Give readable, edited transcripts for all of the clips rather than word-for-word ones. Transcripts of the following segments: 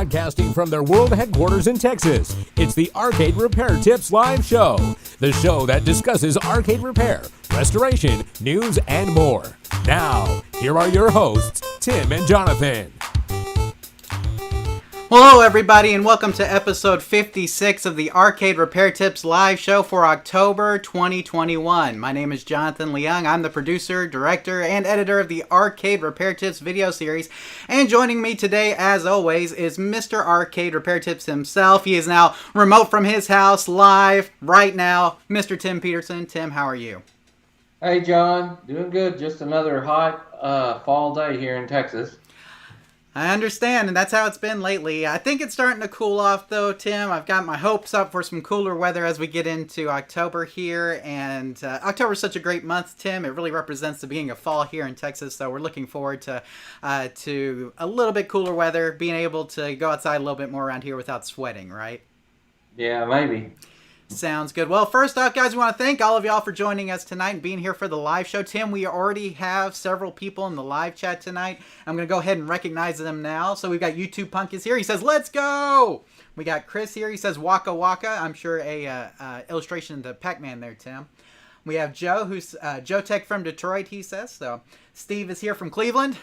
Broadcasting from their world headquarters in Texas, it's the Arcade Repair Tips Live Show, the show that discusses arcade repair, restoration, news, and more. Now, here are your hosts, Tim and Jonathan. Hello everybody and welcome to episode 56 of the Arcade Repair Tips live show for October 2021. My name is Jonathan Leung. I'm the producer, director, and editor of the Arcade Repair Tips video series. And joining me today, as always, is Mr. Arcade Repair Tips himself. He is now remote from his house, live, right now, Mr. Tim Peterson. Tim, how are you? Hey John, doing good. Just another hot fall day here in Texas. I understand, and that's how it's been lately. I think it's starting to cool off, though, Tim. I've got my hopes up for some cooler weather as we get into October here, and October is such a great month, Tim. It really represents the beginning of fall here in Texas, so we're looking forward to a little bit cooler weather, being able to go outside a little bit more around here without sweating, right? Yeah, maybe. Sounds good. Well, first off, guys, we want to thank all of y'all for joining us tonight and being here for the live show. Tim, we already have several people in the live chat tonight. I'm going to go ahead and recognize them now. So we've got YouTube Punk is here. He says, let's go. We got Chris here. He says, Waka Waka. I'm sure a illustration of the Pac-Man there, Tim. We have Joe, who's Joe Tech from Detroit, he says. So Steve is here from Cleveland.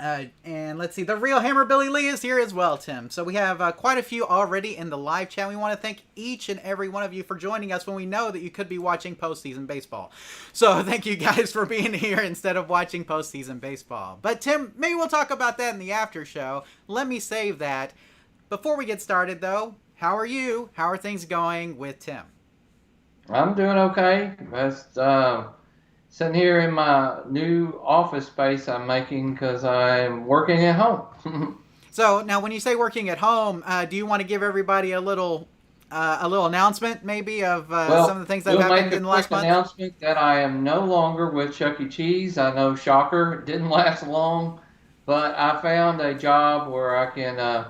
And let's see, the real Hammer Billy Lee is here as well, Tim. So we have quite a few already in the live chat. We want to thank each and every one of you for joining us when we know that you could be watching postseason baseball. So thank you guys for being here instead of watching postseason baseball. But Tim, maybe we'll talk about that in the after show. Let me save that. Before we get started, though, how are you? How are things going with Tim? I'm doing okay. Just sitting here in my new office space I'm making because I'm working at home. So now, when you say working at home, do you want to give everybody a little announcement, maybe, of some of the things that have happened in the last month? Announcement that I am no longer with Chuck E. Cheese. I know, shocker, it didn't last long, but I found a job where I can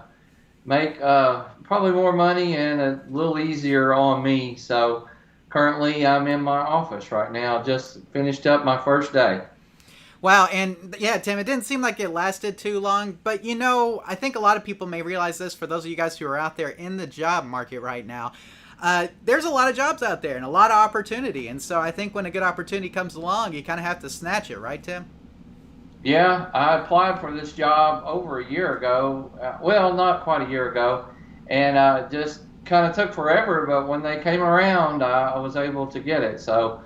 make probably more money and a little easier on me. So currently, I'm in my office right now. Just finished up my first day. Wow, and yeah, Tim, it didn't seem like it lasted too long, but you know, I think a lot of people may realize this, for those of you guys who are out there in the job market right now. There's a lot of jobs out there and a lot of opportunity, and so I think when a good opportunity comes along, you kind of have to snatch it, right, Tim? Yeah, I applied for this job over a year ago. Well, not quite a year ago, and just kind of took forever, but when they came around, I was able to get it. So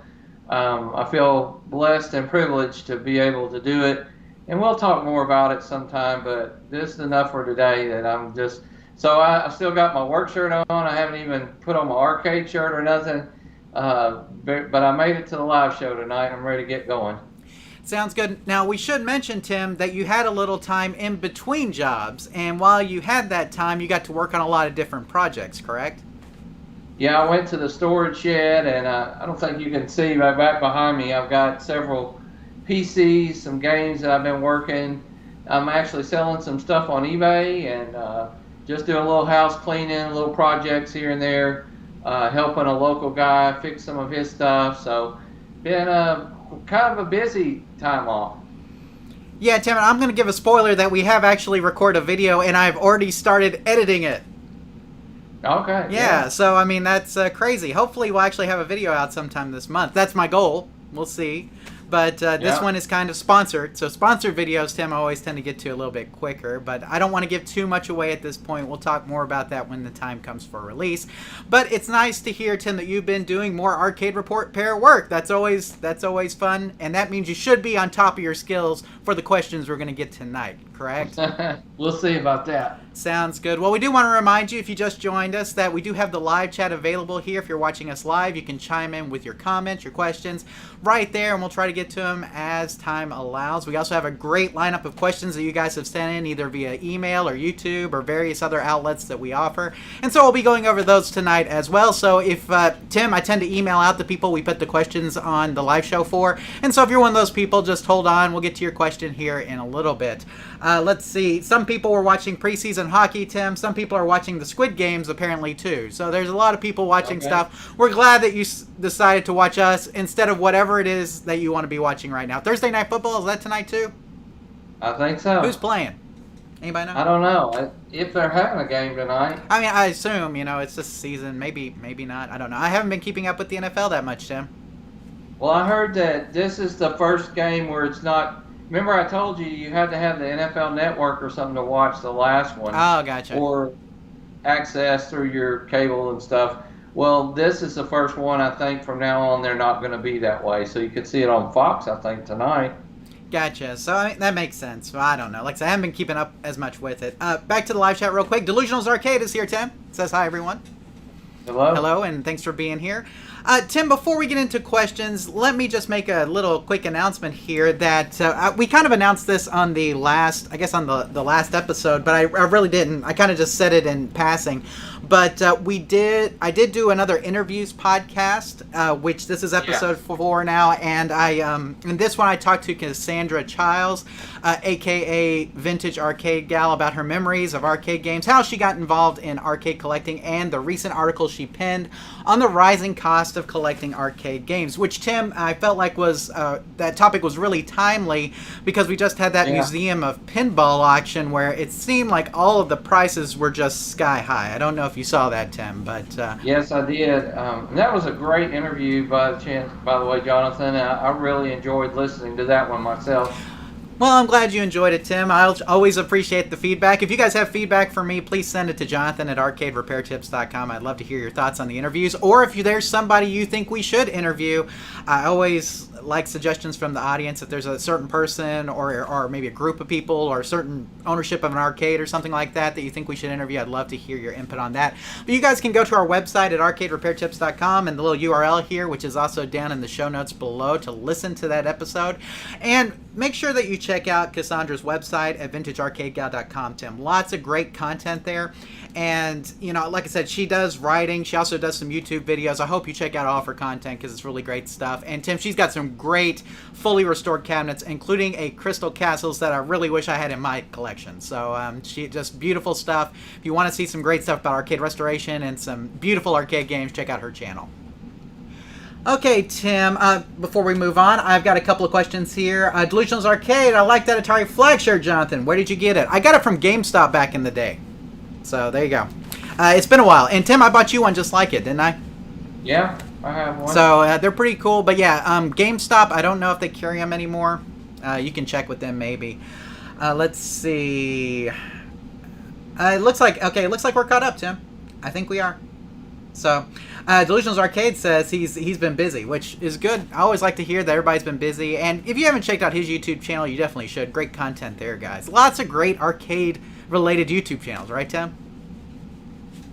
I feel blessed and privileged to be able to do it, and we'll talk more about it sometime, but this is enough for today. That I'm just, so I still got my work shirt on. I haven't even put on my arcade shirt or nothing, but I made it to the live show tonight. I'm ready to get going. Sounds good. Now, we should mention, Tim, that you had a little time in between jobs, and while you had that time, you got to work on a lot of different projects, correct? Yeah, I went to the storage shed, and I don't think you can see right back behind me. I've got several PCs, some games that I've been working. I'm actually selling some stuff on eBay, and just doing a little house cleaning, little projects here and there, helping a local guy fix some of his stuff. So, been kind of a busy time off. Yeah, Tim, I'm going to give a spoiler that we have actually recorded a video, and I've already started editing it. Okay. Yeah, so, I mean, that's crazy. Hopefully we'll actually have a video out sometime this month. That's my goal. We'll see. But this one is kind of sponsored. So sponsored videos, Tim, I always tend to get to a little bit quicker. But I don't want to give too much away at this point. We'll talk more about that when the time comes for release. But it's nice to hear, Tim, that you've been doing more arcade repair work. That's always fun. And that means you should be on top of your skills for the questions we're going to get tonight, correct? We'll see about that. Sounds good. Well, we do want to remind you, if you just joined us, that we do have the live chat available here. If you're watching us live, you can chime in with your comments, your questions right there, and we'll try to get to them as time allows. We also have a great lineup of questions that you guys have sent in, either via email or YouTube or various other outlets that we offer. And so we'll be going over those tonight as well. So if, Tim, I tend to email out the people we put the questions on the live show for. And so if you're one of those people, just hold on. We'll get to your question here in a little bit. Let's see. Some people were watching preseason hockey, Tim. Some people are watching the Squid Games, apparently, too. So there's a lot of people watching stuff. We're glad that you decided to watch us instead of whatever it is that you want to be watching right now. Thursday Night Football, is that tonight, too? I think so. Who's playing? Anybody know? I don't know if they're having a game tonight. I mean, I assume, it's this season. Maybe not. I don't know. I haven't been keeping up with the NFL that much, Tim. Well, I heard that this is the first game where it's not. Remember, I told you had to have the NFL Network or something to watch the last one. Oh, gotcha. Or access through your cable and stuff. Well, this is the first one, I think, from now on they're not going to be that way. So you could see it on Fox, I think, tonight. Gotcha. So that makes sense. Well, I don't know. Like I said, I haven't been keeping up as much with it. Back to the live chat real quick. Delusionals Arcade is here, Tim. Says hi, everyone. Hello. Hello, and thanks for being here. Tim, before we get into questions, let me just make a little quick announcement here that we kind of announced this on the last, the last episode, but I really didn't. I kind of just said it in passing. But I did do another interviews podcast, which this is episode 4 now, and in this one I talked to Cassandra Childs, aka Vintage Arcade Gal, about her memories of arcade games, how she got involved in arcade collecting, and the recent article she penned on the rising cost of collecting arcade games, which, Tim, I felt like was that topic was really timely because we just had that Museum of Pinball auction where it seemed like all of the prices were just sky high. I don't know if you saw that, Tim, but yes, I did. And that was a great interview, by the way, Jonathan. I really enjoyed listening to that one myself. Well, I'm glad you enjoyed it, Tim. I'll always appreciate the feedback. If you guys have feedback for me, please send it to Jonathan at arcaderepairtips.com. I'd love to hear your thoughts on the interviews. Or if there's somebody you think we should interview, I always like suggestions from the audience. If there's a certain person or maybe a group of people or a certain ownership of an arcade or something like that you think we should interview, I'd love to hear your input on that. But you guys can go to our website at arcaderepairtips.com and the little URL here, which is also down in the show notes below, to listen to that episode. And make sure that you check out Cassandra's website at vintagearcadegal.com, Tim. Lots of great content there. And, like I said, she does writing. She also does some YouTube videos. I hope you check out all of her content because it's really great stuff. And, Tim, she's got some great fully restored cabinets, including a Crystal Castles that I really wish I had in my collection. So she just beautiful stuff. If you want to see some great stuff about arcade restoration and some beautiful arcade games, check out her channel. Okay, Tim, before we move on, I've got a couple of questions here. Delusionals Arcade, I like that Atari flag shirt, Jonathan. Where did you get it? I got it from GameStop back in the day. So, there you go. It's been a while. And, Tim, I bought you one just like it, didn't I? Yeah, I have one. So, they're pretty cool. But, yeah, GameStop, I don't know if they carry them anymore. You can check with them, maybe. Let's see. It looks like we're caught up, Tim. I think we are. So, Delusionals Arcade says he's been busy, which is good. I always like to hear that everybody's been busy. And if you haven't checked out his YouTube channel, you definitely should. Great content there, guys. Lots of great arcade-related YouTube channels, right, Tim?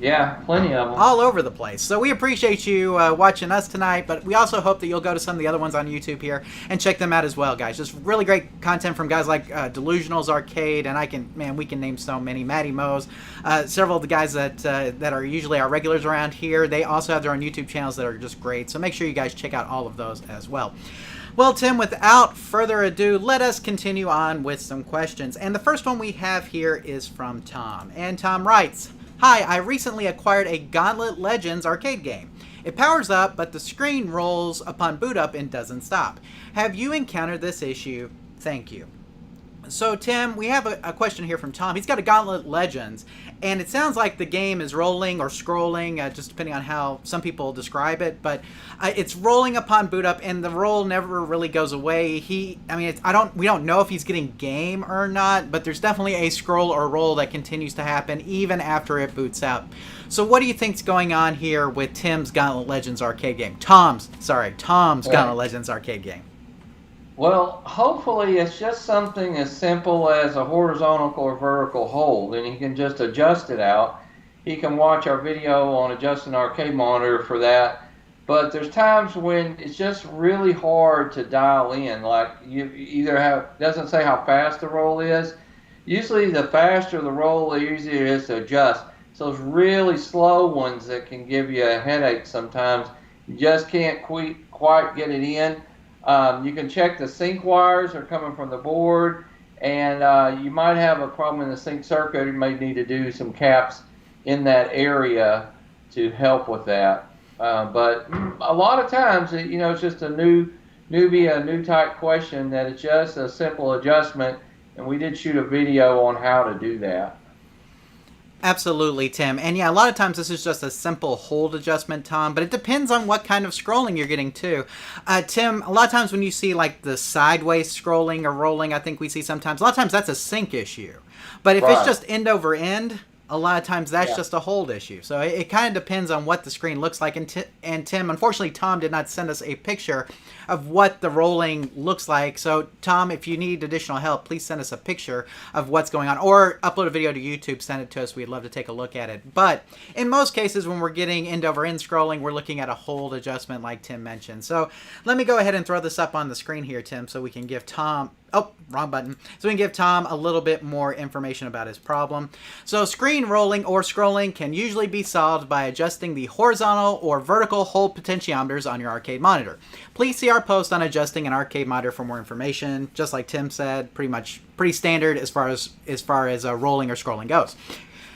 Yeah, plenty of them. All over the place. So we appreciate you watching us tonight, but we also hope that you'll go to some of the other ones on YouTube here and check them out as well, guys. Just really great content from guys like Delusionals Arcade, and we can name so many. Matty Moe's, several of the guys that are usually our regulars around here. They also have their own YouTube channels that are just great. So make sure you guys check out all of those as well. Well, Tim, without further ado, let us continue on with some questions. And the first one we have here is from Tom. And Tom writes, "Hi, I recently acquired a Gauntlet Legends arcade game. It powers up, but the screen rolls upon boot up and doesn't stop. Have you encountered this issue? Thank you." So, Tim, we have a question here from Tom. He's got a Gauntlet Legends, and it sounds like the game is rolling or scrolling, just depending on how some people describe it. But it's rolling upon boot up, and the roll never really goes away. We don't know if he's getting game or not, but there's definitely a scroll or roll that continues to happen even after it boots out. So, what do you think's going on here with Tim's Gauntlet Legends arcade game? Tom's Gauntlet Legends arcade game. Well, hopefully it's just something as simple as a horizontal or vertical hold, and he can just adjust it out. He can watch our video on adjusting arcade monitor for that. But there's times when it's just really hard to dial in. Like you either doesn't say how fast the roll is. Usually the faster the roll, the easier it is to adjust. So those really slow ones that can give you a headache sometimes, you just can't quite get it in. You can check the sync wires are coming from the board, and you might have a problem in the sync circuit. You may need to do some caps in that area to help with that. But a lot of times, it's just a new type question that it's just a simple adjustment, and we did shoot a video on how to do that. Absolutely, Tim. And yeah, a lot of times this is just a simple hold adjustment, Tom, but it depends on what kind of scrolling you're getting too. Tim, a lot of times when you see like the sideways scrolling or rolling, I think we see sometimes, a lot of times that's a sync issue. But if it's just end over end, a lot of times that's just a hold issue. So it kind of depends on what the screen looks like. And Tim, unfortunately, Tom did not send us a picture of what the rolling looks like. So Tom, if you need additional help, please send us a picture of what's going on, or upload a video to YouTube, send it to us. We'd love to take a look at it. But in most cases, when we're getting end over end scrolling, we're looking at a hold adjustment like Tim mentioned. So let me go ahead and throw this up on the screen here, Tim, so we can give Tom... Oh, wrong button. So we can give Tom a little bit more information about his problem. So screen rolling or scrolling can usually be solved by adjusting the horizontal or vertical hold potentiometers on your arcade monitor. Please see our post on adjusting an arcade monitor for more information. Just like Tim said, pretty standard as far as rolling or scrolling goes.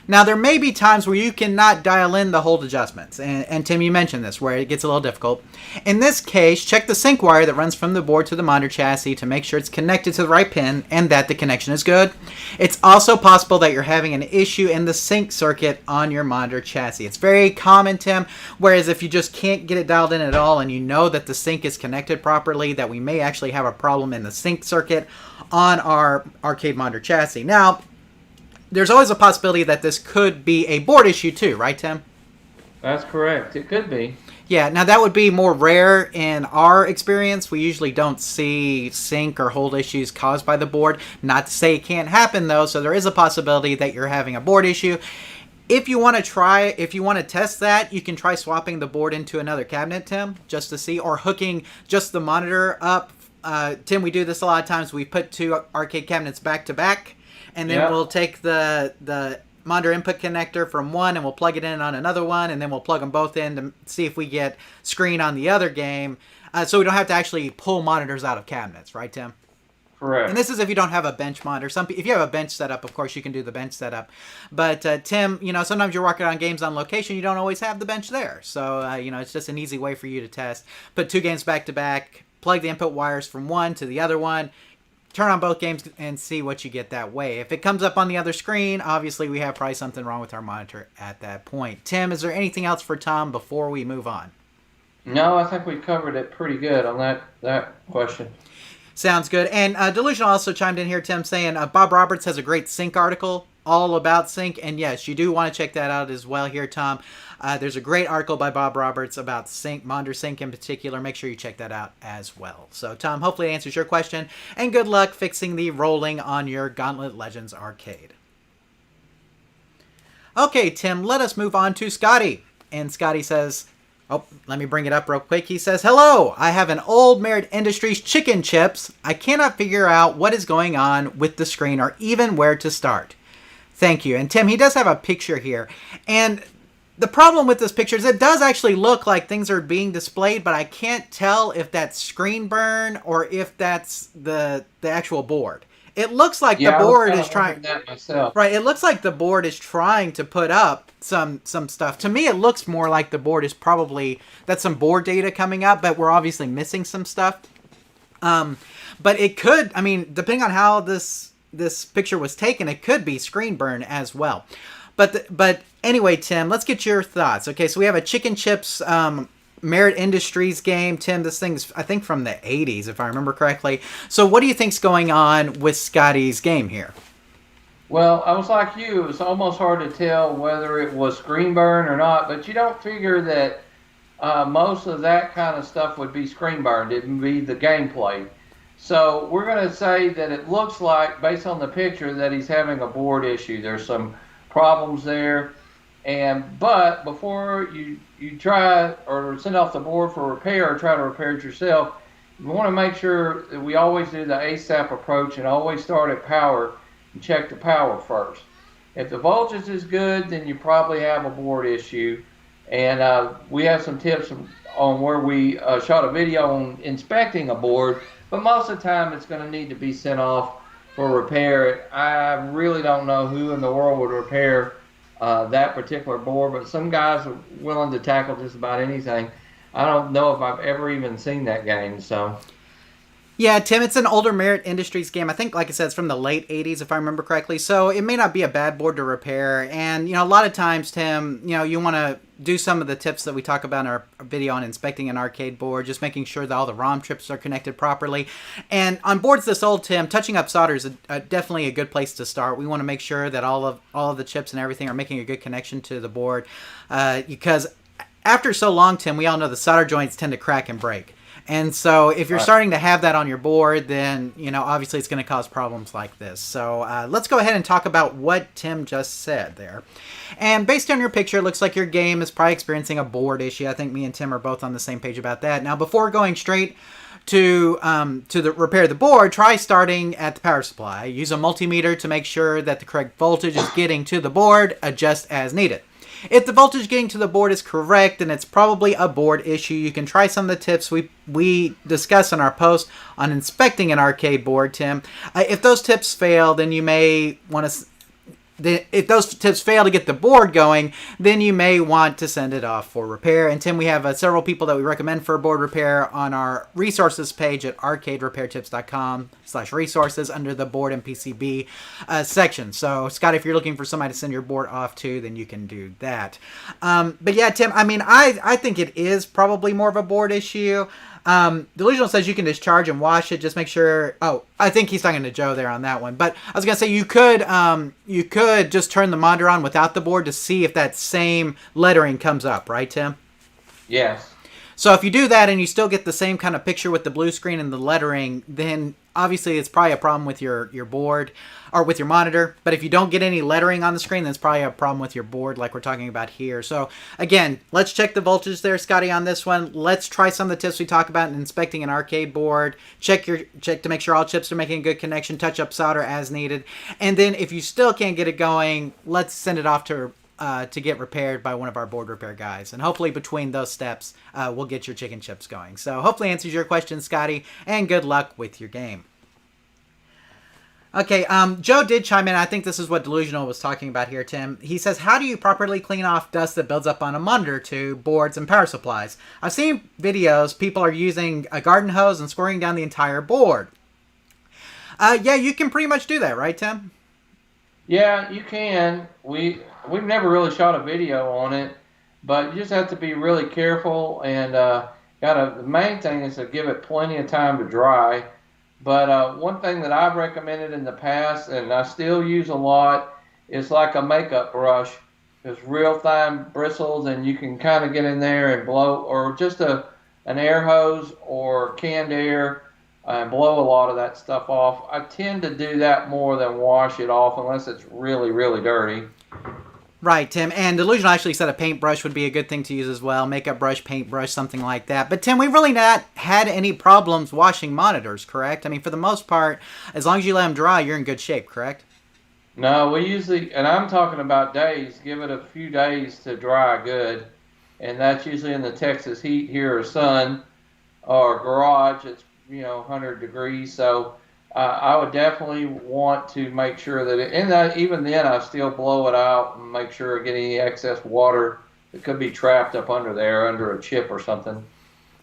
Now, there may be times where you cannot dial in the hold adjustments, and Tim, you mentioned this, where it gets a little difficult. In this case, check the sync wire that runs from the board to the monitor chassis to make sure it's connected to the right pin and that the connection is good. It's also possible that you're having an issue in the sync circuit on your monitor chassis. It's very common, Tim, whereas if you just can't get it dialed in at all and you know that the sync is connected properly, that we may actually have a problem in the sync circuit on our arcade monitor chassis. Now, there's always a possibility that this could be a board issue too, right, Tim? That's correct. It could be. Yeah, now that would be more rare in our experience. We usually don't see sync or hold issues caused by the board. Not to say it can't happen, though, so there is a possibility that you're having a board issue. If you want to test that, you can try swapping the board into another cabinet, Tim, just to see, or hooking just the monitor up. Tim, we do this a lot of times. We put two arcade cabinets back to back, and then we'll take the monitor input connector from one and we'll plug it in on another one, and then we'll plug them both in to see if we get screen on the other game. So we don't have to actually pull monitors out of cabinets, right, Tim? Correct. And this is if you don't have a bench monitor. If you have a bench setup, of course, you can do the bench setup. But Tim, sometimes you're working on games on location, you don't always have the bench there. So, it's just an easy way for you to test. Put two games back to back, plug the input wires from one to the other one, turn on both games and see what you get that way. If it comes up on the other screen, obviously we have probably something wrong with our monitor at that point. Tim, is there anything else for Tom before we move on? No, I think we covered it pretty good on that question. Sounds good. And Delusional also chimed in here, Tim, saying Bob Roberts has a great sync article all about sync. And yes, you do want to check that out as well here, Tom. There's a great article by Bob Roberts about sync, monitor sync in particular. Make sure you check that out as well. So, Tom, hopefully it answers your question. And good luck fixing the rolling on your Gauntlet Legends arcade. Okay, Tim, let us move on to Scotty. And Scotty says... Oh, let me bring it up real quick. He says, "Hello, I have an old Merit Industries chicken chips. I cannot figure out what is going on with the screen or even where to start. Thank you." And Tim, he does have a picture here. And the problem with this picture is it does actually look like things are being displayed, but I can't tell if that's screen burn or if that's the actual board. It looks like the board is trying. That myself. Right, it looks like the board is trying to put up some stuff. To me, it looks more like the board is that's some board data coming up, but we're obviously missing some stuff. But it could, depending on how this picture was taken, it could be screen burn as well. But anyway, Tim, let's get your thoughts. Okay, so we have a chicken chips Merit Industries game. Tim, this thing's, I think, from the 80s, if I remember correctly. So what do you think's going on with Scotty's game here? Well, I was like you. It was almost hard to tell whether it was screen burn or not, but you don't figure that most of that kind of stuff would be screen burned. It would be the gameplay. So we're going to say that it looks like, based on the picture, that he's having a board issue. There's some problems there. But before you try or send off the board for repair or try to repair it yourself, you want to make sure that we always do the ASAP approach and always start at power and check the power first. If the voltage is good, then you probably have a board issue. And we have some tips on where we shot a video on inspecting a board, but most of the time it's going to need to be sent off for repair. I really don't know who in the world would repair that particular board, but some guys are willing to tackle just about anything. I don't know if I've ever even seen that game, so. Yeah, Tim, it's an older Merit Industries game. I think, like I said, it's from the late 80s, if I remember correctly. So it may not be a bad board to repair. And, a lot of times, Tim, you want to do some of the tips that we talk about in our video on inspecting an arcade board, just making sure that all the ROM chips are connected properly. And on boards this old, Tim, touching up solder is definitely a good place to start. We want to make sure that all of the chips and everything are making a good connection to the board. Because after so long, Tim, we all know the solder joints tend to crack and break. And so if you're starting to have that on your board, then, obviously it's going to cause problems like this. So let's go ahead and talk about what Tim just said there. And based on your picture, it looks like your game is probably experiencing a board issue. I think me and Tim are both on the same page about that. Now, before going straight to repair the board, try starting at the power supply. Use a multimeter to make sure that the correct voltage is getting to the board. Adjust as needed. If the voltage getting to the board is correct, then it's probably a board issue. You can try some of the tips we discuss in our post on inspecting an arcade board, Tim. If those tips fail, then you may want to... If those tips fail to get the board going, then you may want to send it off for repair. And Tim, we have several people that we recommend for board repair on our resources page at arcaderepairtips.com/resources under the board and PCB section. So, Scott, if you're looking for somebody to send your board off to, then you can do that. But yeah, Tim, I think it is probably more of a board issue. Delusional says you can discharge and wash it. Just make sure. Oh, I think he's talking to Joe there on that one. But I was gonna say you could just turn the monitor on without the board to see if that same lettering comes up, right, Tim? Yes. So if you do that and you still get the same kind of picture with the blue screen and the lettering, then obviously it's probably a problem with your board or with your monitor. But if you don't get any lettering on the screen, then it's probably a problem with your board like we're talking about here. So again, let's check the voltage there, Scotty, on this one. Let's try some of the tips we talk about in inspecting an arcade board. Check to make sure all chips are making a good connection. Touch up solder as needed. And then if you still can't get it going, let's send it off to get repaired by one of our board repair guys. And hopefully between those steps, we'll get your chicken chips going. So hopefully answers your question, Scotty, and good luck with your game. Okay, Joe did chime in. I think this is what Delusional was talking about here, Tim. He says, how do you properly clean off dust that builds up on a monitor to boards and power supplies? I've seen videos, people are using a garden hose and squirting down the entire board. Yeah, you can pretty much do that, right, Tim? Yeah, you can. We've never really shot a video on it, but you just have to be really careful and the main thing is to give it plenty of time to dry. But one thing that I've recommended in the past, and I still use a lot, is like a makeup brush. There's real fine bristles, and you can kind of get in there and blow, or just an air hose or canned air, and blow a lot of that stuff off. I tend to do that more than wash it off unless it's really, really dirty. Right, Tim. And Delusional actually said a paintbrush would be a good thing to use as well. Makeup brush, paintbrush, something like that. But Tim, we've really not had any problems washing monitors, correct? I mean, for the most part, as long as you let them dry, you're in good shape, correct? No, we usually, and I'm talking about days, give it a few days to dry good. And that's usually in the Texas heat here, or sun, or garage. It's 100 degrees. So I would definitely want to make sure that even then I still blow it out and make sure I get any excess water that could be trapped up under there, under a chip or something.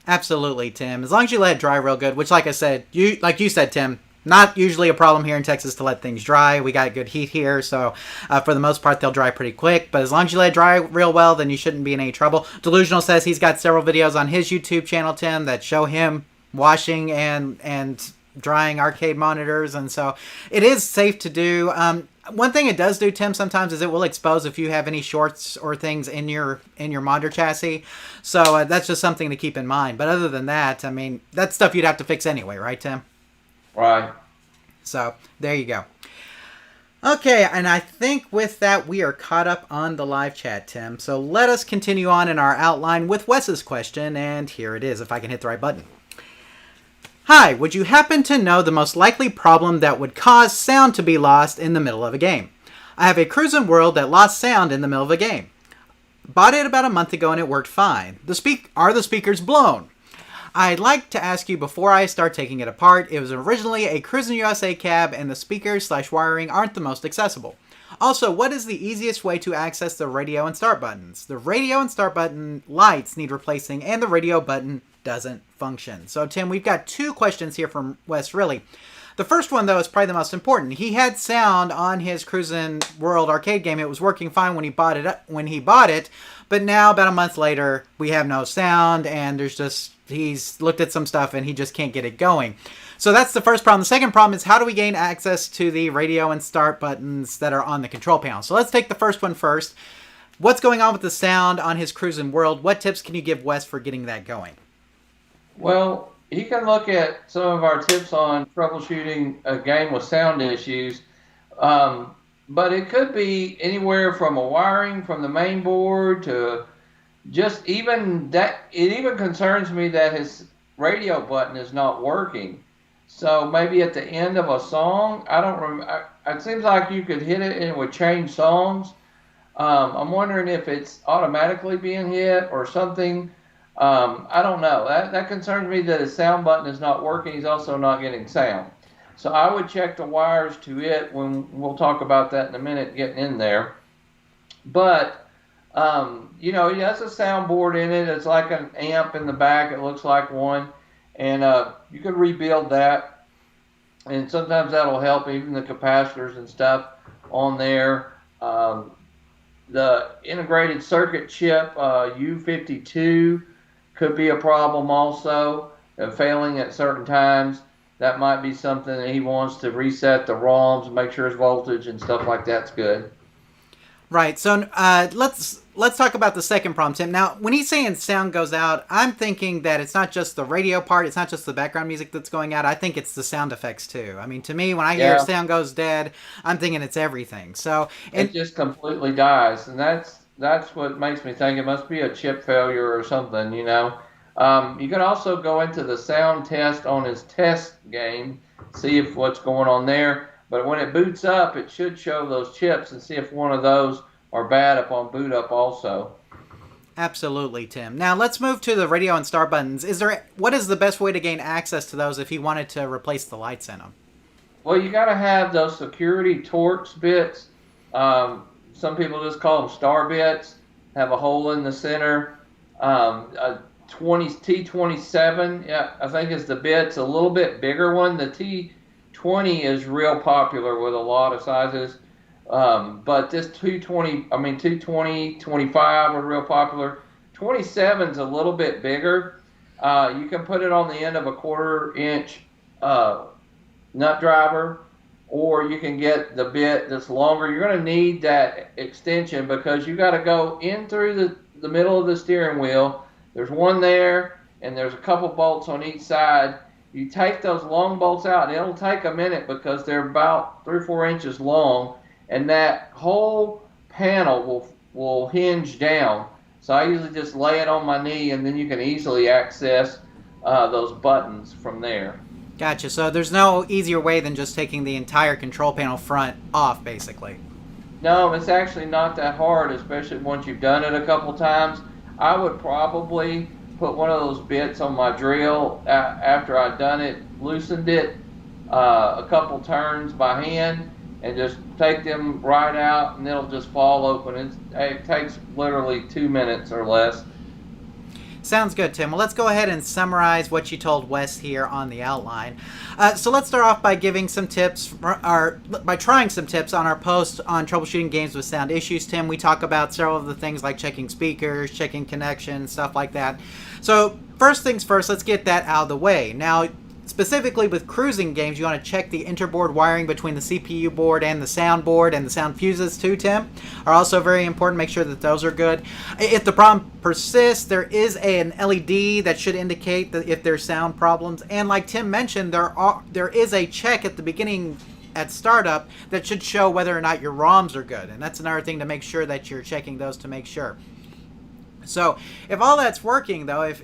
Absolutely, Tim. As long as you let it dry real good, which like I said, like you said, Tim, not usually a problem here in Texas to let things dry. We got good heat here, so for the most part, they'll dry pretty quick. But as long as you let it dry real well, then you shouldn't be in any trouble. Delusional says he's got several videos on his YouTube channel, Tim, that show him washing and drying arcade monitors, and so it is safe to do. One thing it does do, Tim, sometimes is it will expose if you have any shorts or things in your monitor chassis. So that's just something to keep in mind. But other than that, I mean, that's stuff you'd have to fix anyway, right, Tim? Right. So there you go. Okay, and I think with that, we are caught up on the live chat, Tim. So let us continue on in our outline with Wes's question, and here it is, if I can hit the right button. Hi, would you happen to know the most likely problem that would cause sound to be lost in the middle of a game? I have a Cruis'n world that lost sound in the middle of a game. Bought it about a month ago and it worked fine. Are the speakers blown? I'd like to ask you before I start taking it apart, it was originally a Cruis'n USA cab and the speakers/wiring aren't the most accessible. Also, what is the easiest way to access the radio and start buttons? The radio and start button lights need replacing and the radio button doesn't function. So Tim, we've got 2 questions here from Wes, really. The first one, though, is probably the most important. He had sound on his Cruis'n World arcade game. It was working fine when he bought it, but now about a month later, we have no sound, and he's looked at some stuff and he just can't get it going. So that's the first problem. The second problem is, how do we gain access to the radio and start buttons that are on the control panel? So let's take the first one first. What's going on with the sound on his Cruis'n World? What tips can you give Wes for getting that going? Well, you can look at some of our tips on troubleshooting a game with sound issues, but it could be anywhere from a wiring from the main board to just even that. It even concerns me that his radio button is not working. So maybe at the end of a song, I don't remember. It seems like you could hit it and it would change songs. I'm wondering if it's automatically being hit or something. I don't know. That concerns me that his sound button is not working. He's also not getting sound. So I would check the wires to it when we'll talk about that in a minute, getting in there. But, he has a soundboard in it. It's like an amp in the back. It looks like one. And you can rebuild that. And sometimes that'll help, even the capacitors and stuff on there. The integrated circuit chip, U52, could be a problem also, failing at certain times. That might be something that he wants to reset the ROMs and make sure his voltage and stuff like that's good. Right. So let's talk about the second problem, Tim. Now, when he's saying sound goes out, I'm thinking that it's not just the radio part. It's not just the background music that's going out. I think it's the sound effects too. I mean, to me, when I hear sound goes dead, I'm thinking it's everything. So it just completely dies, and that's what makes me think it must be a chip failure or something. You can also go into the sound test on his test game, see if what's going on there. But when it boots up, it should show those chips and see if one of those are bad upon boot up also. Absolutely, Tim. Now let's move to the radio and start buttons. What is the best way to gain access to those if he wanted to replace the lights in them? Well, you got to have those security Torx bits. Some people just call them star bits. Have a hole in the center. A T27, yeah, I think is the bit. It's a little bit bigger one. The T20 is real popular with a lot of sizes. But this 220, 25 are real popular. 27's a little bit bigger. You can put it on the end of a 1/4 inch nut driver, or you can get the bit that's longer. You're going to need that extension because you got to go in through the middle of the steering wheel. There's one there, and there's a couple bolts on each side. You take those long bolts out, and it'll take a minute because they're about 3 or 4 inches long, and that whole panel will hinge down. So I usually just lay it on my knee, and then you can easily access those buttons from there. Gotcha. So there's no easier way than just taking the entire control panel front off, basically. No, it's actually not that hard, especially once you've done it a couple times. I would probably put one of those bits on my drill after I'd done it, loosened it a couple turns by hand, and just take them right out, and it'll just fall open. It takes literally 2 minutes or less. Sounds good, Tim. Well, let's go ahead and summarize what you told Wes here on the outline. So let's start off by giving some tips, by trying some tips on our post on troubleshooting games with sound issues. Tim, we talk about several of the things like checking speakers, checking connections, stuff like that. So first things first, let's get that out of the way. Now, specifically with Cruis'n games, you want to check the interboard wiring between the CPU board and the sound board, and the sound fuses too, Tim, are also very important. Make sure that those are good. If the problem persists, there is an LED that should indicate that if there's sound problems. And like Tim mentioned, there is a check at the beginning at startup that should show whether or not your ROMs are good. And that's another thing to make sure that you're checking those to make sure. So if all that's working, though, if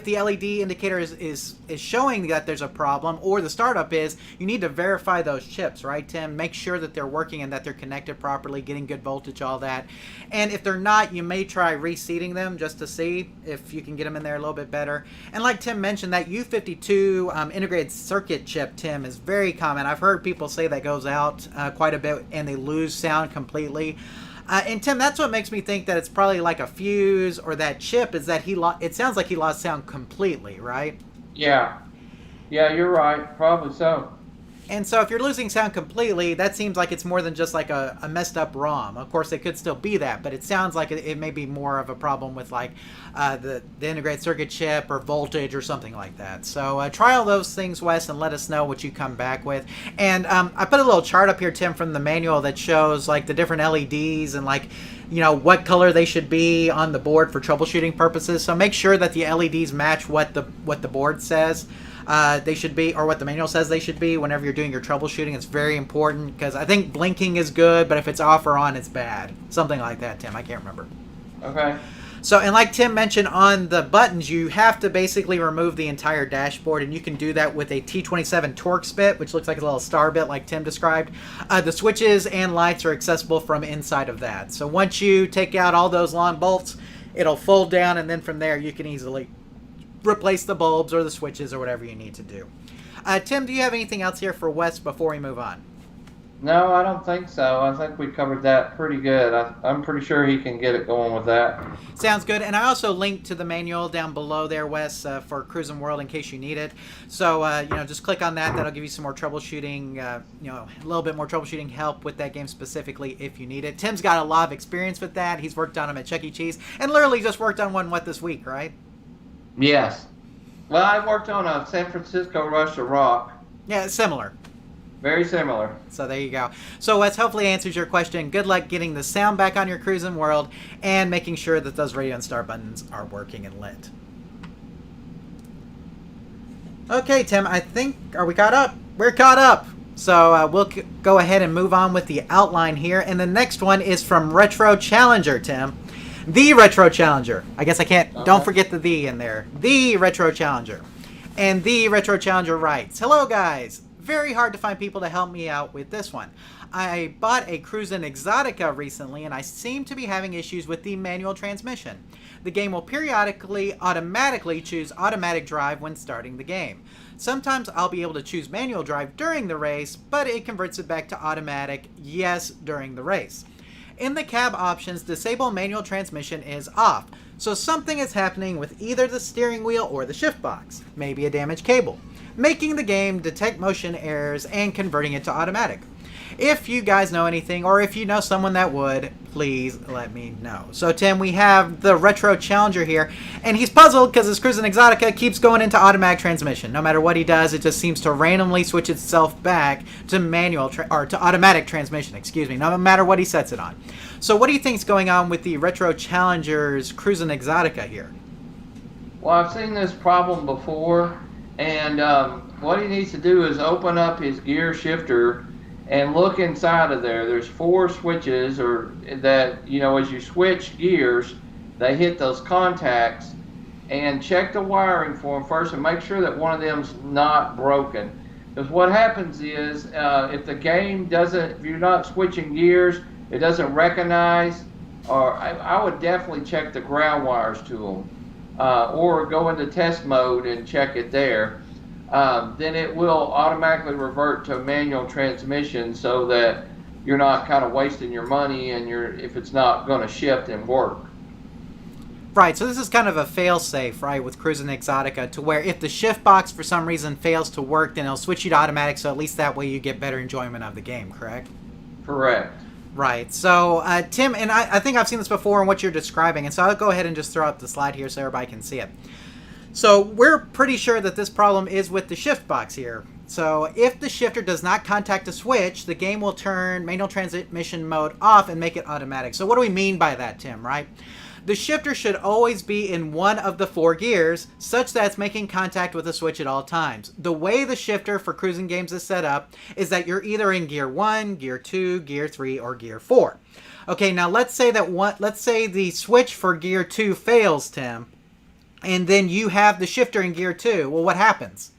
the LED indicator is showing that there's a problem, or the startup is, you need to verify those chips, right, Tim? Make sure that they're working and that they're connected properly, getting good voltage, all that. And if they're not, you may try reseating them just to see if you can get them in there a little bit better. And like Tim mentioned, that U52 integrated circuit chip, Tim, is very common. I've heard people say that goes out quite a bit and they lose sound completely. And Tim, that's what makes me think that it's probably like a fuse or that chip is that it sounds like he lost sound completely, right? Yeah. Yeah, you're right. Probably so. And so if you're losing sound completely, that seems like it's more than just like a messed up ROM. Of course, it could still be that, but it sounds like it may be more of a problem with like the integrated circuit chip or voltage or something like that. So try all those things, Wes, and let us know what you come back with. And I put a little chart up here, Tim, from the manual that shows like the different LEDs and like, you know, what color they should be on the board for troubleshooting purposes. So make sure that the LEDs match what the board says they should be, or what the manual says they should be whenever you're doing your troubleshooting. It's very important because I think blinking is good, but if it's off or on, it's bad. Something like that, Tim. I can't remember. Okay. So, and like Tim mentioned on the buttons, you have to basically remove the entire dashboard, and you can do that with a T27 Torx bit, which looks like a little star bit like Tim described. The switches and lights are accessible from inside of that. So once you take out all those long bolts, it'll fold down, and then from there you can easily replace the bulbs or the switches or whatever you need to do. Tim, do you have anything else here for Wes before we move on? No, I don't think so. I think we covered that pretty good. I'm pretty sure he can get it going with that. Sounds good. And I also linked to the manual down below there, Wes, for Cruis'n World in case you need it. So, just click on that. That'll give you some more troubleshooting, a little bit more troubleshooting help with that game specifically if you need it. Tim's got a lot of experience with that. He's worked on them at Chuck E. Cheese and literally just worked on one, this week, right? Yes. Well, I worked on a San Francisco Rush of Rock. Yeah, similar. Very similar. So there you go. So Wes, hopefully answers your question. Good luck getting the sound back on your Cruis'n World and making sure that those radio and star buttons are working and lit. Okay, Tim, are we caught up? We're caught up. So we'll go ahead and move on with the outline here. And the next one is from Retro Challenger, Tim. The Retro Challenger. I guess I can't, Don't forget the in there. The Retro Challenger. And the Retro Challenger writes, "Hello guys. Very hard to find people to help me out with this one. I bought a Cruis'n Exotica recently and I seem to be having issues with the manual transmission. The game will periodically automatically choose automatic drive when starting the game. Sometimes I'll be able to choose manual drive during the race, but it converts it back to automatic, yes, during the race. In the cab options, disable manual transmission is off, so something is happening with either the steering wheel or the shift box, maybe a damaged cable, making the game detect motion errors and converting it to automatic. If you guys know anything, or if you know someone that would, please let me know." So Tim, we have the Retro Challenger here, and he's puzzled because his Cruis'n Exotica keeps going into automatic transmission. No matter what he does, it just seems to randomly switch itself back to to automatic transmission, no matter what he sets it on. So what do you think is going on with the Retro Challenger's Cruis'n Exotica here? Well, I've seen this problem before, and what he needs to do is open up his gear shifter and look inside of there. There's 4 switches, or that, as you switch gears, they hit those contacts, and check the wiring for them first and make sure that one of them's not broken. Because what happens is, if the game doesn't, if you're not switching gears, it doesn't recognize, or I would definitely check the ground wires to them, or go into test mode and check it there. Then it will automatically revert to manual transmission so that you're not kind of wasting your money and if it's not going to shift and work. Right, so this is kind of a fail-safe, right, with Cruis'n Exotica, to where if the shift box for some reason fails to work, then it'll switch you to automatic, so at least that way you get better enjoyment of the game, correct? Correct. Right, so Tim, and I think I've seen this before in what you're describing, and so I'll go ahead and just throw up the slide here so everybody can see it. So we're pretty sure that this problem is with the shift box here. So if the shifter does not contact a switch, the game will turn manual transmission mode off and make it automatic. So what do we mean by that, Tim, right? The shifter should always be in one of the 4 gears, such that it's making contact with the switch at all times. The way the shifter for Cruis'n games is set up is that you're either in gear 1, gear 2, gear 3, or gear 4. Okay, now let's say the switch for gear 2 fails, Tim, and then you have the shifter in gear 2. Well, what happens?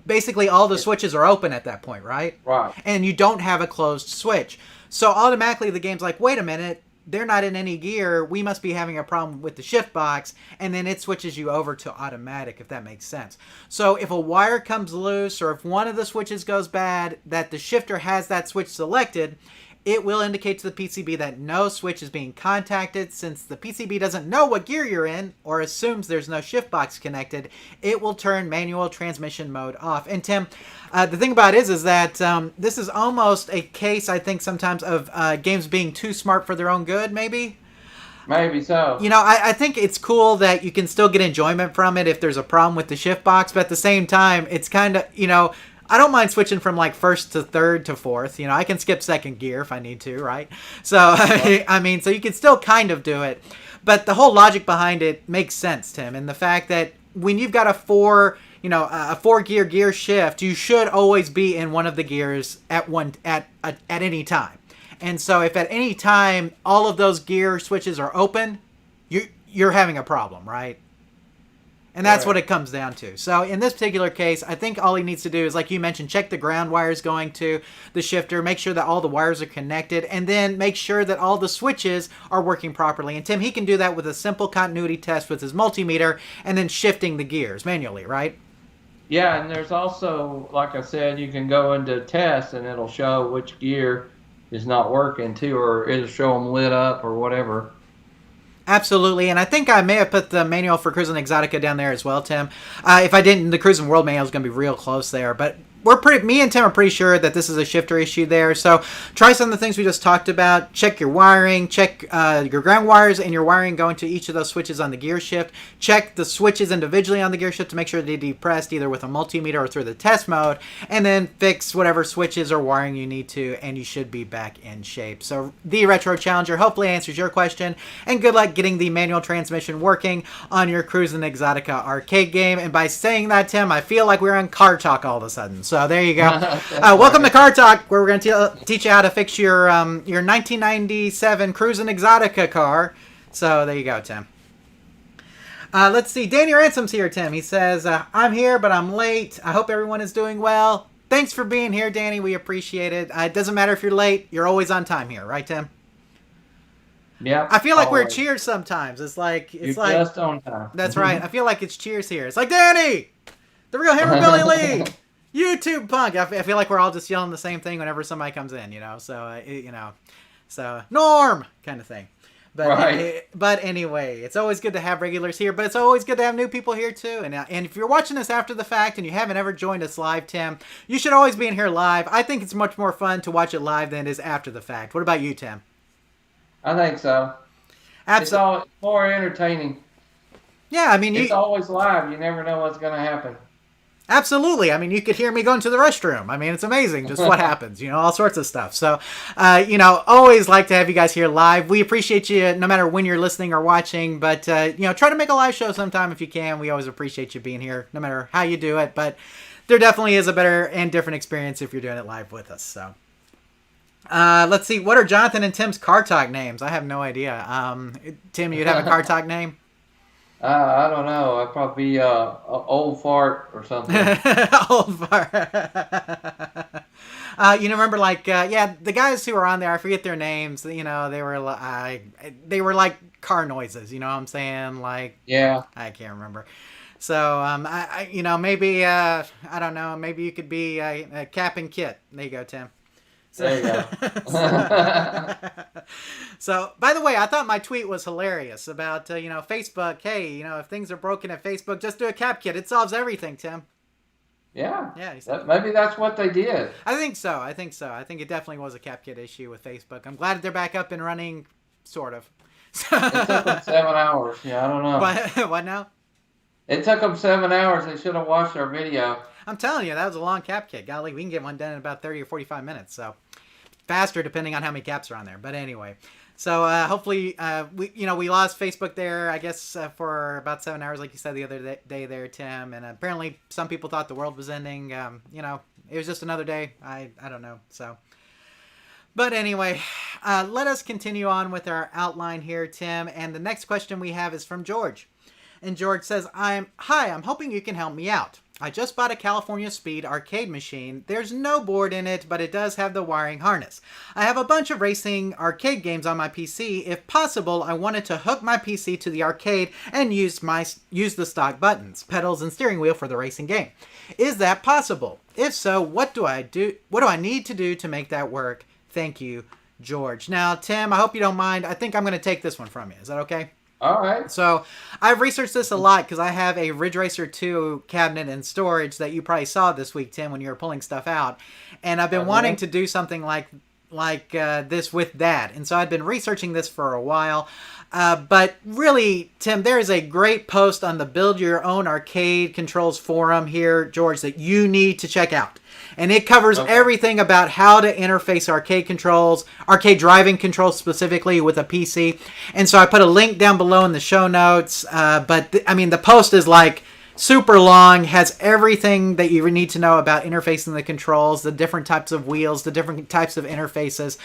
Basically, all the switches are open at that point, right? Right. And you don't have a closed switch. So automatically the game's like, wait a minute, they're not in any gear. We must be having a problem with the shift box. And then it switches you over to automatic, if that makes sense. So if a wire comes loose or if one of the switches goes bad, that the shifter has that switch selected, it will indicate to the PCB that no switch is being contacted. Since the PCB doesn't know what gear you're in or assumes there's no shift box connected, it will turn manual transmission mode off. And Tim, the thing about it is that this is almost a case, I think, sometimes of games being too smart for their own good, maybe? Maybe so. You know, I think it's cool that you can still get enjoyment from it if there's a problem with the shift box, but at the same time, it's kind of, you know, I don't mind switching from like first to third to fourth. You know, I can skip second gear if I need to, right? So, I mean, so you can still kind of do it. But the whole logic behind it makes sense, Tim. And the fact that when you've got a four gear shift, you should always be in one of the gears at any time. And so if at any time all of those gear switches are open, you're having a problem, right? And that's what it comes down to. So in this particular case, I think all he needs to do is, like you mentioned, check the ground wires going to the shifter, make sure that all the wires are connected, and then make sure that all the switches are working properly. And Tim, he can do that with a simple continuity test with his multimeter and then shifting the gears manually, right? Yeah, and there's also, like I said, you can go into test and it'll show which gear is not working too, or it'll show them lit up or whatever. Absolutely, and I think I may have put the manual for Cruis'n Exotica down there as well, Tim. If I didn't, the Cruis'n World manual is going to be real close there, but me and Tim are pretty sure that this is a shifter issue there. So try some of the things we just talked about. Check your wiring. Check your ground wires and your wiring going to each of those switches on the gear shift. Check the switches individually on the gear shift to make sure they're depressed either with a multimeter or through the test mode. And then fix whatever switches or wiring you need to, and you should be back in shape. So the Retro Challenger hopefully answers your question. And good luck getting the manual transmission working on your Cruis'n Exotica arcade game. And by saying that, Tim, I feel like we're on Car Talk all of a sudden. So there you go. Welcome to Car Talk, where we're going to teach you how to fix your 1997 Cruis'n Exotica car. So there you go, Tim. Let's see. Danny Ransom's here, Tim. He says, I'm here, but I'm late. I hope everyone is doing well. Thanks for being here, Danny. We appreciate it. It doesn't matter if you're late. You're always on time here, right, Tim? Yeah. I feel like we're Cheers sometimes. It's like just on time. That's right. I feel like it's Cheers here. It's like, Danny, the real Hammer Billy Lee. YouTube punk. I feel like we're all just yelling the same thing whenever somebody comes in, you know. So so Norm kind of thing. But right. But anyway, it's always good to have regulars here, but it's always good to have new people here too. And if you're watching this after the fact and you haven't ever joined us live, Tim, you should always be in here live. I think it's much more fun to watch it live than it is after the fact. What about you, Tim? I think so. Absolutely. It's more entertaining. Yeah, I mean, it's always live. You never know what's going to happen. Absolutely. I mean, you could hear me going to the restroom. I mean, it's amazing just what happens, you know, all sorts of stuff. So, always like to have you guys here live. We appreciate you no matter when you're listening or watching, but, try to make a live show sometime if you can. We always appreciate you being here no matter how you do it, but there definitely is a better and different experience if you're doing it live with us. So, let's see. What are Jonathan and Tim's Car Talk names? I have no idea. Tim, you'd have a Car Talk name? I don't know. I'd probably be old fart or something. Old fart. Remember, the guys who were on there, I forget their names. You know, they were like car noises. You know what I'm saying? Like, yeah, I can't remember. So, maybe I don't know. Maybe you could be Cap and Kit. There you go, Tim. There you go. So, by the way, I thought my tweet was hilarious about, Facebook. Hey, if things are broken at Facebook, just do a cap kit. It solves everything, Tim. Yeah. Yeah. Maybe that's what they did. I think so. I think it definitely was a cap kit issue with Facebook. I'm glad they're back up and running, sort of. It took them 7 hours. Yeah, I don't know. What now? It took them 7 hours. They should have watched our video. I'm telling you, that was a long cap kit. Golly, we can get one done in about 30 or 45 minutes. So faster depending on how many caps are on there. But anyway, so hopefully we lost Facebook there, I guess, for about 7 hours, like you said the other day there, Tim. And apparently some people thought the world was ending. It was just another day. I don't know. So, but anyway, let us continue on with our outline here, Tim. And the next question we have is from George. And George says, I'm hoping you can help me out. I just bought a California Speed arcade machine. There's no board in it, but it does have the wiring harness. I have a bunch of racing arcade games on my PC. If possible, I wanted to hook my PC to the arcade and use the stock buttons, pedals, and steering wheel for the racing game. Is that possible? If so, what do I need to do to make that work? Thank you, George. Now, Tim, I hope you don't mind. I think I'm going to take this one from you. Is that okay? All right. So I've researched this a lot because I have a Ridge Racer 2 cabinet in storage that you probably saw this week, Tim, when you were pulling stuff out. And I've been wanting to do something like this with that. And so I've been researching this for a while. But really, Tim, there is a great post on the Build Your Own Arcade Controls forum here, George, that you need to check out. And it covers everything about how to interface arcade controls, arcade driving controls specifically with a PC. And so I put a link down below in the show notes. But the post is like super long, has everything that you need to know about interfacing the controls, the different types of wheels, the different types of interfaces.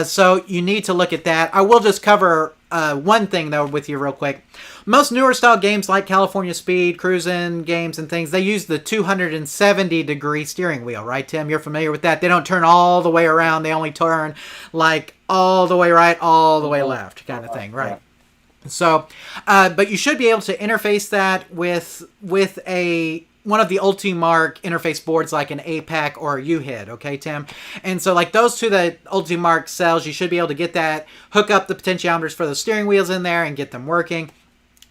So you need to look at that. I will just cover one thing, though, with you real quick. Most newer style games like California Speed, Cruis'n games and things, they use the 270-degree steering wheel, right, Tim? You're familiar with that. They don't turn all the way around. They only turn like all the way right, all the way left kind of thing, right? So, but you should be able to interface that with one of the Ultimark interface boards like an APAC or a UHID, okay, Tim? And so like those two that Ultimark sells, you should be able to get that, hook up the potentiometers for the steering wheels in there and get them working.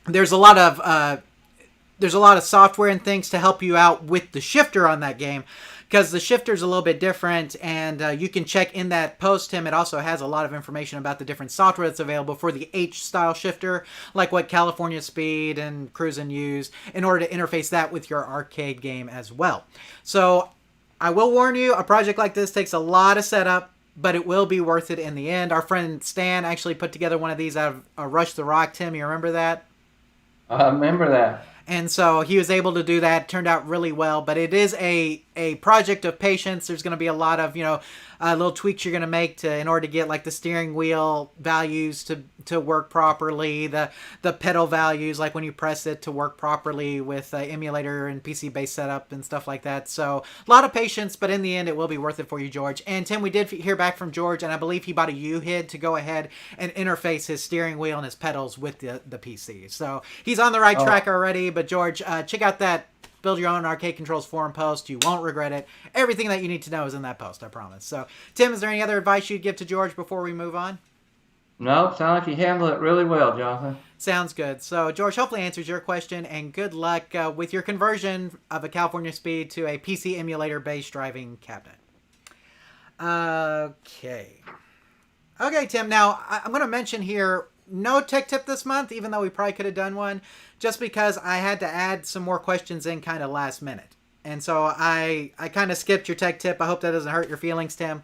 There's a lot of software and things to help you out with the shifter on that game, because the shifter's a little bit different, and you can check in that post, Tim. It also has a lot of information about the different software that's available for the H-style shifter, like what California Speed and Cruis'n use, in order to interface that with your arcade game as well. So I will warn you, a project like this takes a lot of setup, but it will be worth it in the end. Our friend Stan actually put together one of these out of Rush the Rock, Tim. You remember that? I remember that. And so he was able to do that. It turned out really well. But it is a project of patience. There's going to be a lot of, little tweaks you're going to make in order to get like the steering wheel values to work properly, the pedal values, like when you press it, to work properly with emulator and PC-based setup and stuff like that. So a lot of patience, but in the end, it will be worth it for you, George. And Tim, we did hear back from George, and I believe he bought a UHID to go ahead and interface his steering wheel and his pedals with the PC. So he's on the right track already. But George, check out that Build Your Own Arcade Controls forum post. You won't regret it. Everything that you need to know is in that post, I promise. So, Tim, is there any other advice you'd give to George before we move on? No, sounds like you handled it really well, Jonathan. Sounds good. So, George, hopefully answers your question, and good luck with your conversion of a California Speed to a PC emulator-based driving cabinet. Okay, Tim, now I'm going to mention here, no tech tip this month, even though we probably could have done one, just because I had to add some more questions in kind of last minute. And so I kind of skipped your tech tip. I hope that doesn't hurt your feelings, Tim.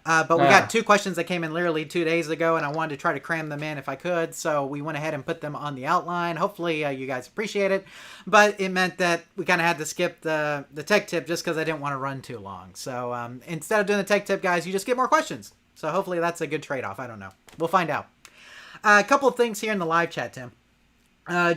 But we got two questions that came in literally 2 days ago, and I wanted to try to cram them in if I could. So we went ahead and put them on the outline. Hopefully you guys appreciate it. But it meant that we kind of had to skip the tech tip just because I didn't want to run too long. So instead of doing the tech tip, guys, you just get more questions. So hopefully that's a good trade-off. I don't know. We'll find out. A couple of things here in the live chat, Tim.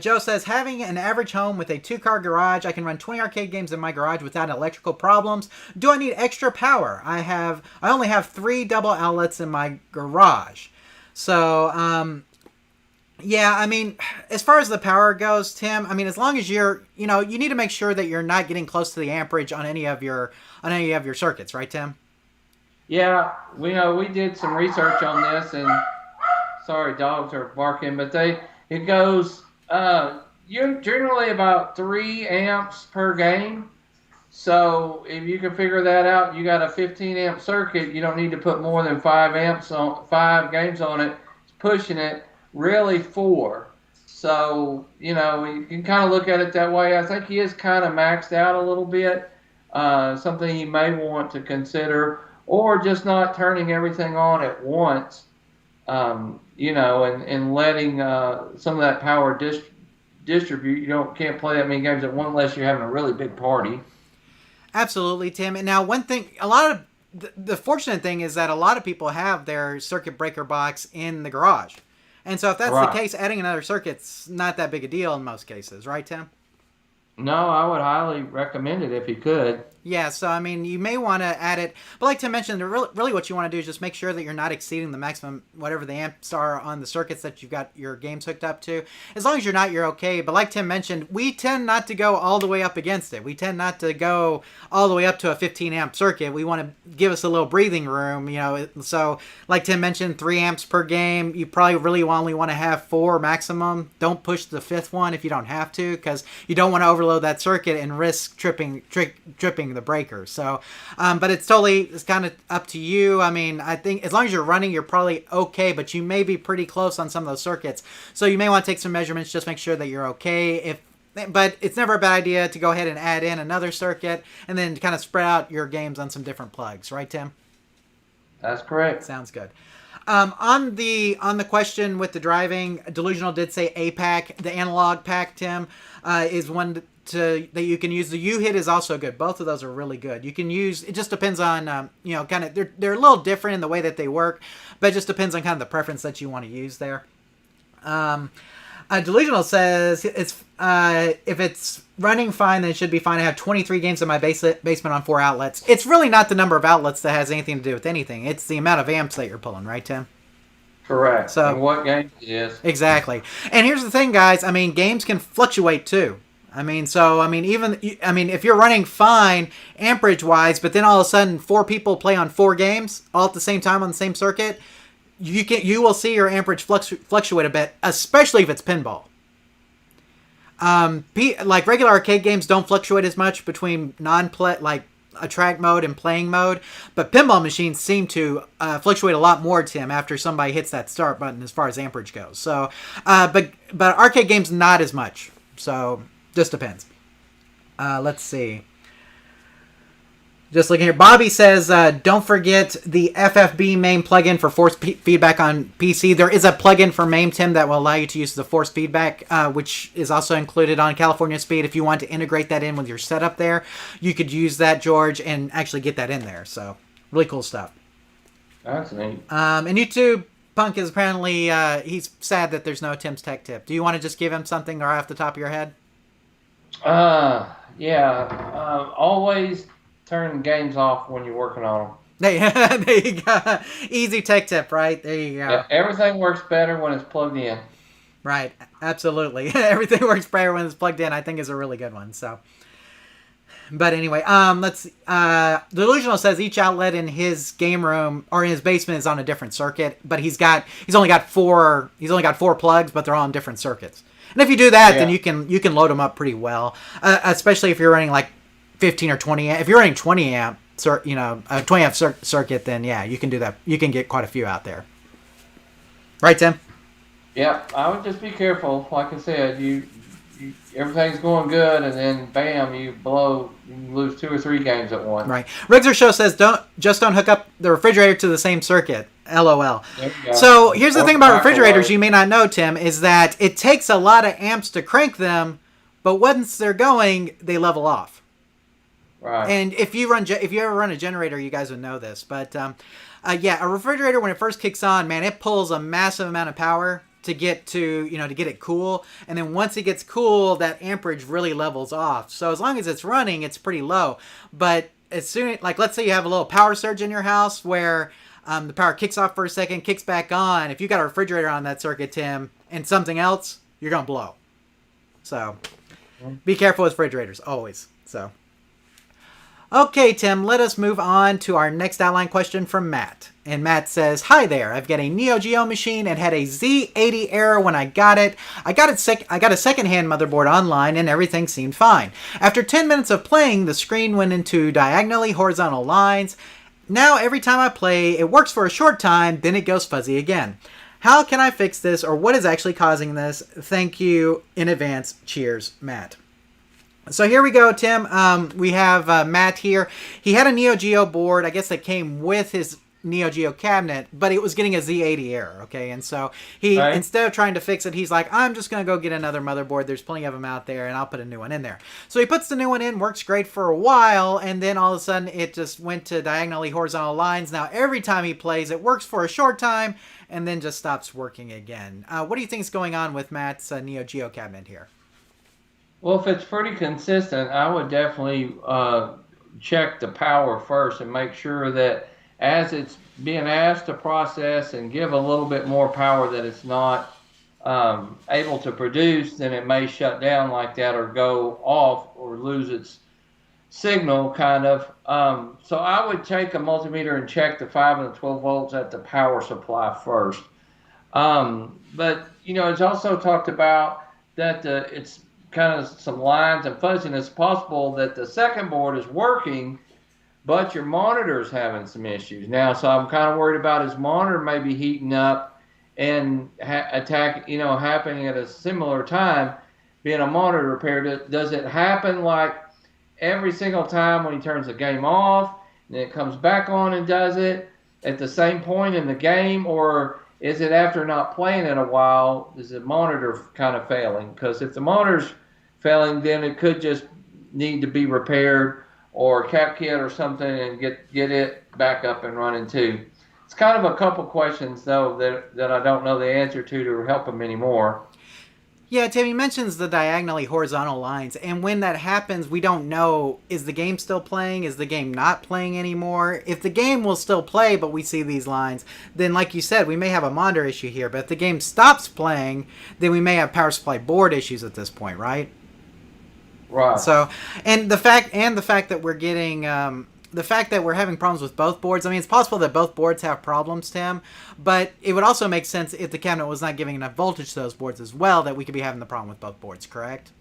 Joe says, having an average home with a 2-car garage, I can run 20 arcade games in my garage without electrical problems. Do I need extra power? I only have 3 double outlets in my garage. So, yeah, as far as the power goes, Tim, as long as you're, you need to make sure that you're not getting close to the amperage on any of your circuits, right, Tim? Yeah, we did some research on this, and sorry, dogs are barking, but it goes, you're generally about 3 amps per game. So if you can figure that out, you got a 15 amp circuit, you don't need to put more than 5 games on it. It's pushing it, really 4. So, you can kind of look at it that way. I think he is kind of maxed out a little bit, something you may want to consider, or just not turning everything on at once. And letting some of that power distribute. You can't play that many games at once unless you're having a really big party. Absolutely, Tim. And now one thing, the fortunate thing is that a lot of people have their circuit breaker box in the garage. And so if that's the case, adding another circuit's not that big a deal in most cases, right, Tim? No, I would highly recommend it if you could. Yeah, so I mean, you may want to add it, but like Tim mentioned, really what you want to do is just make sure that you're not exceeding the maximum, whatever the amps are on the circuits that you've got your games hooked up to. As long as you're not, you're okay. But like Tim mentioned, we tend not to go all the way up against it. We tend not to go all the way up to a 15 amp circuit. We want to give us a little breathing room, So like Tim mentioned, 3 amps per game. You probably really only want to have 4 maximum. Don't push the 5th one if you don't have to, because you don't want to overload that circuit and risk tripping the breaker. So but it's kind of up to you. I mean, I think as long as you're running, you're probably okay, but you may be pretty close on some of those circuits, so you may want to take some measurements, just make sure that you're okay. But it's never a bad idea to go ahead and add in another circuit and then kind of spread out your games on some different plugs, right, Tim? That's correct. Sounds good. On the question with the driving, Delusional did say A pack. The analog pack, Tim, is one that you can use. The U-Hit is also good. Both of those are really good. You can use, it just depends on, kind of, they're a little different in the way that they work, but it just depends on kind of the preference that you want to use there. Delusional says if it's running fine, then it should be fine. I have 23 games in my basement on 4 outlets. It's really not the number of outlets that has anything to do with anything. It's the amount of amps that you're pulling, right, Tim? Correct. So, and what game it is. Exactly. And here's the thing, guys. I mean, games can fluctuate too. If you're running fine amperage-wise, but then all of a sudden 4 people play on 4 games all at the same time on the same circuit, you will see your amperage fluctuate a bit, especially if it's pinball. Like regular arcade games don't fluctuate as much between like attract mode and playing mode, but pinball machines seem to fluctuate a lot more, Tim, after somebody hits that start button as far as amperage goes. So, but arcade games not as much. So just depends. Let's see. Just looking here, Bobby says, don't forget the FFB MAME plugin for force feedback on PC. There is a plugin for MAME, Tim, that will allow you to use the force feedback, which is also included on California Speed. If you want to integrate that in with your setup there, you could use that, George, and actually get that in there. So, really cool stuff. That's neat. And YouTube Punk is apparently, he's sad that there's no Tim's Tech Tip. Do you want to just give him something or off the top of your head? Yeah. Always turn games off when you're working on them. There you go. Easy tech tip, right? There you go. Yeah, everything works better when it's plugged in. Right. Absolutely. Everything works better when it's plugged in, I think, is a really good one. So, but anyway, let's Delusional says each outlet in his game room or in his basement is on a different circuit, but he's only got four plugs, but they're all on different circuits. And if you do that, then you can load them up pretty well, especially if you're running like 15 or 20 amp. If you're running 20 amp, a 20 amp circuit, then yeah, you can do that. You can get quite a few out there. Right, Tim? Yeah, I would just be careful. Like I said, you everything's going good, and then bam, you lose 2 or 3 games at once. Right. Rigzer Show says don't hook up the refrigerator to the same circuit. LOL. So here's the thing about refrigerators you may not know, Tim, is that it takes a lot of amps to crank them, but once they're going, they level off. Right. And if you ever run a generator, you guys would know this. But a refrigerator, when it first kicks on, man, it pulls a massive amount of power to get it cool. And then once it gets cool, that amperage really levels off. So as long as it's running, it's pretty low. But as soon, like let's say you have a little power surge in your house where the power kicks off for a second, kicks back on. If you got a refrigerator on that circuit, Tim, and something else, you're going to blow. So be careful with refrigerators, always. So. Okay, Tim, let us move on to our next outline question from Matt. And Matt says, hi there, I've got a Neo Geo machine and had a Z80 error when I got it. I got a secondhand motherboard online and everything seemed fine. After 10 minutes of playing, the screen went into diagonally horizontal lines. Now every time I play, it works for a short time, then it goes fuzzy again. How can I fix this, or what is actually causing this? Thank you in advance. Cheers, Matt. So here we go, Tim. We have Matt here. He had a Neo Geo board, I guess that came with his Neo Geo cabinet, but it was getting a Z80 error, okay? And so he, instead of trying to fix it, he's like, I'm just going to go get another motherboard. There's plenty of them out there, and I'll put a new one in there. So he puts the new one in, works great for a while, and then all of a sudden it just went to diagonally horizontal lines. Now every time he plays, it works for a short time, and then just stops working again. What do you think is going on with Matt's Neo Geo cabinet here? Well, if it's pretty consistent, I would definitely check the power first and make sure that as it's being asked to process and give a little bit more power that it's not able to produce, then it may shut down like that or go off or lose its signal kind of. So I would take a multimeter and check the 5 and the 12 volts at the power supply first. But it's also talked about that it's kind of some lines and fuzziness possible that the second board is working, but your monitor is having some issues now. So I'm kind of worried about his monitor maybe heating up and happening at a similar time, being a monitor repair. Does it happen like every single time when he turns the game off and then it comes back on and does it at the same point in the game, or is it after not playing it a while, is the monitor kind of failing? Because if the monitor's failing, then it could just need to be repaired or cap kit or something and get it back up and running too. It's kind of a couple questions though that I don't know the answer to help him anymore. Yeah, Tim, he mentions the diagonally horizontal lines, and when that happens, we don't know, is the game still playing? Is the game not playing anymore? If the game will still play, but we see these lines, then like you said, we may have a monitor issue here, but if the game stops playing, then we may have power supply board issues at this point, right? Right. So, and the fact that we're getting... the fact that we're having problems with both boards, I mean, it's possible that both boards have problems, Tim, but it would also make sense if the cabinet was not giving enough voltage to those boards as well, that we could be having the problem with both boards, correct?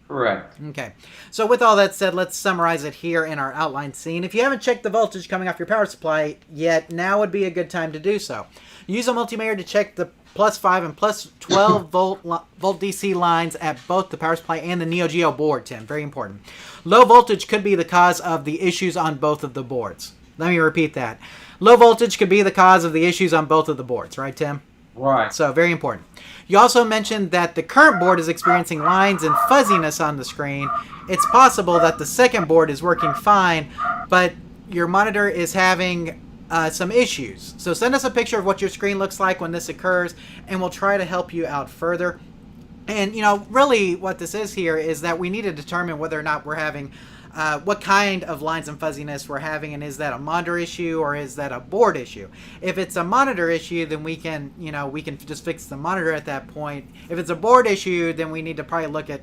Correct. Okay. So with all that said, let's summarize it here in our outline scene. If you haven't checked the voltage coming off your power supply yet, now would be a good time to do so. Use a multimeter to check the plus 5 and plus 12 volt DC lines at both the power supply and the Neo Geo board, Tim. Very important. Low voltage could be the cause of the issues on both of the boards. Let me repeat that. Low voltage could be the cause of the issues on both of the boards, right, Tim? Right. So, very important. You also mentioned that the current board is experiencing lines and fuzziness on the screen. It's possible that the second board is working fine, but your monitor is having some issues. So send us a picture of what your screen looks like when this occurs, and we'll try to help you out further. And, really what this is here is that we need to determine whether or not we're having, what kind of lines and fuzziness we're having, and is that a monitor issue or is that a board issue? If it's a monitor issue, then we can just fix the monitor at that point. If it's a board issue, then we need to probably look at,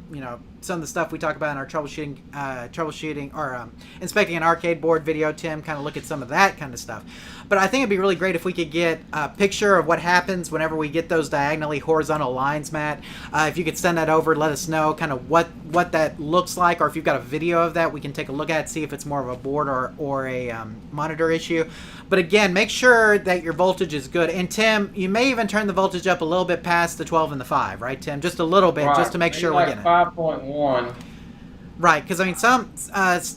some of the stuff we talk about in our troubleshooting or inspecting an arcade board video, Tim, kind of look at some of that kind of stuff. But I think it'd be really great if we could get a picture of what happens whenever we get those diagonally horizontal lines, Matt. If you could send that over, let us know kind of what that looks like, or if you've got a video of that, we can take a look at it, see if it's more of a board or a monitor issue. But again, make sure that your voltage is good. And Tim, you may even turn the voltage up a little bit past the 12 and the 5, right, Tim? Just a little bit, just to make sure we're getting it. 5.1. Right, because I mean, some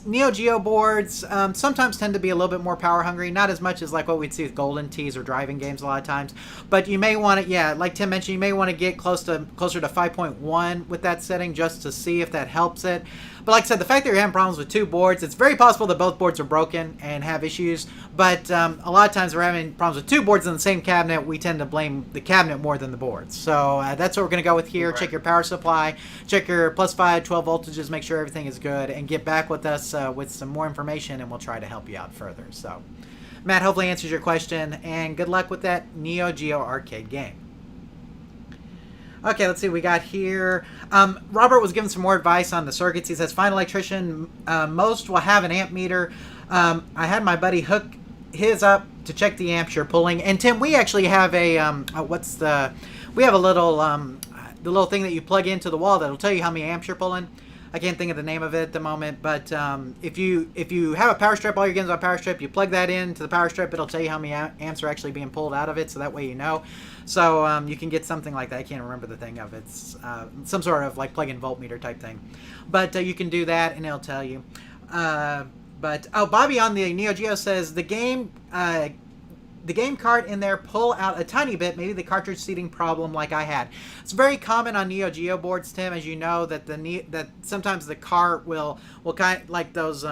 Neo Geo boards sometimes tend to be a little bit more power hungry, not as much as like what we'd see with Golden Tees or driving games a lot of times. But you may want to, like Tim mentioned, you may want to get closer to 5.1 with that setting just to see if that helps it. But like I said, the fact that you're having problems with two boards, it's very possible that both boards are broken and have issues. But a lot of times we're having problems with two boards in the same cabinet. We tend to blame the cabinet more than the boards. So that's what we're going to go with here. Right. Check your power supply, check your plus 5, 12 voltages, make sure everything is good, and get back with us with some more information, and we'll try to help you out further. So, Matt, hopefully answers your question, and good luck with that Neo Geo arcade game. Okay, let's see what we got here. Robert was given some more advice on the circuits. He says, find electrician. Most will have an amp meter. I had my buddy hook his up to check the amps you're pulling. And Tim, we actually have a, we have a little, the little thing that you plug into the wall that'll tell you how many amps you're pulling. I can't think of the name of it at the moment, but if you have a power strip, all your games on a power strip, you plug that into the power strip, it'll tell you how many amps are actually being pulled out of it, so that way you know. So you can get something like that. I can't remember the thing of it. It's some sort of like plug-in voltmeter type thing. But you can do that, and it'll tell you. Bobby on the Neo Geo says the game cart in there pull out a tiny bit, maybe the cartridge seating problem like I had. It's very common on Neo Geo boards, Tim, as you know, that that sometimes the cart will kind of like those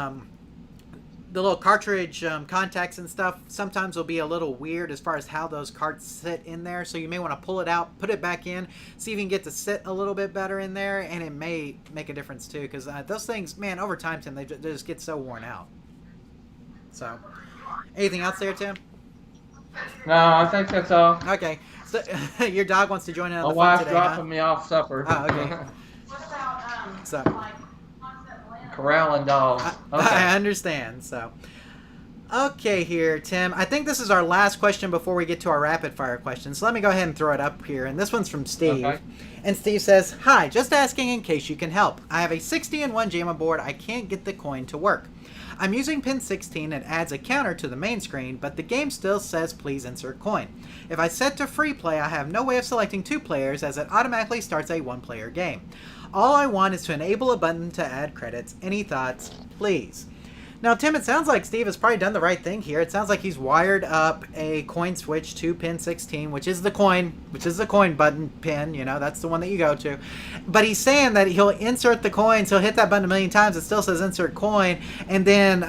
the little cartridge contacts and stuff sometimes will be a little weird as far as how those carts sit in there. So you may want to pull it out, put it back in, see if you can get to sit a little bit better in there, and it may make a difference too. Because those things, man, over time, Tim, they just get so worn out. So, anything else there, Tim? No, I think that's all. Okay. So, your dog wants to join in on My the fun wife's today, dropping huh? me off supper. Oh, okay. What about So, like concept land? Corralling dogs. Okay. I understand. So, okay, here, Tim. I think this is our last question before we get to our rapid fire questions. So let me go ahead and throw it up here. And this one's from Steve. Okay. And Steve says, "Hi, just asking in case you can help. I have a 60-in-1 JAMA board. I can't get the coin to work. I'm using pin 16 and adds a counter to the main screen, but the game still says please insert coin. If I set to free play, I have no way of selecting 2 players as it automatically starts a 1-player game. All I want is to enable a button to add credits. Any thoughts, please?" Now, Tim, it sounds like Steve has probably done the right thing here. It sounds like he's wired up a coin switch to pin 16, which is the coin button pin. You know, that's the one that you go to. But he's saying that he'll insert the coins. He'll hit that button a million times. It still says insert coin, and then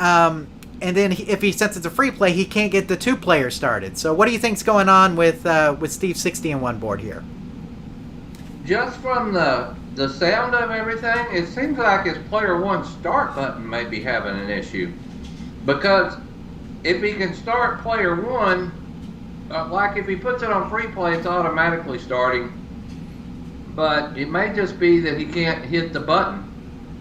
if he sets it to free play, he can't get the 2 players started. So, what do you think's going on with Steve's 60-in-1 board here? Just from the sound of everything, it seems like his player 1 start button may be having an issue. Because if he can start player 1, like if he puts it on free play, it's automatically starting. But it may just be that he can't hit the button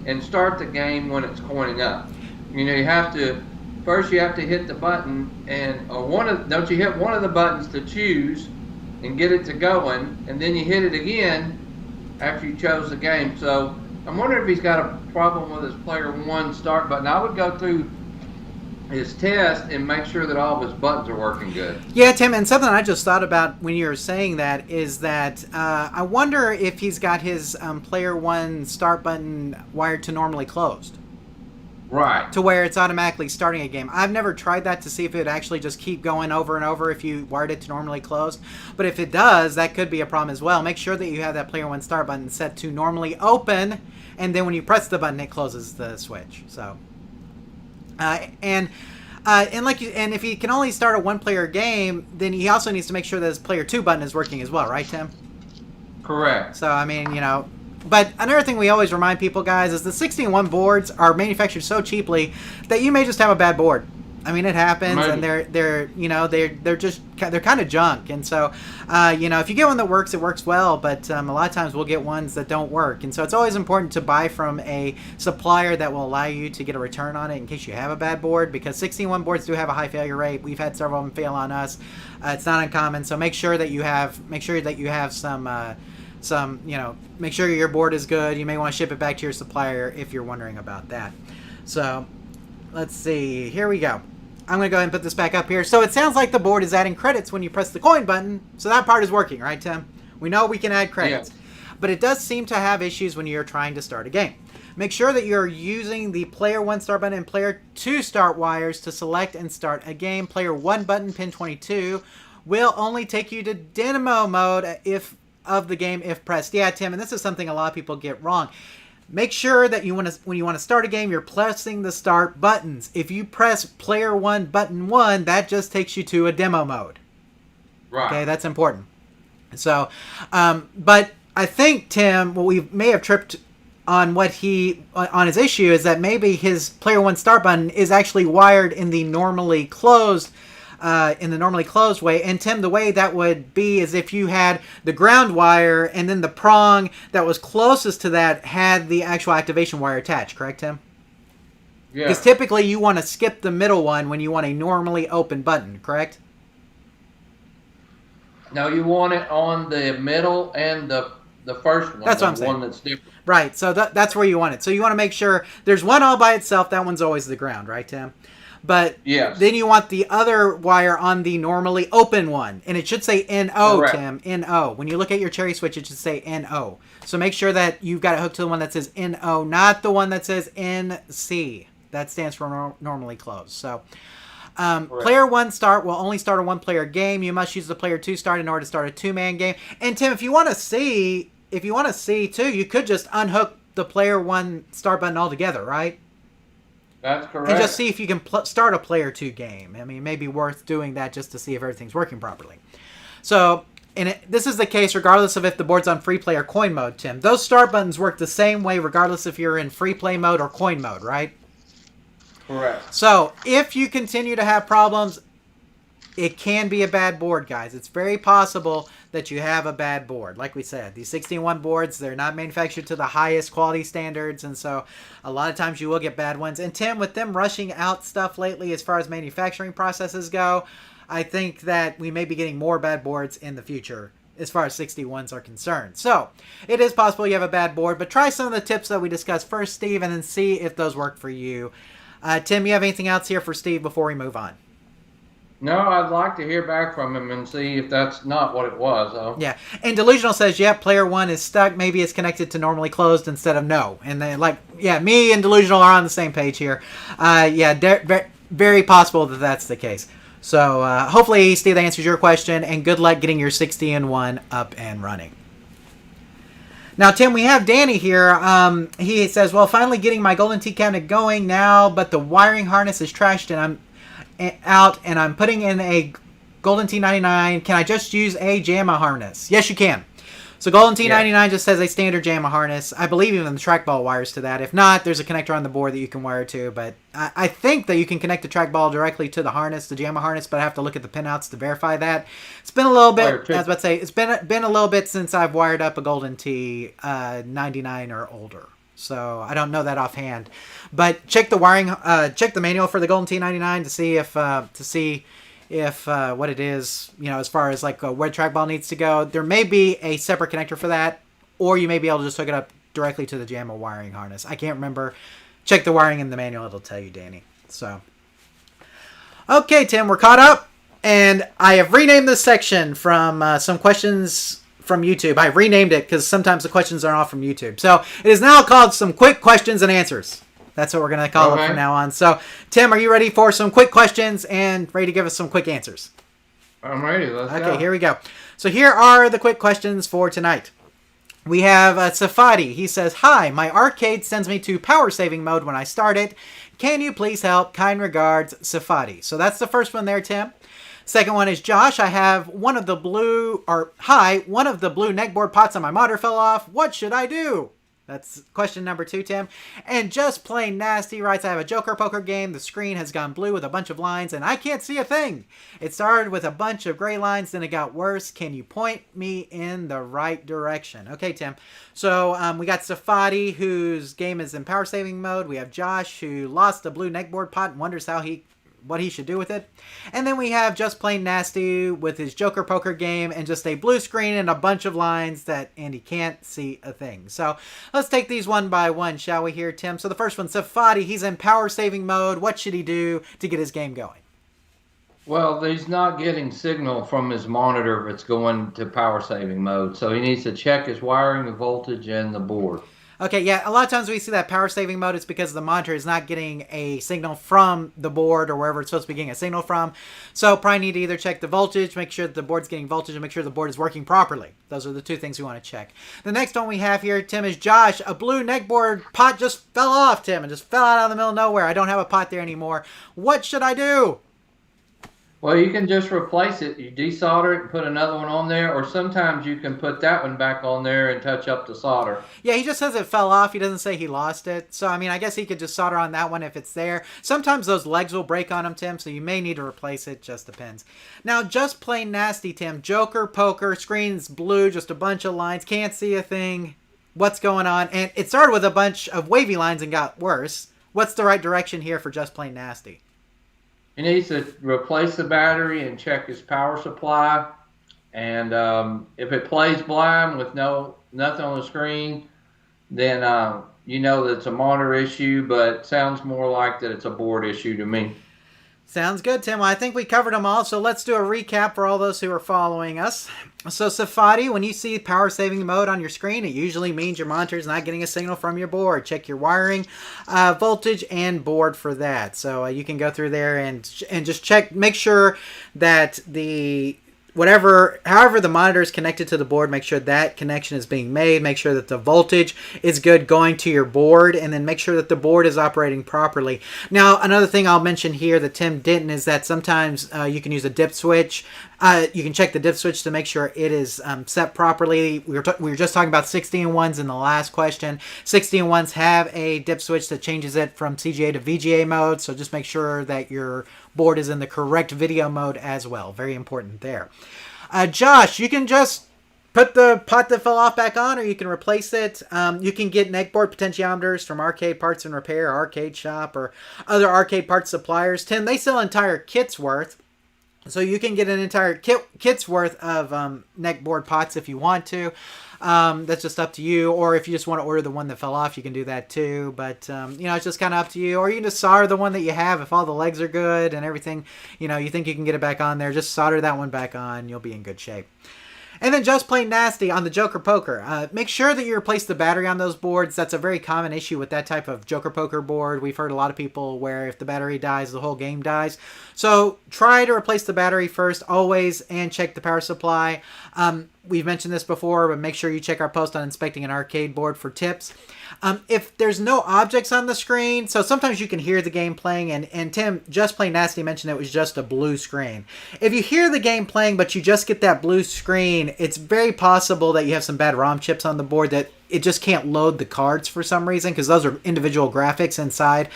and start the game when it's coining up. You know, you have to hit the button, and don't you hit one of the buttons to choose and get it to going, and then you hit it again after you chose the game. So I'm wondering if he's got a problem with his player 1 start button. I would go through his test and make sure that all of his buttons are working good. Yeah, Tim, and something I just thought about when you were saying that is that I wonder if he's got his player 1 start button wired to normally closed. Right. To where it's automatically starting a game. I've never tried that to see if it would actually just keep going over and over if you wired it to normally closed. But if it does, that could be a problem as well. Make sure that you have that player 1 start button set to normally open, and then when you press the button, it closes the switch. So, and if he can only start a 1-player game, then he also needs to make sure that his player 2 button is working as well, right, Tim? Correct. So, I mean, you know. But another thing we always remind people, guys, is the 60-in-1 boards are manufactured so cheaply that you may just have a bad board. I mean, it happens, Maybe. and they're kind of junk. And so, if you get one that works, it works well. But a lot of times we'll get ones that don't work. And so it's always important to buy from a supplier that will allow you to get a return on it in case you have a bad board, because 60-in-1 boards do have a high failure rate. We've had several of them fail on us. It's not uncommon. So make sure that you have make sure your board is good. You may want to ship it back to your supplier if you're wondering about that. So, let's see. Here we go. I'm going to go ahead and put this back up here. So, it sounds like the board is adding credits when you press the coin button. So, that part is working, right, Tim? We know we can add credits. Yeah. But it does seem to have issues when you're trying to start a game. Make sure that you're using the player 1 start button and player 2 start wires to select and start a game. Player 1 button, pin 22, will only take you to demo mode of the game if pressed. Yeah, Tim, and this is something a lot of people get wrong. Make sure that when you want to start a game, you're pressing the start buttons. If you press player 1 button 1, that just takes you to a demo mode. Right. Okay, that's important. So, but I think, Tim, what we may have tripped on on his issue is that maybe his player 1 start button is actually wired in the normally closed way. And Tim, the way that would be is if you had the ground wire and then the prong that was closest to that had the actual activation wire attached, correct, Tim? Yeah. Because typically you want to skip the middle one when you want a normally open button, correct? No, you want it on the middle and the first one. That's what I'm the saying. one that's different. Right, so that's where you want it. So you want to make sure there's one all by itself. That one's always the ground, right, Tim? But Yes. then you want the other wire on the normally open one. And it should say NO, Correct. Tim. NO. When you look at your cherry switch, it should say NO. So make sure that you've got it hooked to the one that says NO, not the one that says NC. That stands for normally closed. So player 1 start will only start a 1-player game. You must use the player 2 start in order to start a 2-man game. And Tim, if you want to see too, you could just unhook the player 1 start button altogether, right? That's correct. And just see if you can start a player 2 game. I mean, it may be worth doing that just to see if everything's working properly. So, this is the case regardless of if the board's on free play or coin mode, Tim. Those start buttons work the same way regardless if you're in free play mode or coin mode, right? Correct. So, if you continue to have problems, it can be a bad board, guys. It's very possible that you have a bad board. Like we said, these 16-1 boards, they're not manufactured to the highest quality standards, and so a lot of times you will get bad ones. And Tim, with them rushing out stuff lately as far as manufacturing processes go, I think that we may be getting more bad boards in the future as far as 61s are concerned. So, it is possible you have a bad board, but try some of the tips that we discussed first, Steve, and then see if those work for you. Tim, you have anything else here for Steve before we move on? No, I'd like to hear back from him and see if that's not what it was, though. Yeah, and Delusional says, yep, player 1 is stuck. Maybe it's connected to normally closed instead of no. And then, me and Delusional are on the same page here. Very possible that that's the case. So, hopefully, Steve, that answers your question, and good luck getting your 60-1 up and running. Now, Tim, we have Danny here. He says, well, finally getting my Golden Tee cabinet going now, but the wiring harness is trashed, and I'm putting in a Golden T99. Can I just use a JAMA harness? Yes, you can. So Golden T99 just says a standard JAMA harness. I believe even the trackball wires to that. If not, there's a connector on the board that you can wire to. But I think that you can connect the trackball directly to the harness, the JAMA harness, but I have to look at the pinouts to verify that. It's been a little bit, I was about to say, it's been a little bit since I've wired up a Golden T 99 or older. So I don't know that offhand, but check the wiring, check the manual for the Golden T99 to see if what it is, as far as where trackball needs to go. There may be a separate connector for that, or you may be able to just hook it up directly to the JAMA wiring harness. I can't remember. Check the wiring in the manual; it'll tell you, Danny. So, okay, Tim, we're caught up, and I have renamed this section from some questions from YouTube. I renamed it because sometimes the questions aren't all from YouTube. So it is now called some quick questions and answers. That's what we're going to call it from now on. So, Tim, are you ready for some quick questions and ready to give us some quick answers? I'm ready. Let's go. Okay, here we go. So here are the quick questions for tonight. We have Safadi. He says, hi, my arcade sends me to power saving mode when I start it. Can you please help? Kind regards, Safadi. So that's the first one there, Tim. Second one is Josh. I have one of the blue neckboard pots on my monitor fell off. What should I do? That's question number 2, Tim. And Just Plain Nasty writes, I have a Joker poker game. The screen has gone blue with a bunch of lines, and I can't see a thing. It started with a bunch of gray lines, then it got worse. Can you point me in the right direction? Okay, Tim. So we got Safadi, whose game is in power saving mode. We have Josh, who lost the blue neckboard pot and wonders what he should do with it. And then we have Just Plain Nasty with his Joker poker game and just a blue screen and a bunch of lines and he can't see a thing. So let's take these one by one, shall we here, Tim? So the first one, Safadi, he's in power saving mode. What should he do to get his game going? Well, he's not getting signal from his monitor if it's going to power saving mode. So he needs to check his wiring, the voltage, and the board. Okay, yeah, a lot of times we see that power saving mode is because the monitor is not getting a signal from the board or wherever it's supposed to be getting a signal from. So probably need to either check the voltage, make sure that the board's getting voltage, and make sure the board is working properly. Those are the two things we want to check. The next one we have here, Tim, is Josh. A blue neckboard pot just fell off, Tim, and just fell out of the middle of nowhere. I don't have a pot there anymore. What should I do? Well, you can just replace it. You desolder it and put another one on there, or sometimes you can put that one back on there and touch up the solder. Yeah, he just says it fell off. He doesn't say he lost it. So, I mean, I guess he could just solder on that one if it's there. Sometimes those legs will break on them, Tim, so you may need to replace it. Just depends. Now, Just Plain Nasty, Tim. Joker, poker, screen's blue, just a bunch of lines. Can't see a thing. What's going on? And it started with a bunch of wavy lines and got worse. What's the right direction here for Just Plain Nasty? He needs to replace the battery and check his power supply. And if it plays blind with nothing on the screen, then you know that it's a monitor issue, but it sounds more like that it's a board issue to me. Sounds good, Tim. Well, I think we covered them all, so let's do a recap for all those who are following us. So, Safadi, when you see power saving mode on your screen, it usually means your monitor is not getting a signal from your board. Check your wiring, voltage, and board for that. So you can go through there and just check, make sure that however the monitor is connected to the board, make sure that connection is being made. Make sure that the voltage is good going to your board, and then make sure that the board is operating properly. Now, another thing I'll mention here that Tim didn't is that sometimes you can use a dip switch. You can check the dip switch to make sure it is set properly. We were just talking about 60-in-1s in the last question. 60-in-1s have a dip switch that changes it from CGA to VGA mode, so just make sure that your board is in the correct video mode as well. Very important there. Josh, you can just put the pot that fell off back on, or you can replace it. You can get neckboard potentiometers from Arcade Parts and Repair, Arcade Shop, or other arcade parts suppliers. Tim, they sell entire kits worth. So you can get an entire kit's worth of neckboard pots if you want to. That's just up to you. Or if you just want to order the one that fell off, you can do that too. But, it's just kind of up to you. Or you can just solder the one that you have. If all the legs are good and everything, you think you can get it back on there, just solder that one back on. You'll be in good shape. And then Just Plain Nasty on the Joker Poker. Make sure that you replace the battery on those boards. That's a very common issue with that type of Joker Poker board. We've heard a lot of people where if the battery dies, the whole game dies. So try to replace the battery first, always, and check the power supply. We've mentioned this before, but make sure you check our post on inspecting an arcade board for tips. If there's no objects on the screen, so sometimes you can hear the game playing, and Tim, Just Plain Nasty mentioned it was just a blue screen. If you hear the game playing, but you just get that blue screen, it's very possible that you have some bad ROM chips on the board that it just can't load the cards for some reason, because those are individual graphics inside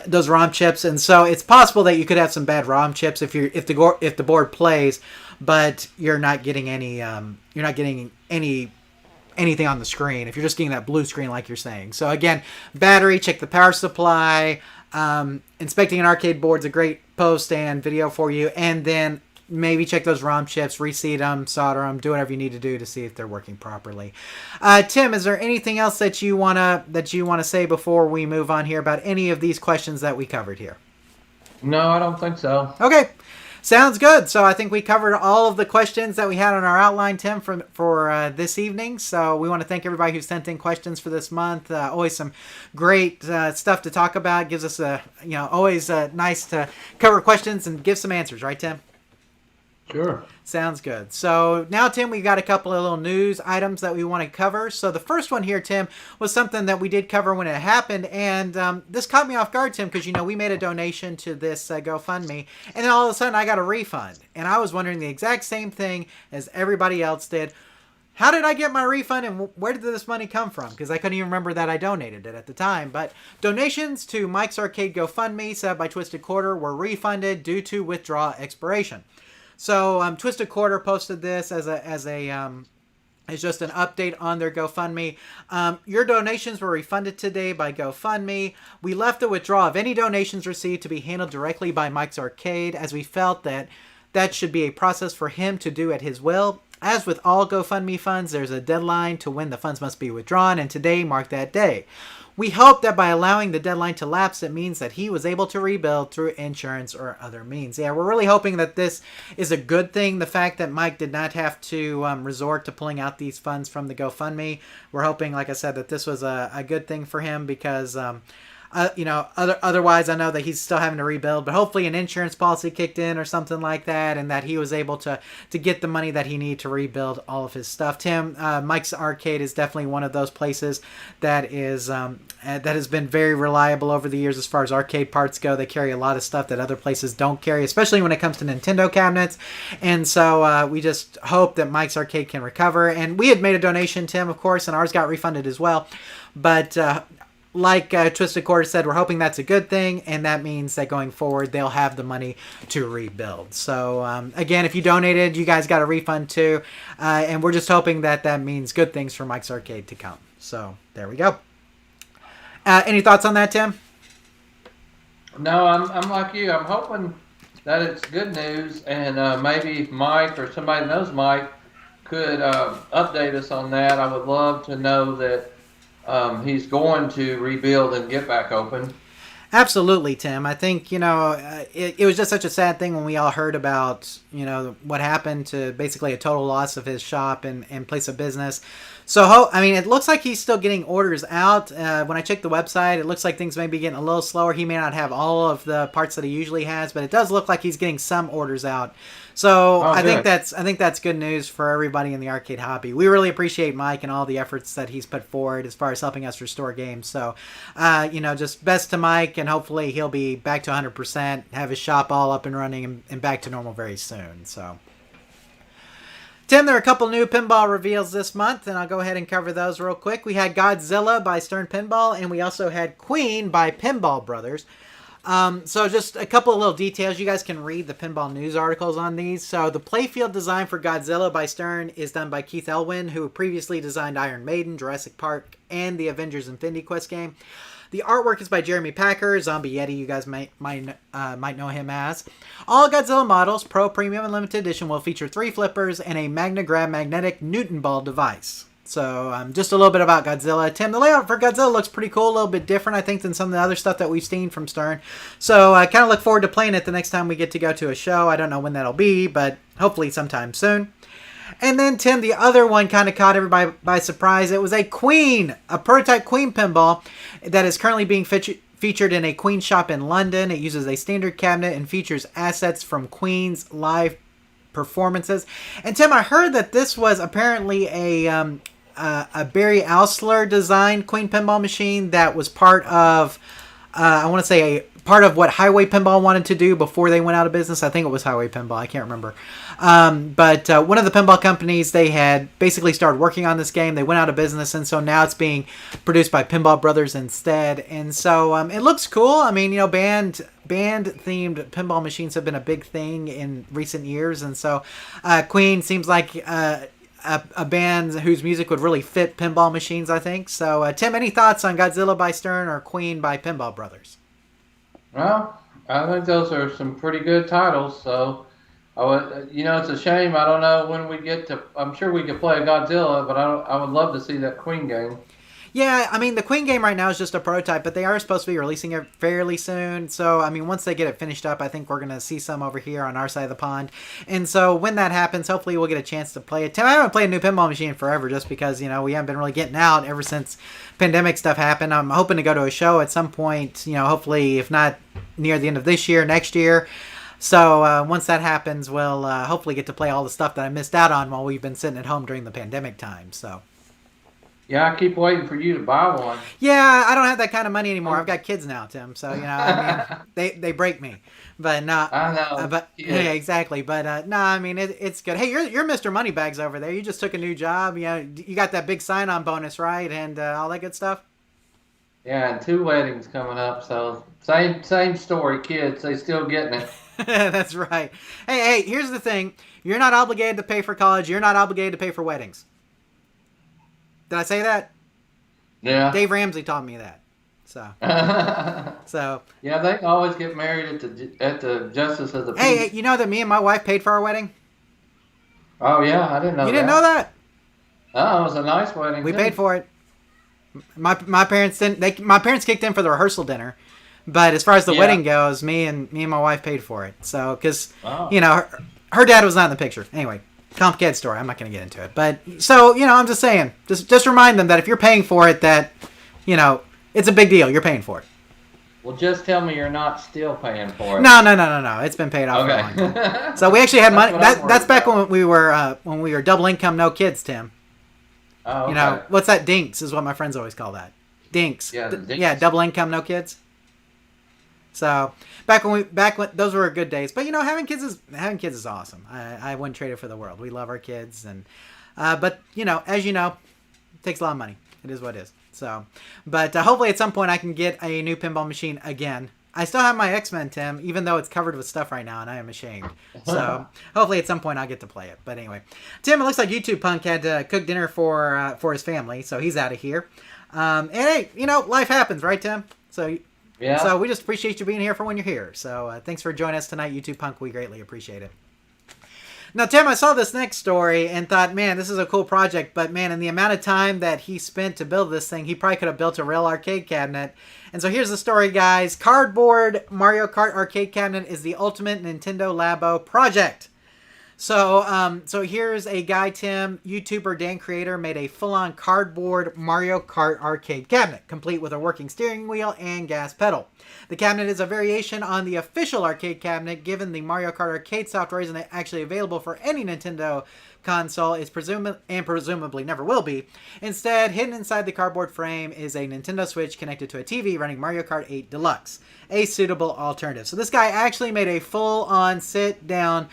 those ROM chips, and so it's possible that you could have some bad ROM chips if the board plays, but you're not getting anything on the screen if you're just getting that blue screen like you're saying. So again, battery, check the power supply. Inspecting an arcade board's a great post and video for you, and then maybe check those ROM chips, reseat them, solder them, do whatever you need to do to see if they're working properly. Tim, is there anything else that you wanna say before we move on here about any of these questions that we covered here? No, I don't think so. Okay. Sounds good. So I think we covered all of the questions that we had on our outline, Tim, for this evening. So we want to thank everybody who sent in questions for this month. Always some great stuff to talk about. Gives us always nice to cover questions and give some answers, right, Tim? Sure. Sounds good. So now, Tim, we got a couple of little news items that we want to cover. So the first one here, Tim, was something that we did cover when it happened. And this caught me off guard, Tim, because, we made a donation to this GoFundMe. And then all of a sudden I got a refund. And I was wondering the exact same thing as everybody else did. How did I get my refund, and where did this money come from? Because I couldn't even remember that I donated it at the time. But donations to Mike's Arcade GoFundMe set up by Twisted Quarter were refunded due to withdrawal expiration. So Twisted Quarter posted this as just an update on their GoFundMe. Your donations were refunded today by GoFundMe. We left the withdrawal of any donations received to be handled directly by Mike's Arcade, as we felt that should be a process for him to do at his will. As with all GoFundMe funds, there's a deadline to when the funds must be withdrawn, and today marked that day. We hope that by allowing the deadline to lapse, it means that he was able to rebuild through insurance or other means. Yeah, we're really hoping that this is a good thing. The fact that Mike did not have to resort to pulling out these funds from the GoFundMe. We're hoping, like I said, that this was a good thing for him because otherwise I know that he's still having to rebuild, but hopefully an insurance policy kicked in or something like that, and that he was able to get the money that he needed to rebuild all of his stuff. Tim, Mike's Arcade is definitely one of those places that has been very reliable over the years as far as arcade parts go. They carry a lot of stuff that other places don't carry, especially when it comes to Nintendo cabinets. And so we just hope that Mike's Arcade can recover. And we had made a donation, Tim, of course, and ours got refunded as well. But like Twisted Quarter said, we're hoping that's a good thing, and that means that going forward they'll have the money to rebuild. So again, if you donated, you guys got a refund too, and we're just hoping that means good things for Mike's Arcade to come. So there we go. Any thoughts on that, Tim? No, I'm like you. I'm hoping that it's good news, and maybe Mike or somebody knows Mike could update us on that. I would love to know that he's going to rebuild and get back open. Absolutely, Tim. I think, it was just such a sad thing when we all heard about, what happened to basically a total loss of his shop and place of business. So, it looks like he's still getting orders out. When I checked the website, it looks like things may be getting a little slower. He may not have all of the parts that he usually has, but it does look like he's getting some orders out. So I think that's good news for everybody in the arcade hobby. We really appreciate Mike and all the efforts that he's put forward as far as helping us restore games. So, just best to Mike, and hopefully he'll be back to 100%, have his shop all up and running and back to normal very soon. So, Tim, there are a couple new pinball reveals this month, and I'll go ahead and cover those real quick. We had Godzilla by Stern Pinball, and we also had Queen by Pinball Brothers. So just a couple of little details. You guys can read the pinball news articles on these. So the playfield design for Godzilla by Stern is done by Keith Elwin, who previously designed Iron Maiden, Jurassic Park, and the Avengers Infinity Quest game. The artwork is by Jeremy Packer, Zombie Yeti, you guys might know him as. All Godzilla models, Pro, Premium, and Limited Edition, will feature 3 flippers and a MagnaGrab magnetic Newton ball device. So, just a little bit about Godzilla. Tim, the layout for Godzilla looks pretty cool, a little bit different, I think, than some of the other stuff that we've seen from Stern. So, I kind of look forward to playing it the next time we get to go to a show. I don't know when that'll be, but hopefully sometime soon. And then, Tim, the other one kind of caught everybody by surprise. It was a prototype Queen pinball that is currently being featured in a Queen shop in London. It uses a standard cabinet and features assets from Queen's live performances. And Tim, I heard that this was apparently a Barry Alsler designed Queen pinball machine that was part of, part of what Highway Pinball wanted to do before they went out of business. I think it was Highway Pinball. I can't remember. But one of the pinball companies, they had basically started working on this game. They went out of business, and so now it's being produced by Pinball Brothers instead. And so it looks cool. Band-themed pinball machines have been a big thing in recent years. And so Queen seems like a band whose music would really fit pinball machines, I think. So, Tim, any thoughts on Godzilla by Stern or Queen by Pinball Brothers? Well, I think those are some pretty good titles. So, it's a shame. I don't know when we get to. I'm sure we could play a Godzilla, but I would love to see that Queen game. Yeah, the Queen game right now is just a prototype, but they are supposed to be releasing it fairly soon. So, once they get it finished up, I think we're going to see some over here on our side of the pond. And so, when that happens, hopefully we'll get a chance to play it. Tim, I haven't played a new pinball machine in forever just because, we haven't been really getting out ever since pandemic stuff happened. I'm hoping to go to a show at some point, hopefully, if not near the end of this year, next year. So, once that happens, we'll hopefully get to play all the stuff that I missed out on while we've been sitting at home during the pandemic time, so... Yeah, I keep waiting for you to buy one. Yeah, I don't have that kind of money anymore. I've got kids now, Tim. So, they break me. But no. I know. Yeah, exactly. But it's good. Hey, you're Mr. Moneybags over there. You just took a new job. You got that big sign-on bonus, right? And all that good stuff. Yeah, and 2 weddings coming up. So same story, kids. They still getting it. That's right. Hey, here's the thing. You're not obligated to pay for college. You're not obligated to pay for weddings. Did I say that? Yeah. Dave Ramsey taught me that. So. Yeah, they always get married at the Justice of the Peace. Hey, you know that me and my wife paid for our wedding? Oh yeah, I didn't know. You didn't know that? Oh, it was a nice wedding. We paid for it. My parents didn't. My parents kicked in for the rehearsal dinner, but as far as the wedding goes, me and my wife paid for it. So, because her dad was not in the picture. Anyway. Complicated story. I'm not going to get into it. But, so, I'm just saying. Just remind them that if you're paying for it, that, it's a big deal. You're paying for it. Well, just tell me you're not still paying for it. No. It's been paid off for a long time. So we actually had money. That's back when we were double income, no kids, Tim. Oh, okay. What's that? Dinks is what my friends always call that. Dinks. Yeah, dinks. Yeah, double income, no kids. So back when those were good days. But having kids is awesome. I wouldn't trade it for the world. We love our kids, and but as you know, it takes a lot of money. It is what it is. So, but hopefully at some point I can get a new pinball machine again. I still have my X-Men, Tim, even though it's covered with stuff right now, and I am ashamed. So hopefully at some point I'll get to play it. But anyway, Tim, it looks like YouTube Punk had to cook dinner for his family, so he's out of here. And hey, life happens, right, Tim? So. Yeah. So we just appreciate you being here for when you're here. So thanks for joining us tonight, YouTube Punk. We greatly appreciate it. Now, Tim, I saw this next story and thought, man, this is a cool project. But, man, in the amount of time that he spent to build this thing, he probably could have built a real arcade cabinet. And so here's the story, guys. Cardboard Mario Kart arcade cabinet is the ultimate Nintendo Labo project. So here's a guy, Tim, YouTuber Dan Creator, made a full-on cardboard Mario Kart arcade cabinet, complete with a working steering wheel and gas pedal. The cabinet is a variation on the official arcade cabinet, given the Mario Kart arcade software isn't actually available for any Nintendo console, is presumably never will be. Instead, hidden inside the cardboard frame is a Nintendo Switch connected to a TV running Mario Kart 8 Deluxe, a suitable alternative. So this guy actually made a full-on sit-down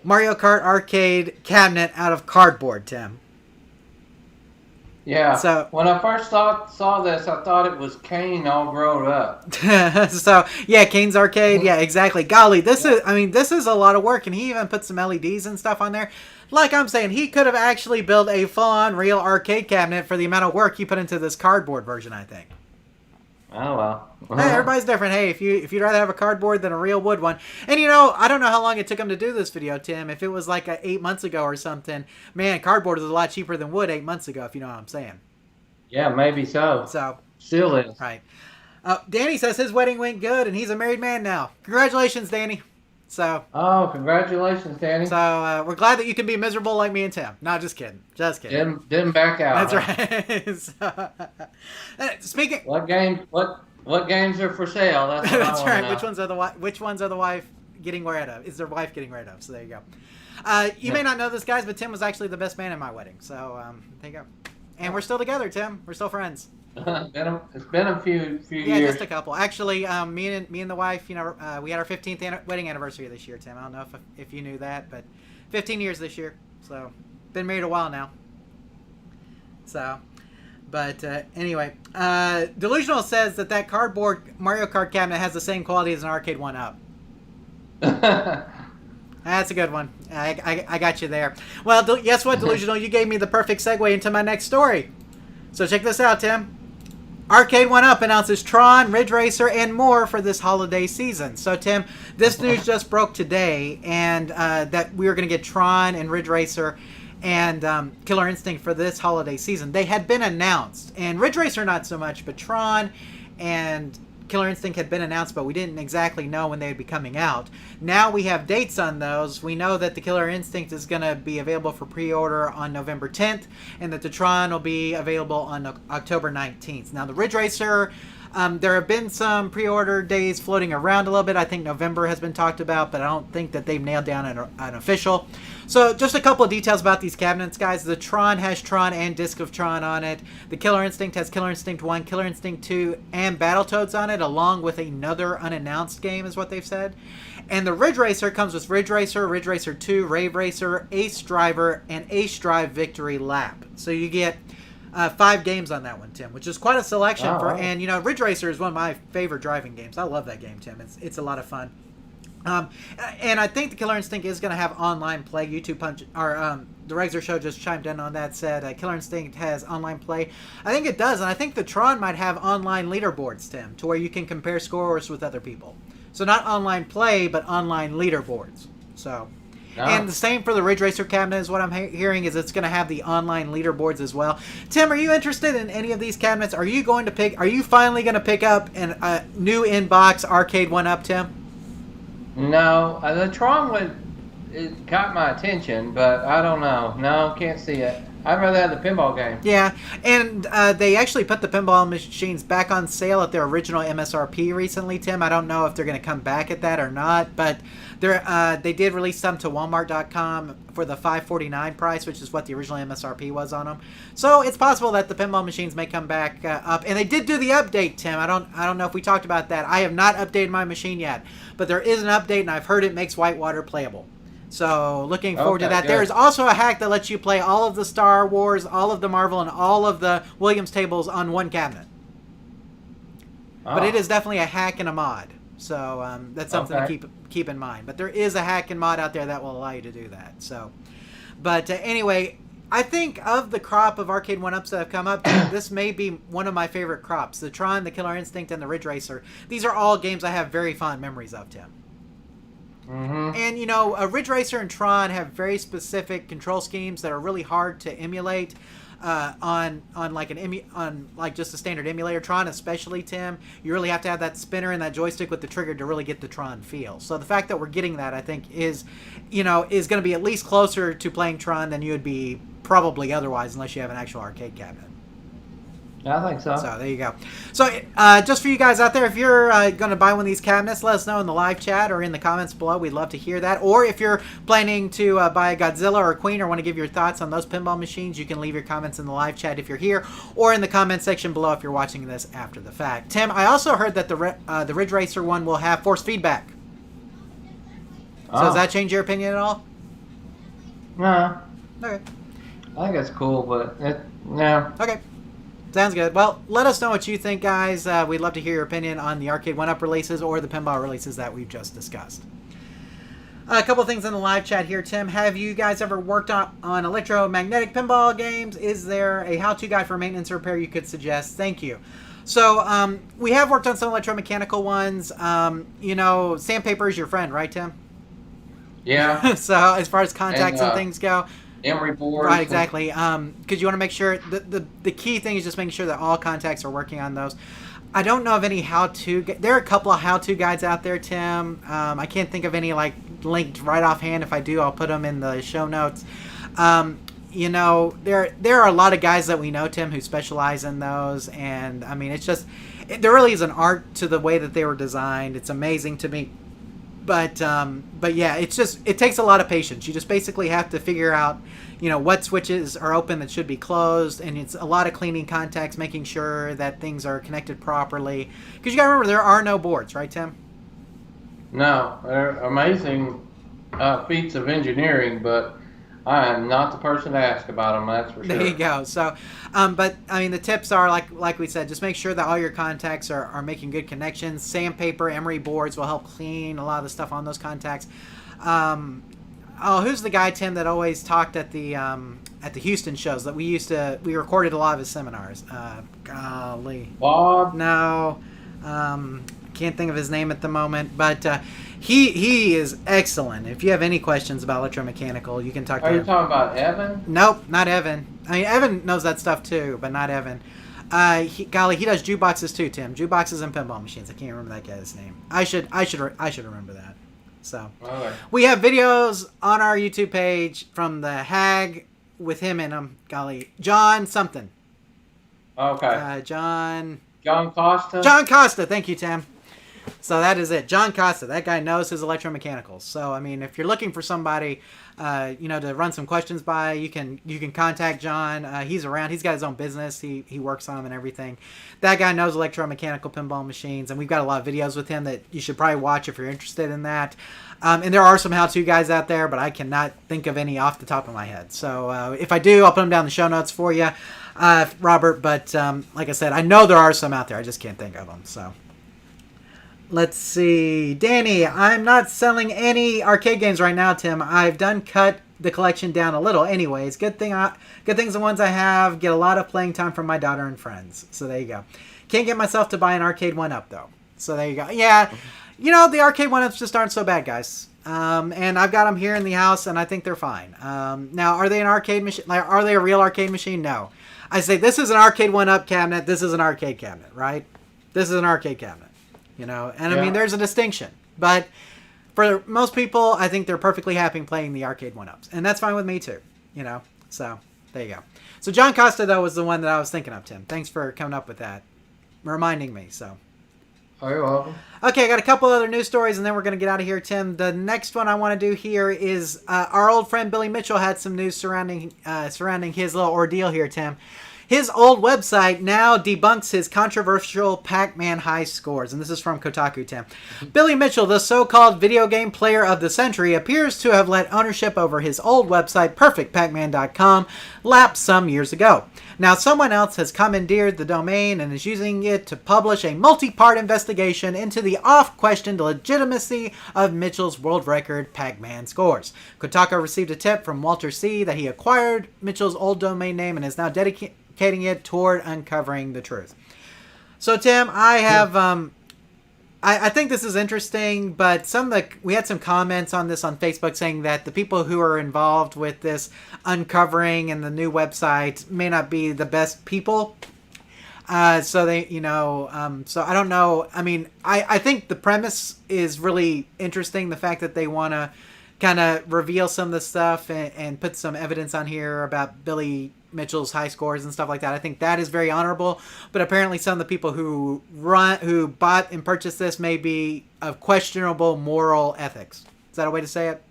Mario Kart arcade cabinet out of cardboard, Tim. Yeah. So when I first saw this, I thought it was Kane all grown up. So yeah, Kane's Arcade. Yeah, exactly. Golly, this is a lot of work, and he even put some LEDs and stuff on there. Like I'm saying, he could have actually built a full-on real arcade cabinet for the amount of work he put into this cardboard version, I think. Oh well. Hey, everybody's different. Hey, if you'd rather have a cardboard than a real wood one. And I don't know how long it took him to do this video, Tim. If it was like 8 months ago or something, man, cardboard is a lot cheaper than wood 8 months ago, if you know what I'm saying. Yeah, maybe so. So still is. Right. Danny says his wedding went good and he's a married man now. Congratulations, Danny. So. Oh, congratulations, Danny. So we're glad that you can be miserable like me and Tim. No, just kidding. Just kidding. Didn't back out. That's right. Speaking. What games are for sale? That's what That's I right. know. Which ones are the wife getting rid of? Is their wife getting rid of? So there you go. You may not know this, guys, but Tim was actually the best man in my wedding. So there you go. And we're still together, Tim. We're still friends. It's been a few years. Yeah, just a couple. Actually, me and the wife, we had our 15th wedding anniversary this year, Tim. I don't know if you knew that, but 15 years this year. So, been married a while now. So, but anyway, Delusional says that cardboard Mario Kart cabinet has the same quality as an arcade 1-up. That's a good one. I got you there. Well, guess what, Delusional? You gave me the perfect segue into my next story. So check this out, Tim. Arcade 1-Up announces Tron, Ridge Racer, and more for this holiday season. So, Tim, this news just broke today, and that we were going to get Tron and Ridge Racer and Killer Instinct for this holiday season. They had been announced, and Ridge Racer not so much, but Tron and Killer Instinct had been announced, but we didn't exactly know when they would be coming out. Now we have dates on those. We know that the Killer Instinct is going to be available for pre-order on November 10th, and that the Tron will be available on October 19th. Now the Ridge Racer, there have been some pre-order days floating around a little bit. I think November has been talked about, but I don't think that they've nailed down an official. So just a couple of details about these cabinets, guys. The Tron has Tron and Disc of Tron on it. The Killer Instinct has Killer Instinct 1, Killer Instinct 2, and Battletoads on it, along with another unannounced game, is what they've said. And the Ridge Racer comes with Ridge Racer 2, Rave Racer, Ace Driver, and Ace Drive Victory Lap. So you get 5 games on that one, Tim, which is quite a selection. And Ridge Racer is one of my favorite driving games. I love that game, Tim. It's a lot of fun. And I think the Killer Instinct is going to have online play. YouTube Punch, or the Regzer Show just chimed in on that, said Killer Instinct has online play. I think it does, and I think the Tron might have online leaderboards, Tim, to where you can compare scores with other people. So not online play, but online leaderboards. So, and the same for the Ridge Racer cabinet is what I'm hearing, is it's going to have the online leaderboards as well. Tim, are you interested in any of these cabinets? Are you finally going to pick up a new in-box arcade 1-Up, Tim? No, the Tron it caught my attention, but I don't know. No, can't see it. I'd rather have the pinball game. Yeah, and they actually put the pinball machines back on sale at their original MSRP recently, Tim. I don't know if they're going to come back at that or not, but they did release some to Walmart.com for the $5.49 price, which is what the original MSRP was on them. So it's possible that the pinball machines may come back up. And they did do the update, Tim. I don't know if we talked about that. I have not updated my machine yet, but there is an update, and I've heard it makes Whitewater playable. So looking forward to that. Good. There is also a hack that lets you play all of the Star Wars, all of the Marvel, and all of the Williams tables on one cabinet. Oh. But it is definitely a hack and a mod. So that's something to keep in mind. But there is a hack and mod out there that will allow you to do that. So, but anyway, I think of the crop of arcade 1-Ups that have come up, this may be one of my favorite crops. The Tron, the Killer Instinct, and the Ridge Racer. These are all games I have very fond memories of, Tim. Mm-hmm. And you know, Ridge Racer and Tron have very specific control schemes that are really hard to emulate. On like just a standard emulator. Tron especially, Tim, you really have to have that spinner and that joystick with the trigger to really get the Tron feel. So the fact that we're getting that, I think, is going to be at least closer to playing Tron than you would be probably otherwise, unless you have an actual arcade cabinet. I think so. So there you go. So just for you guys out there, if you're going to buy one of these cabinets, let us know in the live chat or in the comments below. We'd love to hear that. Or if you're planning to buy a Godzilla or a Queen or want to give your thoughts on those pinball machines, you can leave your comments in the live chat if you're here, or in the comment section below if you're watching this after the fact. Tim, I also heard that the Ridge Racer one will have force feedback. So does that change your opinion at all? No. Okay. I think it's cool, but no. Okay. Sounds good. Well, let us know what you think, guys. We'd love to hear your opinion on the Arcade 1-Up releases or the pinball releases that we've just discussed. A couple things in the live chat here, Tim. Have you guys ever worked on electromagnetic pinball games? Is there a how-to guide for maintenance or repair you could suggest? Thank you. So, we have worked on some electromechanical ones. Sandpaper is your friend, right, Tim? Yeah. So, as far as contacts and things go... Emery boards. Right, exactly. Because you want to make sure the key thing is just making sure that all contacts are working on those. I don't know of any how-to. There are a couple of how-to guides out there, Tim. I can't think of any like linked right offhand. If I do, I'll put them in the show notes. There are a lot of guys that we know, Tim, who specialize in those, and I mean, it's just there really is an art to the way that they were designed. It's amazing to me. But yeah, it takes a lot of patience. You just basically have to figure out, what switches are open that should be closed, and it's a lot of cleaning contacts, making sure that things are connected properly. Because you got to remember, there are no boards, right, Tim? No, they're amazing feats of engineering, but I am not the person to ask about them, that's for sure. There you go. So, but I mean, the tips are like we said, just make sure that all your contacts are making good connections. Sandpaper, emery boards will help clean a lot of the stuff on those contacts. Who's the guy, Tim, that always talked at the Houston shows that we recorded a lot of his seminars? Golly. Bob? No. Can't think of his name at the moment, but he is excellent. If you have any questions about electromechanical, you can talk to him. Are you talking about Evan? Nope, not Evan. I mean, Evan knows that stuff too, but not Evan. He does jukeboxes too, Tim. Jukeboxes and pinball machines. I can't remember that guy's name. I should remember that. So Okay. We have videos on our YouTube page from the Hag with him in them. John something. Okay. John Costa? John Costa. Thank you, Tim. So that is it. John Costa. That guy knows his electromechanicals. So, I mean, if you're looking for somebody, to run some questions by, you can contact John. He's around. He's got his own business. He works on them and everything. That guy knows electromechanical pinball machines, and we've got a lot of videos with him that you should probably watch if you're interested in that. And there are some how-to guys out there, but I cannot think of any off the top of my head. So if I do, I'll put them down in the show notes for you, Robert. But like I said, I know there are some out there. I just can't think of them. So. Let's see. Danny, I'm not selling any arcade games right now, Tim. I've done cut the collection down a little anyways. Good things the ones I have. Get a lot of playing time from my daughter and friends. So there you go. Can't get myself to buy an arcade 1-Up, though. So there you go. Yeah, the arcade 1-Ups just aren't so bad, guys. And I've got them here in the house, and I think they're fine. Now, are they an arcade machine? Like, are they a real arcade machine? No. I say this is an arcade 1-Up cabinet. This is an arcade cabinet, right? This is an arcade cabinet. I mean, there's a distinction, but for most people, I think they're perfectly happy playing the arcade 1-Ups, and that's fine with me too, so there you go. So John Costa, though, was the one that I was thinking of, Tim. Thanks for coming up with that, reminding me. So Oh, you're welcome. okay, I got a couple other news stories, and then we're going to get out of here, Tim. The next one I want to do here is our old friend Billy Mitchell had some news surrounding his little ordeal here, Tim. His old website now debunks his controversial Pac-Man high scores. And this is from Kotaku, Tim. Billy Mitchell, the so-called video game player of the century, appears to have let ownership over his old website, perfectpacman.com, lapse some years ago. Now, someone else has commandeered the domain and is using it to publish a multi-part investigation into the oft-questioned legitimacy of Mitchell's world record Pac-Man scores. Kotaku received a tip from Walter C. that he acquired Mitchell's old domain name and is now dedicating it toward uncovering the truth. So, Tim, I have I think this is interesting, but we had some comments on this on Facebook saying that the people who are involved with this uncovering and the new website may not be the best people. So they, so I don't know. I mean, I think the premise is really interesting. The fact that they want to kind of reveal some of the stuff and put some evidence on here about Billy Mitchell's high scores and stuff like that. I think that is very honorable. But apparently some of the people who bought and purchased this may be of questionable moral ethics. Is that a way to say it?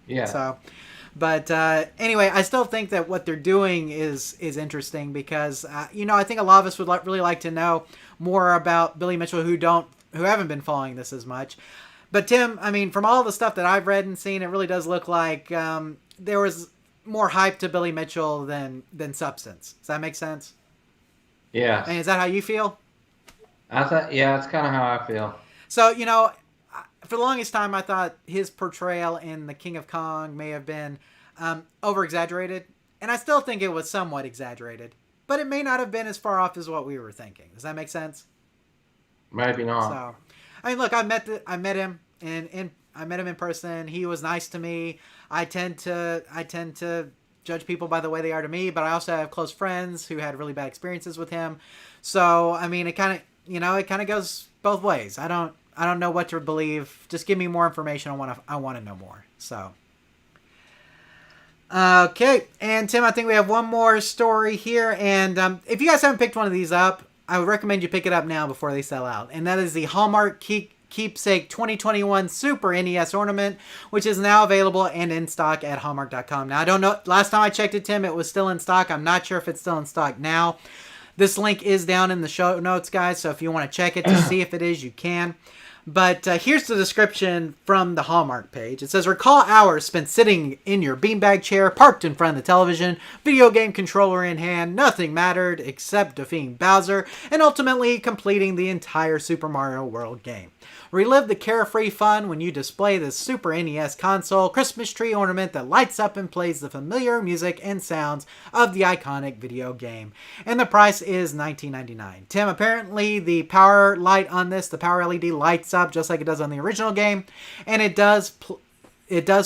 Yeah. So, but anyway, I still think that what they're doing is interesting because, I think a lot of us would really like to know more about Billy Mitchell who haven't been following this as much. But Tim, I mean, from all the stuff that I've read and seen, it really does look like there was more hype to Billy Mitchell than substance. Does that make sense? Yeah. And is that how you feel? Yeah, that's kind of how I feel. So, for the longest time, I thought his portrayal in The King of Kong may have been over-exaggerated. And I still think it was somewhat exaggerated. But it may not have been as far off as what we were thinking. Does that make sense? Maybe not. So, I mean, look, I met him I met him in person. He was nice to me. I tend to judge people by the way they are to me, but I also have close friends who had really bad experiences with him. So, I mean, it kind of goes both ways. I don't know what to believe. Just give me more information. I want to know more. So, okay. And Tim, I think we have one more story here. And if you guys haven't picked one of these up, I would recommend you pick it up now before they sell out. And that is the Hallmark Keepsake 2021 Super NES Ornament, which is now available and in stock at Hallmark.com. Now, I don't know. Last time I checked it, Tim, it was still in stock. I'm not sure if it's still in stock now. This link is down in the show notes, guys. So if you want to check it to see if it is, you can. But here's the description from the Hallmark page. It says, recall hours spent sitting in your beanbag chair, parked in front of the television, video game controller in hand. Nothing mattered except defeating Bowser and ultimately completing the entire Super Mario World game. Relive the carefree fun when you display this Super NES console Christmas tree ornament that lights up and plays the familiar music and sounds of the iconic video game. And the price is $19.99. Tim, apparently the power light on this, the power LED lights up just like it does on the original game, and it does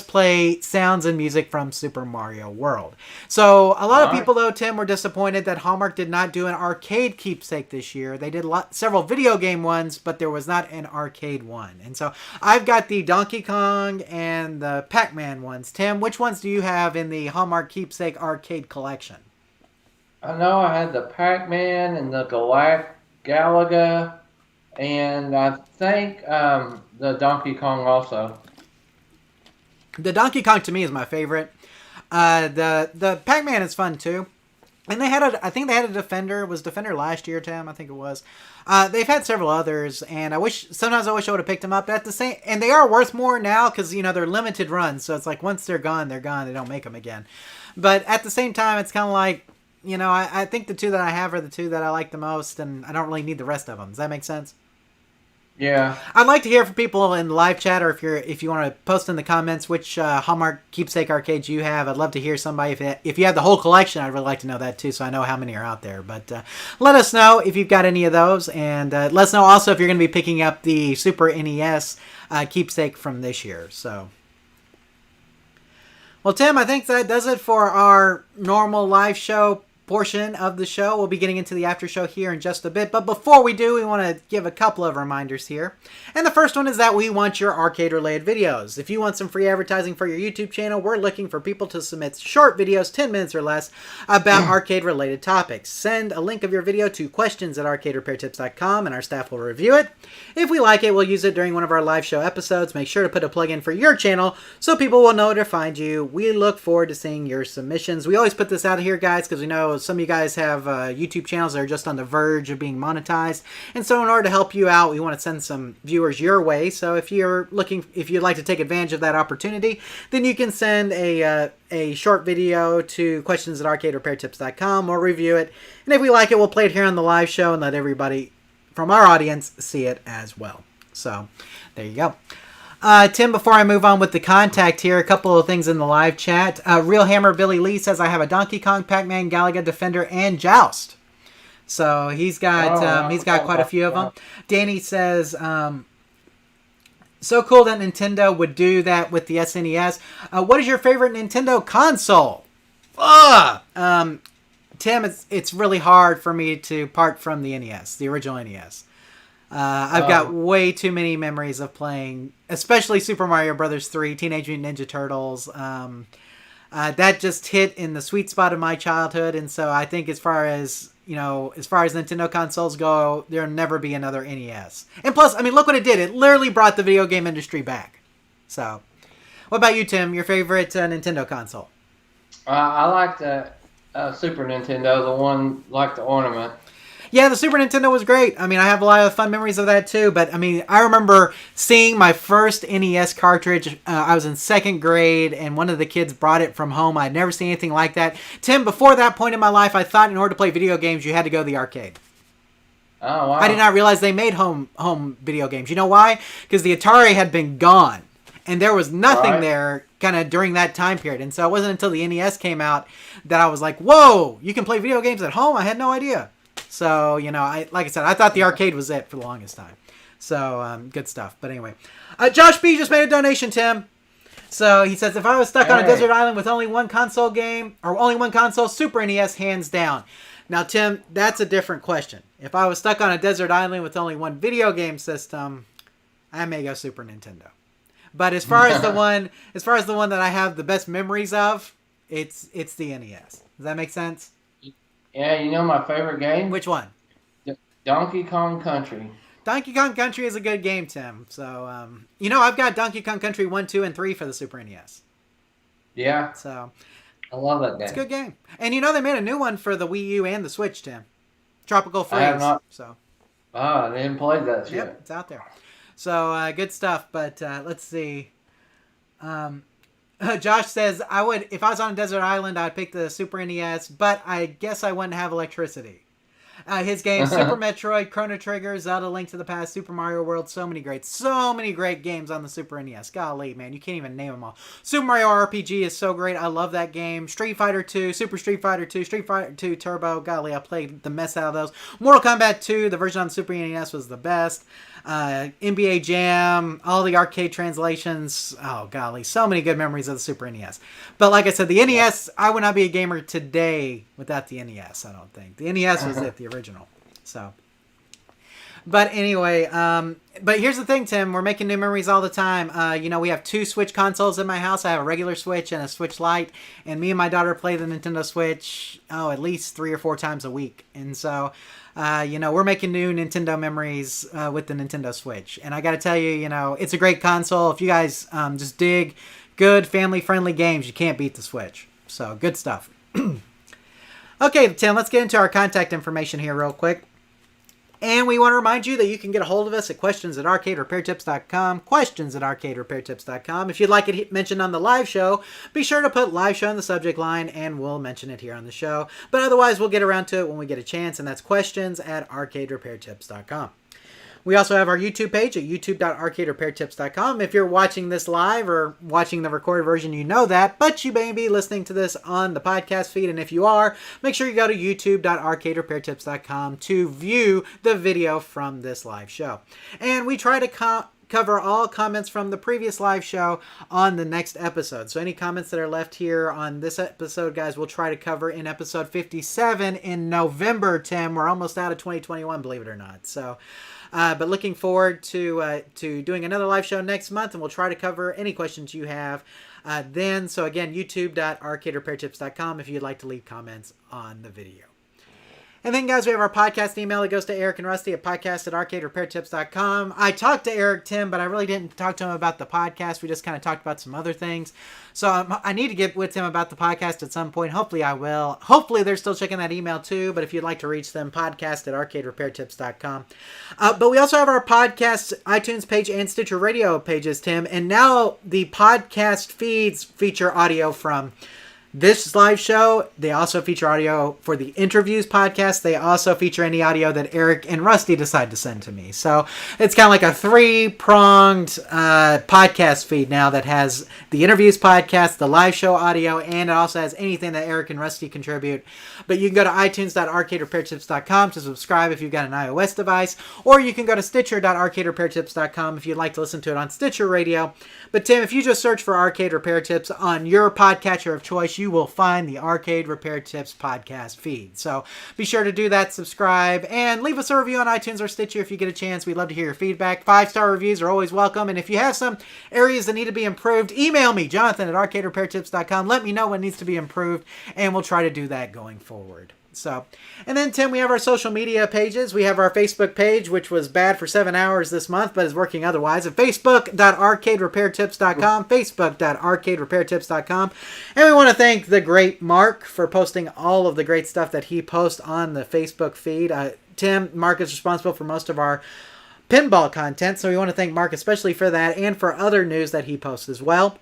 play sounds and music from Super Mario World. So a lot of people, though, Tim, were disappointed that Hallmark did not do an arcade keepsake this year. They did several video game ones, but there was not an arcade one. And so I've got the Donkey Kong and the Pac-Man ones. Tim, which ones do you have in the Hallmark Keepsake arcade collection? I know I had the Pac-Man and the Galaga, and I think the Donkey Kong also. The Donkey Kong to me is my favorite. The Pac-Man is fun too. And I think they had a Defender. Was Defender last year, Tim? I think it was. They've had several others, and sometimes I wish I would have picked them up. But and they are worth more now because they're limited runs. So it's like once they're gone, they're gone. They don't make them again. But at the same time, it's kind of like I think the two that I have are the two that I like the most, and I don't really need the rest of them. Does that make sense? Yeah. I'd like to hear from people in the live chat, or if you want to post in the comments which Hallmark Keepsake arcades you have. I'd love to hear somebody. If you have the whole collection, I'd really like to know that too, so I know how many are out there. But let us know if you've got any of those, and let us know also if you're going to be picking up the Super NES Keepsake from this year. So, well, Tim, I think that does it for our normal live show portion of the show. We'll be getting into the after show here in just a bit, but before we do, we want to give a couple of reminders here. And the first one is that we want your arcade related videos. If you want some free advertising for your YouTube channel, we're looking for people to submit short videos, 10 minutes or less, about arcade related topics. Send a link of your video to questions@arcaderepairtips.com and our staff will review it. If we like it, we'll use it during one of our live show episodes. Make sure to put a plug in for your channel so people will know where to find you. We look forward to seeing your submissions. We always put this out here, guys, because we know some of you guys have YouTube channels that are just on the verge of being monetized, and so in order to help you out, we want to send some viewers your way. So if you'd like to take advantage of that opportunity, then you can send a short video to questions@arcaderepairtips.com. We'll review it, and if we like it, we'll play it here on the live show and let everybody from our audience see it as well. So there you go. Tim, before I move on with the contact here, a couple of things in the live chat. Real Hammer Billy Lee says, I have a Donkey Kong, Pac-Man, Galaga, Defender, and Joust. So he's got quite a few of them. Danny says, so cool that Nintendo would do that with the SNES. What is your favorite Nintendo console? Tim, it's really hard for me to part from the NES, the original NES. I've got way too many memories of playing, especially Super Mario Brothers 3, Teenage Mutant Ninja Turtles. That just hit in the sweet spot of my childhood, and so I think as far as Nintendo consoles go, there'll never be another NES. And plus, I mean, look what it did. It literally brought the video game industry back. So, what about you, Tim? Your favorite Nintendo console? I like the Super Nintendo, the one like the Ornament. Yeah, the Super Nintendo was great. I mean, I have a lot of fun memories of that too. But I mean, I remember seeing my first NES cartridge. I was in second grade, and one of the kids brought it from home. I'd never seen anything like that. Tim, before that point in my life, I thought in order to play video games, you had to go to the arcade. Oh, wow. I did not realize they made home video games. You know why? Because the Atari had been gone, and there was nothing there kind of during that time period. And so it wasn't until the NES came out that I was like, whoa, you can play video games at home? I had no idea. So, like I said, I thought the arcade was it for the longest time. So, good stuff. But anyway, Josh B just made a donation, Tim. So, he says, if I was stuck on a desert island with only one console, Super NES, hands down. Now, Tim, that's a different question. If I was stuck on a desert island with only one video game system, I may go Super Nintendo. But as far as the one that I have the best memories of, it's the NES. Does that make sense? Yeah, you know my favorite game? Which one? Donkey Kong Country. Donkey Kong Country is a good game, Tim. So, I've got Donkey Kong Country 1, 2, and 3 for the Super NES. Yeah. So, I love that game. It's a good game. And they made a new one for the Wii U and the Switch, Tim. Tropical Freeze. I have not. So. I didn't play that yet. Yep, it's out there. So, good stuff. But let's see. Josh says, if I was on a desert island, I'd pick the Super NES, but I guess I wouldn't have electricity. His games, Super Metroid, Chrono Trigger, Zelda, Link to the Past, Super Mario World, so many great games on the Super NES. Golly, man, you can't even name them all. Super Mario RPG is so great. I love that game. Street Fighter 2, Super Street Fighter 2, Street Fighter 2 Turbo. Golly, I played the mess out of those. Mortal Kombat 2, the version on the Super NES was the best. NBA Jam, all the arcade translations. Oh, golly, so many good memories of the Super NES. But like I said, the NES, I would not be a gamer today without the NES, I don't think. The NES was it, the original. So, but anyway, but here's the thing, Tim. We're making new memories all the time. We have 2 Switch consoles in my house. I have a regular Switch and a Switch Lite. And me and my daughter play the Nintendo Switch, at least 3 or 4 times a week. And so... we're making new Nintendo memories with the Nintendo Switch. And I got to tell you, it's a great console. If you guys just dig good family-friendly games, you can't beat the Switch. So, good stuff. Okay, Tim, let's get into our contact information here real quick. And we want to remind you that you can get a hold of us at questions@arcaderepairtips.com, questions@arcaderepairtips.com. If you'd like it mentioned on the live show, be sure to put live show in the subject line and we'll mention it here on the show. But otherwise, we'll get around to it when we get a chance, and that's questions@arcaderepairtips.com. We also have our YouTube page at youtube.arcaderepairtips.com. If you're watching this live or watching the recorded version, you know that, but you may be listening to this on the podcast feed, and if you are, make sure you go to youtube.arcaderepairtips.com to view the video from this live show. And we try to cover all comments from the previous live show on the next episode. So any comments that are left here on this episode, guys, we'll try to cover in episode 57 in November, Tim. We're almost out of 2021, believe it or not. So... but looking forward to doing another live show next month, and we'll try to cover any questions you have then. So again, youtube.arcaderepairtips.com if you'd like to leave comments on the video. And then, guys, we have our podcast email. It goes to Eric and Rusty at podcast@arcaderepairtips.com. I talked to Eric, Tim, but I really didn't talk to him about the podcast. We just kind of talked about some other things. So I need to get with him about the podcast at some point. Hopefully I will. Hopefully they're still checking that email too. But if you'd like to reach them, podcast@arcaderepairtips.com. But we also have our podcast iTunes page and Stitcher Radio pages, Tim. And now the podcast feeds feature audio from this live show, they also feature audio for the interviews podcast. They also feature any audio that Eric and Rusty decide to send to me. So it's kind of like a 3-pronged podcast feed now that has the interviews podcast, the live show audio, and it also has anything that Eric and Rusty contribute. But you can go to itunes.arcaderepairtips.com to subscribe if you've got an iOS device, or you can go to stitcher.arcaderepairtips.com if you'd like to listen to it on Stitcher Radio. But Tim, if you just search for Arcade Repair Tips on your podcatcher of choice, you will find the Arcade Repair Tips podcast feed. So be sure to do that, subscribe, and leave us a review on iTunes or Stitcher if you get a chance. We'd love to hear your feedback. 5-star reviews are always welcome. And if you have some areas that need to be improved, email me, Jonathan@arcaderepairtips.com. Let me know what needs to be improved, and we'll try to do that going forward. So, and then Tim, we have our social media pages. We have our Facebook page, which was bad for 7 hours this month, but is working otherwise, at facebook.arcaderepairtips.com, facebook.arcaderepairtips.com. And we want to thank the great Mark for posting all of the great stuff that he posts on the Facebook feed. Tim, Mark is responsible for most of our pinball content, so we want to thank Mark especially for that and for other news that he posts as well.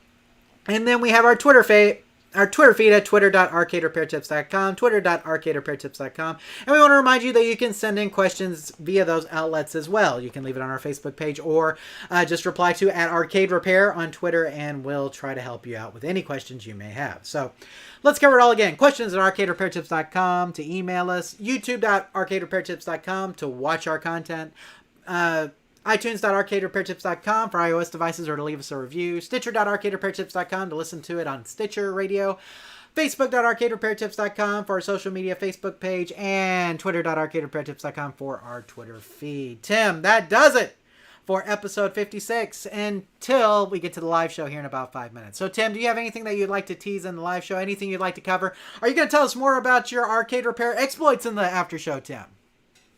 And then we have our Twitter feed at twitter.arcaderepairtips.com, twitter.arcaderepairtips.com. And we want to remind you that you can send in questions via those outlets as well. You can leave it on our Facebook page or just reply to @arcaderepair on Twitter, and we'll try to help you out with any questions you may have. So let's cover it all again. Questions@arcaderepairtips.com to email us, youtube.arcaderepairtips.com to watch our content, iTunes.arcaderepairtips.com for iOS devices or to leave us a review, Stitcher.arcaderepairtips.com to listen to it on Stitcher Radio, Facebook.arcaderepairtips.com for our social media Facebook page, and Twitter.arcaderepairtips.com for our Twitter feed. Tim, that does it for episode 56 until we get to the live show here in about 5 minutes. So, Tim, do you have anything that you'd like to tease in the live show? Anything you'd like to cover? Are you going to tell us more about your arcade repair exploits in the after show, Tim?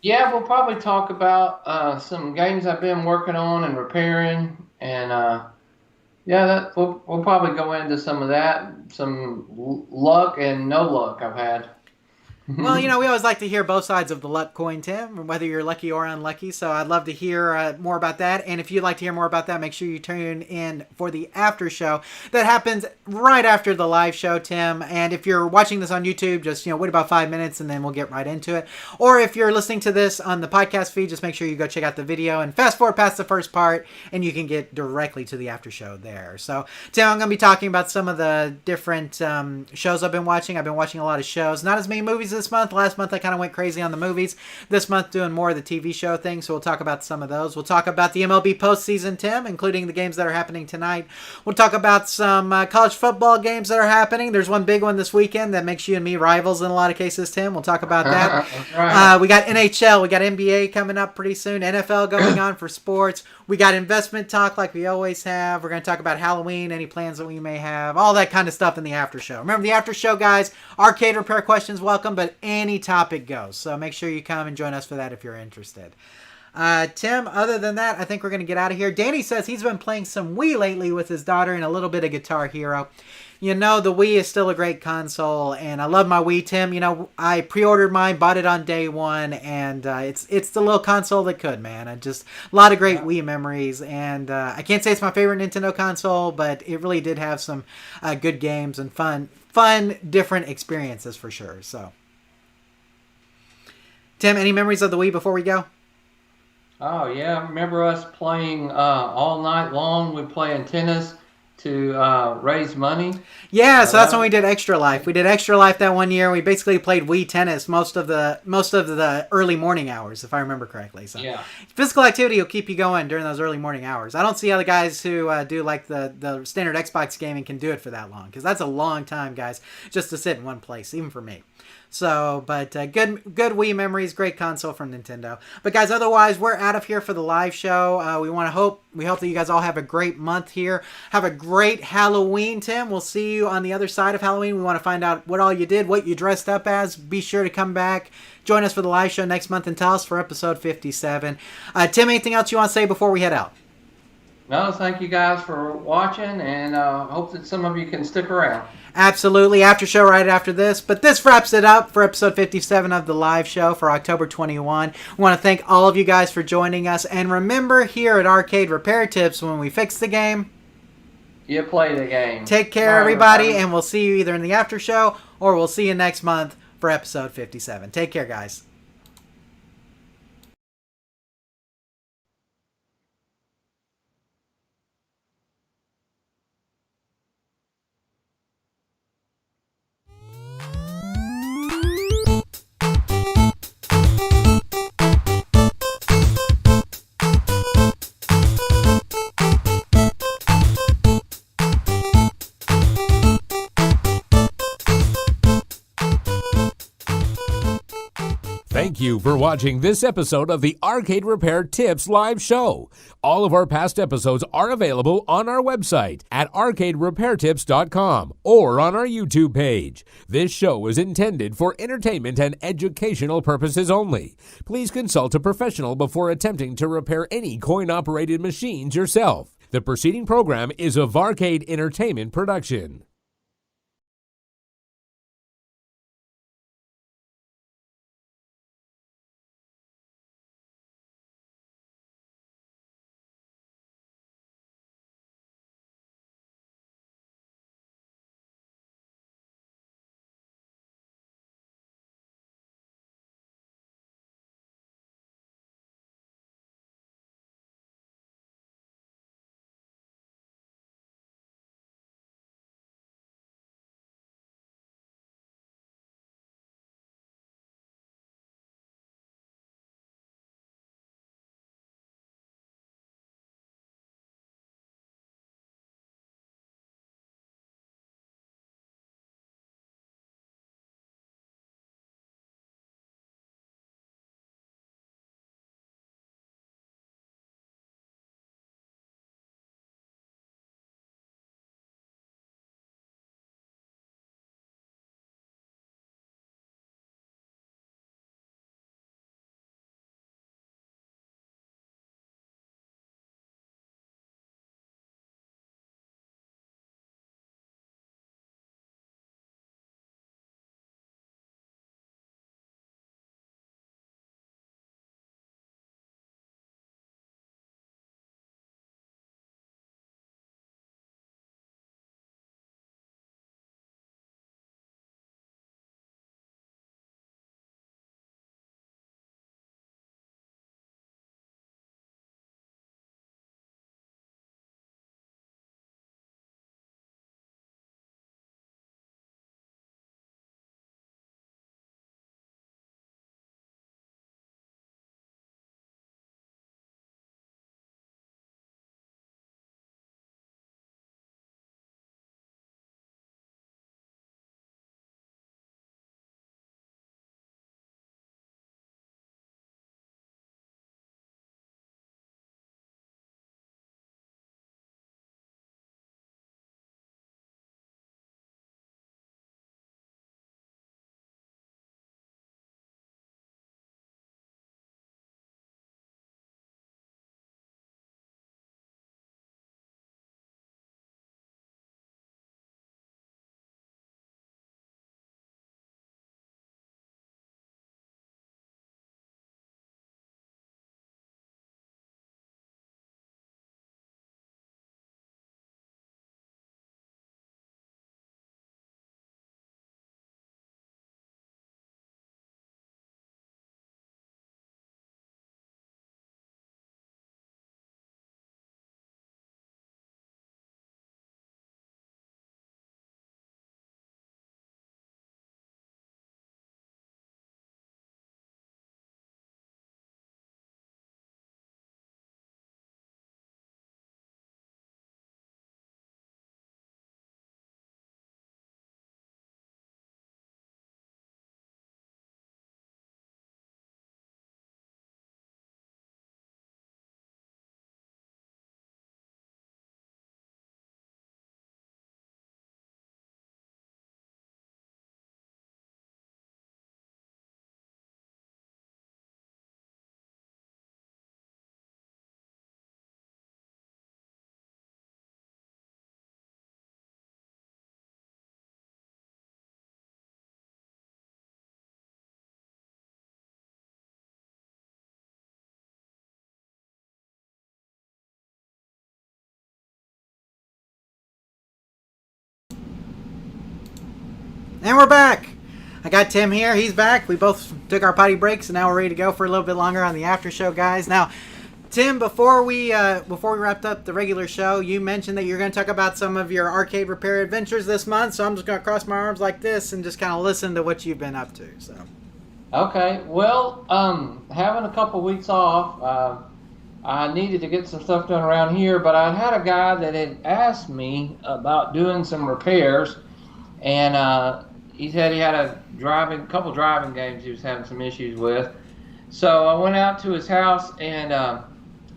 Yeah, we'll probably talk about some games I've been working on and repairing, and we'll probably go into some of that, some luck and no luck I've had. Well, we always like to hear both sides of the luck coin, Tim, whether you're lucky or unlucky. So I'd love to hear more about that. And if you'd like to hear more about that, make sure you tune in for the after show that happens right after the live show, Tim. And if you're watching this on YouTube, just wait about 5 minutes and then we'll get right into it. Or if you're listening to this on the podcast feed, just make sure you go check out the video and fast forward past the first part, and you can get directly to the after show there. So, Tim, I'm going to be talking about some of the different shows I've been watching. I've been watching a lot of shows, not as many movies this month. Last month I kind of went crazy on the movies. This month doing more of the TV show thing, so we'll talk about some of those. We'll talk about the MLB postseason, Tim, including the games that are happening tonight. We'll talk about some college football games that are happening. There's one big one this weekend that makes you and me rivals in a lot of cases, Tim. We'll talk about that. Right. We got NHL. We got NBA coming up pretty soon. NFL going on for sports. We got investment talk like we always have. We're going to talk about Halloween, any plans that we may have, all that kind of stuff in the after show. Remember, the after show, guys, arcade repair questions welcome, but any topic goes. So make sure you come and join us for that if you're interested. Tim, other than that, I think we're going to get out of here. Danny says he's been playing some Wii lately with his daughter and a little bit of Guitar Hero. The Wii is still a great console, and I love my Wii, Tim. I pre-ordered mine, bought it on day one, and it's the little console that could, man. A lot of great Wii memories, and I can't say it's my favorite Nintendo console, but it really did have some good games and fun, different experiences for sure. So, Tim, any memories of the Wii before we go? Oh, yeah. I remember us playing all night long. We playing tennis to raise money. Yeah, so that's when we did Extra Life. We did Extra Life that one year. We basically played Wii tennis most of the early morning hours, if I remember correctly. So yeah, physical activity will keep you going during those early morning hours. I don't see how the guys who do like the standard Xbox gaming can do it for that long, because that's a long time, guys, just to sit in one place, even for me. So, but good Wii memories, great console from Nintendo. But guys, otherwise, we're out of here for the live show. We hope that you guys all have a great month here. Have a great Halloween, Tim. We'll see you on the other side of Halloween. We want to find out what all you did, what you dressed up as. Be sure to come back, join us for the live show next month, and tell us for episode 57. Tim, anything else you want to say before we head out? No, thank you guys for watching, and hope that some of you can stick around. Absolutely. After show right after this. But this wraps it up for episode 57 of the live show for October 21. We want to thank all of you guys for joining us. And remember, here at Arcade Repair Tips, when we fix the game, You play the game. Take care, All right, everybody, and we'll see you either in the after show or we'll see you next month for episode 57. Take care, guys. Thank you for watching this episode of the Arcade Repair Tips live show. All of our past episodes are available on our website at arcaderepairtips.com or on our YouTube page. This show is intended for entertainment and educational purposes only. Please consult a professional before attempting to repair any coin-operated machines yourself. The preceding program is a Varcade Entertainment production. And we're back. I got Tim here. He's back. We both took our potty breaks, and now we're ready to go for a little bit longer on the after show, guys. Now, Tim, before we wrapped up the regular show, you mentioned that you're going to talk about some of your arcade repair adventures this month. So I'm just going to cross my arms like this and just kind of listen to what you've been up to. So. Okay. Well, having a couple weeks off, I needed to get some stuff done around here, but I had a guy that had asked me about doing some repairs, and he said he had a couple driving games he was having some issues with. So I went out to his house, and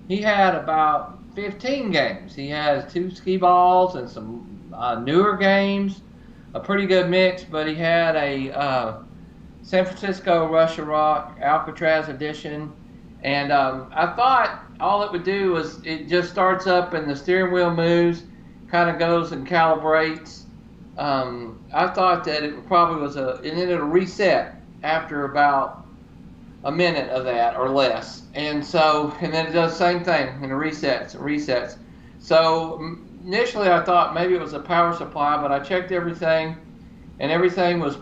he had about 15 games. He has 2 skee balls and some newer games, a pretty good mix, but he had a San Francisco Russia Rock Alcatraz edition, and I thought all it would do was it just starts up and the steering wheel moves, kind of goes and calibrates. I thought that it probably was and then it'll reset after about a minute of that or less. And then it does the same thing and it resets. So initially I thought maybe it was a power supply, but I checked everything and everything was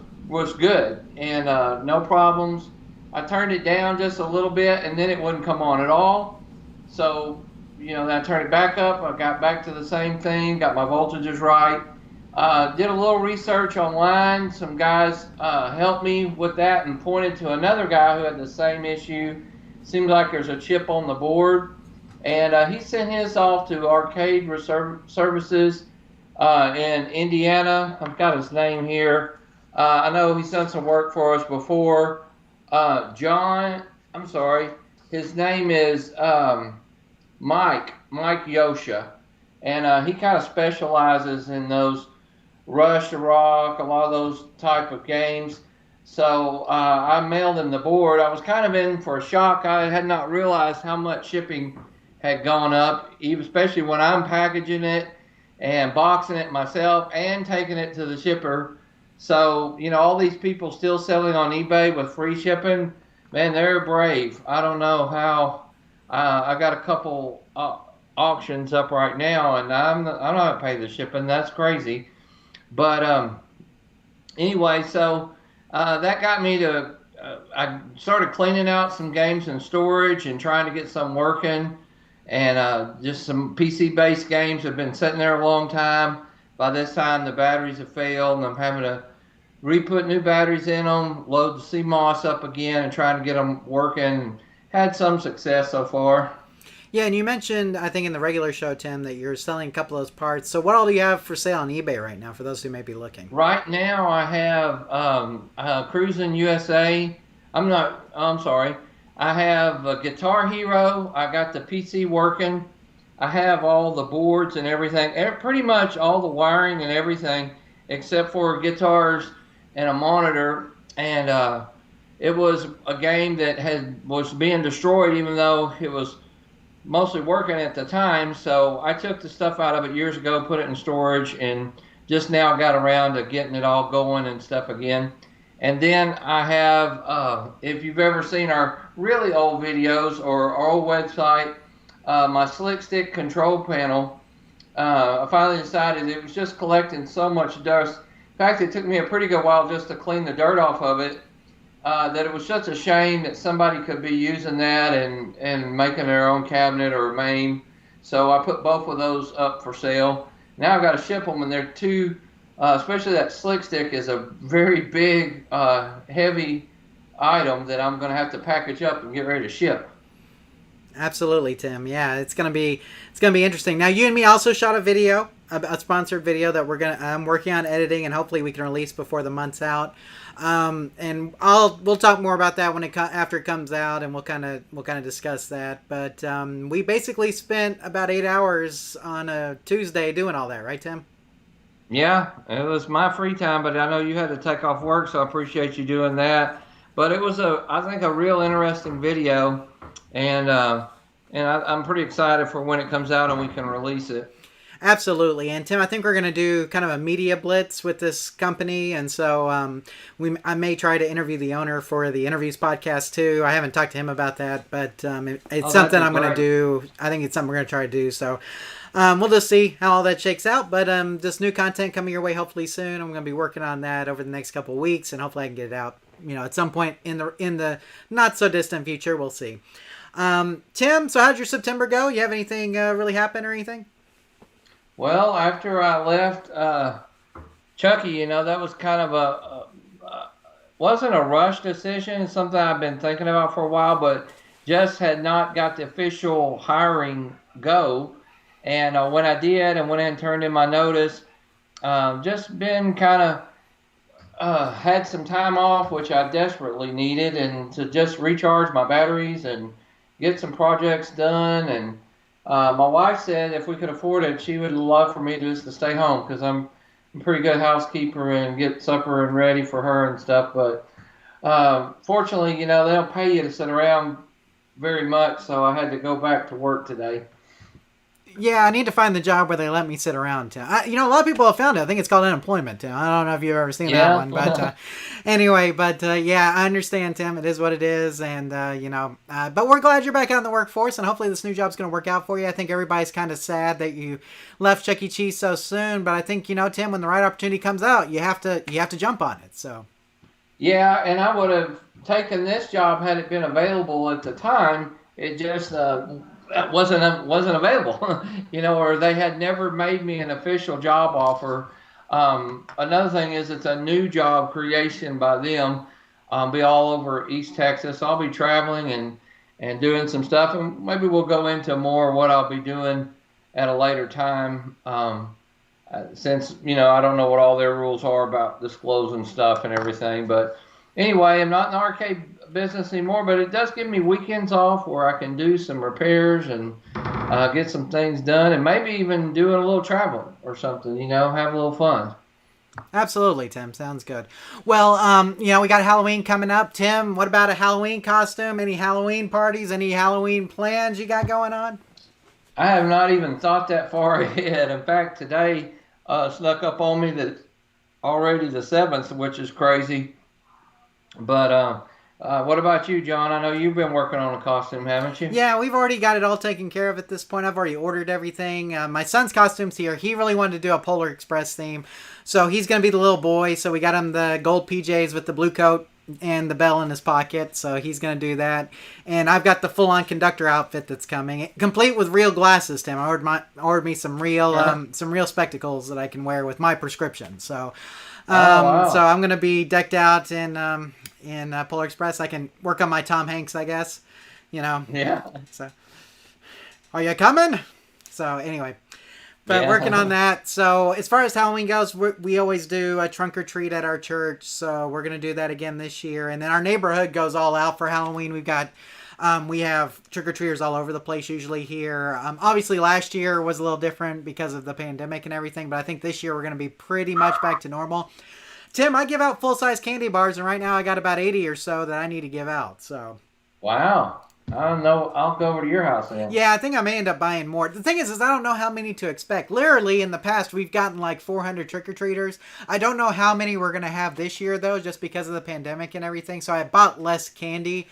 good and no problems. I turned it down just a little bit and then it wouldn't come on at all. So, then I turned it back up. I got back to the same thing, got my voltages right. Did a little research online. Some guys helped me with that and pointed to another guy who had the same issue. Seems like there's a chip on the board. And he sent his off to Arcade Services in Indiana. I've got his name here. I know he's done some work for us before. His name is Mike Yosha. And he kind of specializes in those Rush to Rock, a lot of those type of games. So I mailed him the board. I was kind of in for a shock. I had not realized how much shipping had gone up, especially when I'm packaging it and boxing it myself and taking it to the shipper. So, all these people still selling on eBay with free shipping, man, they're brave. I don't know how. I got a couple auctions up right now, and I don't have to pay the shipping. That's crazy. But anyway, so that got me to. I started cleaning out some games in storage and trying to get some working, and just some PC-based games have been sitting there a long time. By this time, the batteries have failed, and I'm having to re-put new batteries in them, load the CMOS up again, and trying to get them working. Had some success so far. Yeah, and you mentioned, I think in the regular show, Tim, that you're selling a couple of those parts. So what all do you have for sale on eBay right now, for those who may be looking? Right now, I have Cruis'n USA. I have a Guitar Hero. I got the PC working. I have all the boards and everything, pretty much all the wiring and everything, except for guitars and a monitor. And it was a game that was being destroyed, even though it was mostly working at the time. So I took the stuff out of it years ago, put it in storage, and just now got around to getting it all going and stuff again. And then I have, if you've ever seen our really old videos or our old website, my Slick Stick control panel, I finally decided it was just collecting so much dust. In fact, it took me a pretty good while just to clean the dirt off of it, that it was such a shame that somebody could be using that and making their own cabinet or main. So I put both of those up for sale. Now I've got to ship them, and they're too, especially that Slick Stick is a very big, heavy item that I'm going to have to package up and get ready to ship. Absolutely, Tim. Yeah, it's gonna be interesting. Now, you and me also shot a video, a sponsored video that I'm working on editing, and hopefully we can release before the month's out. And we'll talk more about that after it comes out, and we'll kind of discuss that. But we basically spent about 8 hours on a Tuesday doing all that, right, Tim? Yeah, it was my free time, but I know you had to take off work, so I appreciate you doing that. But it was I think a real interesting video. And I'm pretty excited for when it comes out and we can release it. Absolutely. And Tim, I think we're going to do kind of a media blitz with this company. And so I may try to interview the owner for the Interviews podcast too. I haven't talked to him about that, but it's something I'm going to do. I think it's something we're going to try to do. So we'll just see how all that shakes out. But this new content coming your way hopefully soon. I'm going to be working on that over the next couple of weeks, and hopefully I can get it out, at some point in the not so distant future. We'll see. Tim, so how'd your September go? You have anything really happen or anything? Well, after I left Chucky, that was kind of wasn't a rush decision. It's something I've been thinking about for a while, but just had not got the official hiring go. And when I did and went in and turned in my notice, just been kind of had some time off, which I desperately needed, and to just recharge my batteries and get some projects done. And my wife said if we could afford it, she would love for me just to stay home, because I'm a pretty good housekeeper and get supper and ready for her and stuff. But fortunately, they don't pay you to sit around very much, so I had to go back to work today. Yeah, I need to find the job where they let me sit around, Tim. A lot of people have found it. I think it's called unemployment, Tim. I don't know if you've ever seen that one. But anyway, yeah, I understand, Tim. It is what it is. And, but we're glad you're back out in the workforce, and hopefully this new job's going to work out for you. I think everybody's kind of sad that you left Chuck E. Cheese so soon. But I think, Tim, when the right opportunity comes out, you have to jump on it. So. Yeah, and I would have taken this job had it been available at the time. It just wasn't available, or they had never made me an official job offer. Another thing is it's a new job creation by them. Be all over East Texas. I'll be traveling and doing some stuff, and maybe we'll go into more what I'll be doing at a later time. Since I don't know what all their rules are about disclosing stuff and everything, but anyway, I'm not in the arcade business anymore, but it does give me weekends off where I can do some repairs and get some things done, and maybe even doing a little traveling or something, have a little fun. Absolutely, Tim. Sounds good. Well, we got Halloween coming up. Tim, what about a Halloween costume? Any Halloween parties? Any Halloween plans you got going on? I have not even thought that far ahead. In fact, today snuck up on me that already the 7th, which is crazy. But what about you, John? I know you've been working on a costume, haven't you? Yeah, we've already got it all taken care of at this point. I've already ordered everything. My son's costume's here. He really wanted to do a Polar Express theme. So he's going to be the little boy. So we got him the gold PJs with the blue coat and the bell in his pocket. So he's going to do that. And I've got the full-on conductor outfit that's coming, complete with real glasses, Tim. I ordered me some real spectacles that I can wear with my prescription. So wow. So I'm going to be decked out in Polar Express. I can work on my Tom Hanks, I guess. Yeah. So, are you coming? So anyway, but yeah. Working on that. So as far as Halloween goes, we always do a trunk or treat at our church. So we're going to do that again this year. And then our neighborhood goes all out for Halloween. We've got we have trick-or-treaters all over the place usually here. Obviously, last year was a little different because of the pandemic and everything, but I think this year we're going to be pretty much back to normal. Tim, I give out full-size candy bars, and right now I got about 80 or so that I need to give out. So. Wow. I don't know. I'll go over to your house then. Yeah, I think I may end up buying more. The thing is I don't know how many to expect. Literally, in the past, we've gotten like 400 trick-or-treaters. I don't know how many we're going to have this year, though, just because of the pandemic and everything. So I bought less candy.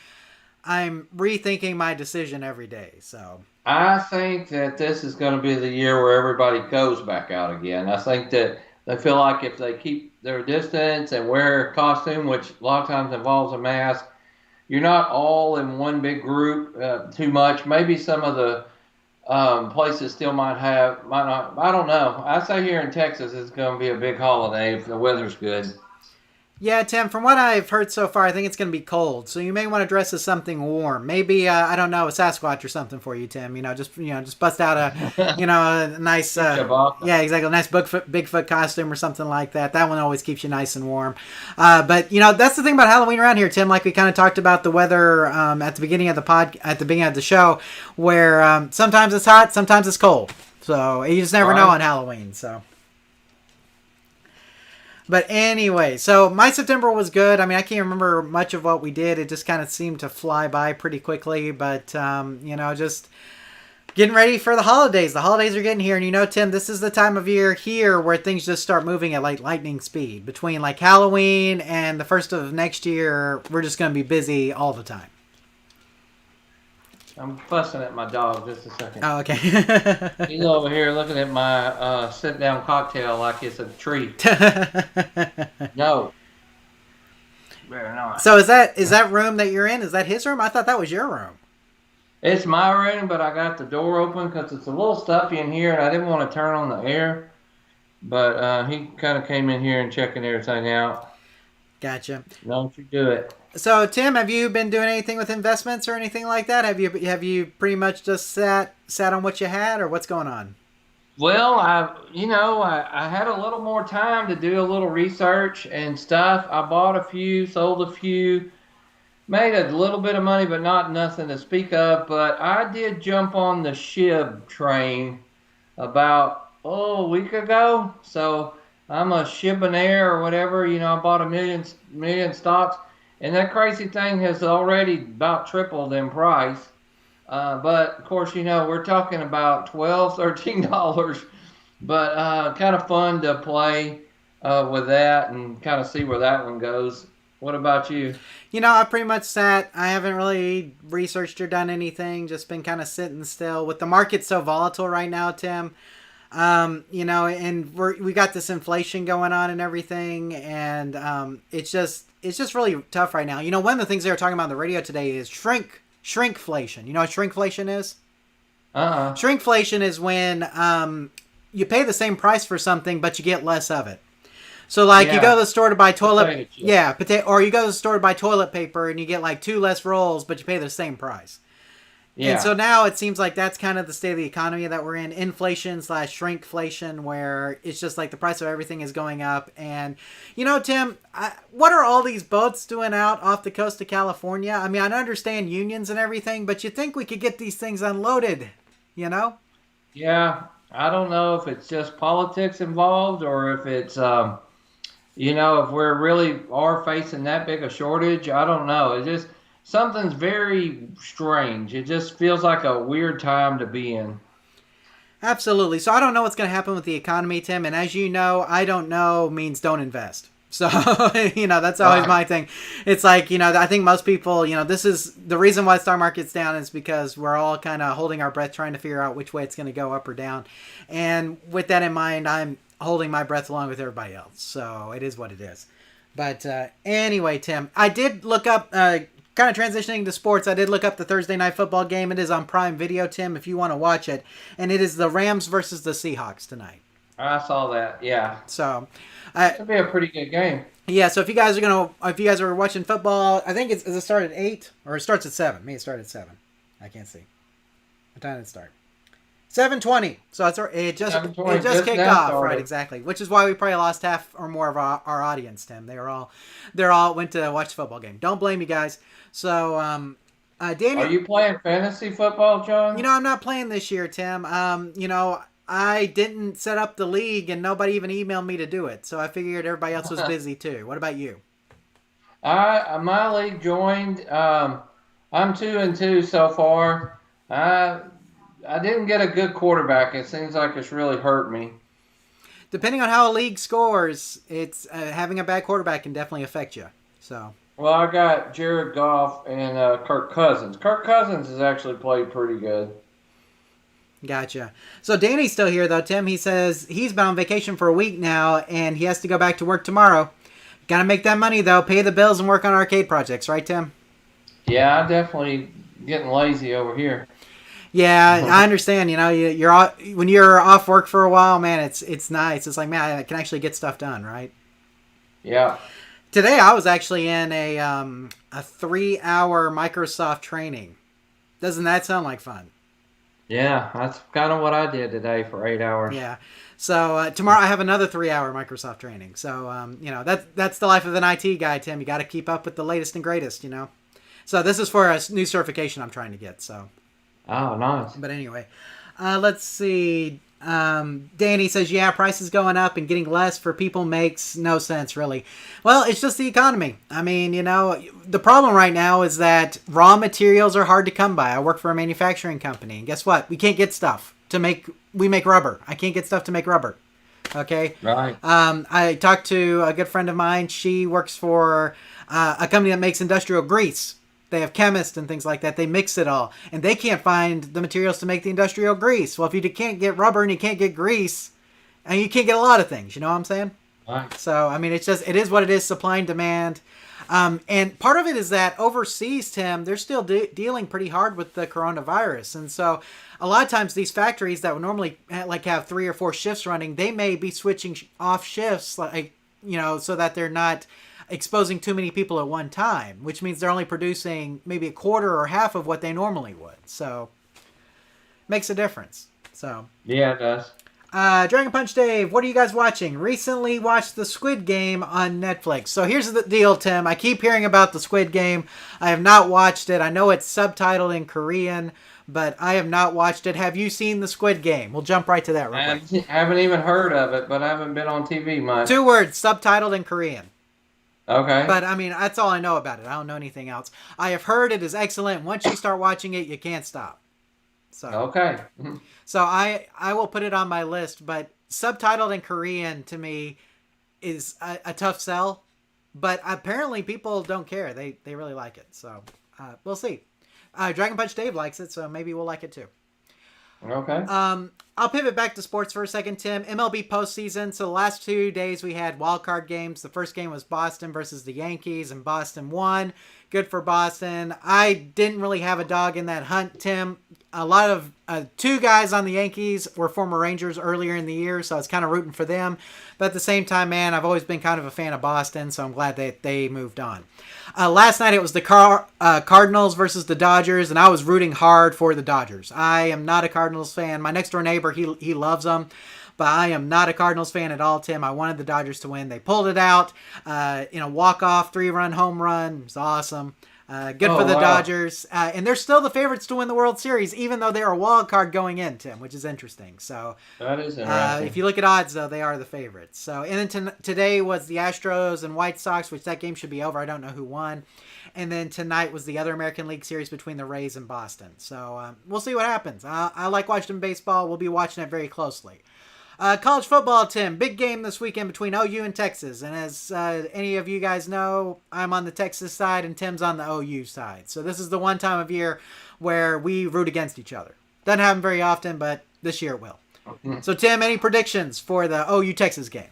I'm rethinking my decision every day. So I think that this is going to be the year where everybody goes back out again. I think that they feel like if they keep their distance and wear a costume, which a lot of times involves a mask, you're not all in one big group too much. Maybe some of the places still might not. I don't know. I say here in Texas it's going to be a big holiday if the weather's good. Yeah, Tim, from what I've heard so far, I think it's going to be cold. So you may want to dress as something warm. Maybe, I don't know, a Sasquatch or something for you, Tim. Just bust out a nice, yeah, exactly, a nice Bigfoot costume or something like that. That one always keeps you nice and warm. But, that's the thing about Halloween around here, Tim. Like we kind of talked about the weather at the beginning of the show, where sometimes it's hot, sometimes it's cold. So you just never know on Halloween, so. But anyway, so my September was good. I mean, I can't remember much of what we did. It just kind of seemed to fly by pretty quickly. But, just getting ready for the holidays. The holidays are getting here, and you know, Tim, this is the time of year here where things just start moving at like lightning speed. Between like Halloween and the first of next year, we're just going to be busy all the time. I'm fussing at my dog just a second. Oh, okay. He's over here looking at my sit-down cocktail like it's a treat. No. Better not. So is that room that you're in? Is that his room? I thought that was your room. It's my room, but I got the door open because it's a little stuffy in here, and I didn't want to turn on the air. But he kind of came in here and checking everything out. Gotcha. Don't you do it. So, Tim, have you been doing anything with investments or anything like that? Have you pretty much just sat on what you had, or what's going on? Well, I had a little more time to do a little research and stuff. I bought a few, sold a few, made a little bit of money, but not nothing to speak of. But I did jump on the SHIB train about a week ago. So I'm a Shibanaire or whatever. You know, I bought a million stocks. And that crazy thing has already about tripled in price. But, of course, you know, we're talking about $12, $13. But kind of fun to play with that and kind of see where that one goes. What about you? You know, I pretty much sat. I haven't really researched or done anything. Just been kind of sitting still. With the market so volatile right now, Tim, you know, and we got this inflation going on and everything. And it's just really tough right now. You know, one of the things they were talking about on the radio today is shrinkflation. You know what shrinkflation is? Shrinkflation is when you pay the same price for something, but you get less of it. So, like, you go to the store to buy toilet... or you go to the store to buy toilet paper, and you get, like, 2 less rolls, but you pay the same price. Yeah. And so now it seems like that's kind of the state of the economy that we're in. Inflation/shrinkflation, where it's just like the price of everything is going up. And, you know, Tim, what are all these boats doing out off the coast of California? I mean, I understand unions and everything, but you think we could get these things unloaded, you know? Yeah, I don't know if it's just politics involved or if it's, you know, if we're really are facing that big a shortage. I don't know. It's just... something's very strange. It just feels like a weird time to be in. Absolutely. So I don't know what's going to happen with the economy, Tim. And as you know, I don't know means don't invest. So, you know, that's always my thing. It's like, you know, I think most people, you know, this is the reason why the stock market's down is because we're all kind of holding our breath trying to figure out which way it's going to go up or down. And with that in mind, I'm holding my breath along with everybody else. So it is what it is. But anyway, Tim, I did look up... kind of transitioning to sports, I did look up the Thursday night football game. It is on Prime Video, Tim, if you want to watch it. And it is the Rams versus the Seahawks tonight. I saw that, yeah. So, it'll be a pretty good game. Yeah, so if you guys are watching football, I think does it start at 8? Or it starts at 7? Maybe it started at 7. I can't see. What time did it start? 7:20. So it just kicked off, right? Exactly. Which is why we probably lost half or more of our audience, Tim. They're all went to watch the football game. Don't blame you guys. So, Daniel, are you playing fantasy football, John? You know, I'm not playing this year, Tim. You know, I didn't set up the league, and nobody even emailed me to do it. So I figured everybody else was busy too. What about you? My league joined. I'm 2-2 so far. I didn't get a good quarterback. It seems like it's really hurt me. Depending on how a league scores, it's having a bad quarterback can definitely affect you. So. Well, I got Jared Goff and Kirk Cousins. Kirk Cousins has actually played pretty good. Gotcha. So Danny's still here, though, Tim. He says he's been on vacation for a week now, and he has to go back to work tomorrow. Got to make that money, though. Pay the bills and work on arcade projects, right, Tim? Yeah, I'm definitely getting lazy over here. Yeah, I understand. You know, when you're off work for a while, man, it's nice. It's like, man, I can actually get stuff done, right? Yeah. Today I was actually in a 3-hour Microsoft training. Doesn't that sound like fun? Yeah, that's kind of what I did today for 8 hours. Yeah. So tomorrow I have another 3-hour Microsoft training. So you know, that's the life of an IT guy, Tim. You got to keep up with the latest and greatest, you know. So this is for a new certification I'm trying to get. So. Oh, nice. But anyway, let's see. Danny says, yeah, prices going up and getting less for people makes no sense, really. Well, it's just the economy. I mean, the problem right now is that raw materials are hard to come by. I work for a manufacturing company, and guess what? We can't get stuff we make rubber. I can't get stuff to make rubber. Okay? Right. I talked to a good friend of mine. She works for a company that makes industrial grease. They have chemists and things like that. They mix it all. And they can't find the materials to make the industrial grease. Well, if you can't get rubber and you can't get grease, and you can't get a lot of things, you know what I'm saying? Right. So, I mean, it is what it is, supply and demand. And part of it is that overseas, Tim, they're still dealing pretty hard with the coronavirus. And so a lot of times these factories that would normally have 3 or 4 shifts running, they may be switching off shifts, so that they're not exposing too many people at one time, which means they're only producing maybe a quarter or half of what they normally would. So makes a difference. So Yeah, it does. Dragon Punch Dave, what are you guys watching? Recently watched the Squid Game on Netflix. So here's the deal, Tim. I keep hearing about the Squid Game. I have not watched it. I know it's subtitled in Korean, but I have not watched it. Have you seen the Squid Game? We'll jump right to that real quick. I haven't even heard of it, but I haven't been on TV much. 2 words, subtitled in Korean. Okay. But, I mean, that's all I know about it. I don't know anything else. I have heard it is excellent. Once you start watching it, you can't stop. So Okay. So I will put it on my list, but subtitled in Korean to me is a tough sell. But apparently people don't care. They really like it. So we'll see. Dragon Punch Dave likes it, so maybe we'll like it too. Okay. I'll pivot back to sports for a second, Tim. MLB postseason. So the last 2 days we had wild card games. The first game was Boston versus the Yankees, and Boston won. Good for Boston. I didn't really have a dog in that hunt, Tim. A lot of 2 guys on the Yankees were former Rangers earlier in the year, so I was kind of rooting for them. But at the same time, man, I've always been kind of a fan of Boston, so I'm glad that they moved on. Last night it was the Cardinals versus the Dodgers, and I was rooting hard for the Dodgers. I am not a Cardinals fan. My next door neighbor, he loves them. But I am not a Cardinals fan at all, Tim. I wanted the Dodgers to win. They pulled it out in a walk-off 3-run home run. It was awesome. Good for the Dodgers. And they're still the favorites to win the World Series, even though they're a wild card going in, Tim, which is interesting. So That is interesting. if you look at odds, though, they are the favorites. So and then today was the Astros and White Sox, which that game should be over. I don't know who won. And then tonight was the other American League Series between the Rays and Boston. So we'll see what happens. I like watching baseball. We'll be watching it very closely. College football, Tim. Big game this weekend between OU and Texas. And as any of you guys know, I'm on the Texas side and Tim's on the OU side. So this is the one time of year where we root against each other. Doesn't happen very often, but this year it will. So, Tim, any predictions for the OU-Texas game?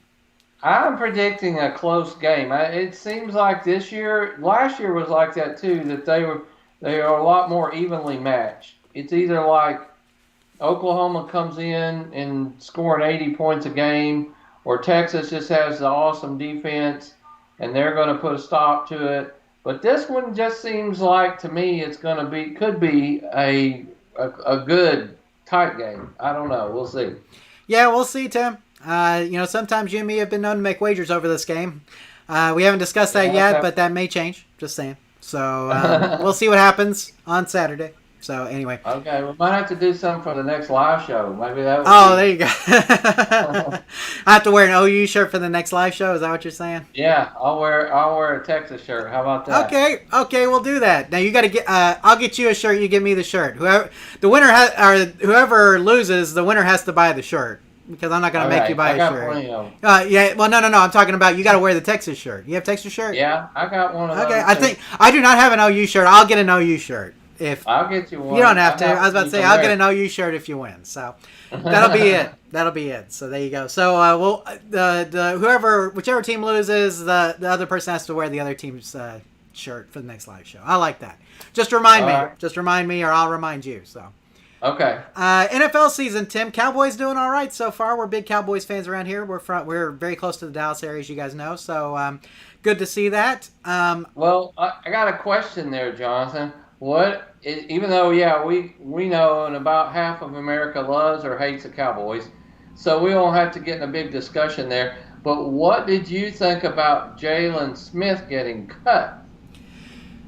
I'm predicting a close game. It seems like last year was like that too, that they are a lot more evenly matched. It's either like Oklahoma comes in and scoring 80 points a game, or Texas just has the awesome defense and they're going to put a stop to it. But this one just seems like, to me, could be a good tight game. I don't know. We'll see. Yeah, we'll see, Tim. Sometimes you and me have been known to make wagers over this game. We haven't discussed that yet, but that may change. Just saying. So we'll see what happens on Saturday. So anyway. Okay, we might have to do something for the next live show. Maybe that would there you go. I have to wear an OU shirt for the next live show. Is that what you're saying? Yeah, I'll wear a Texas shirt. How about that? Okay, we'll do that. Now you got to get. I'll get you a shirt. You give me the shirt. Whoever loses, the winner has to buy the shirt. Because I'm not going to make you buy a shirt. Well, no. I'm talking about you got to wear the Texas shirt. You have Texas shirt? Yeah, I got one of those. Okay, I think I do not have an OU shirt. I'll get an OU shirt. If I'll get you one. You don't have to. I was about to say I'll get an OU shirt if you win. So that'll be it. That'll be it. So there you go. So whichever team loses, the other person has to wear the other team's shirt for the next live show. I like that. Just remind me. Right. Just remind me, or I'll remind you. So. Okay. NFL season, Tim. Cowboys doing all right so far. We're big Cowboys fans around here. We're very close to the Dallas area, as you guys know. So good to see that. Well, I got a question there, Jonathan. Even though, we know and about half of America loves or hates the Cowboys, so we won't have to get in a big discussion there. But what did you think about Jalen Smith getting cut?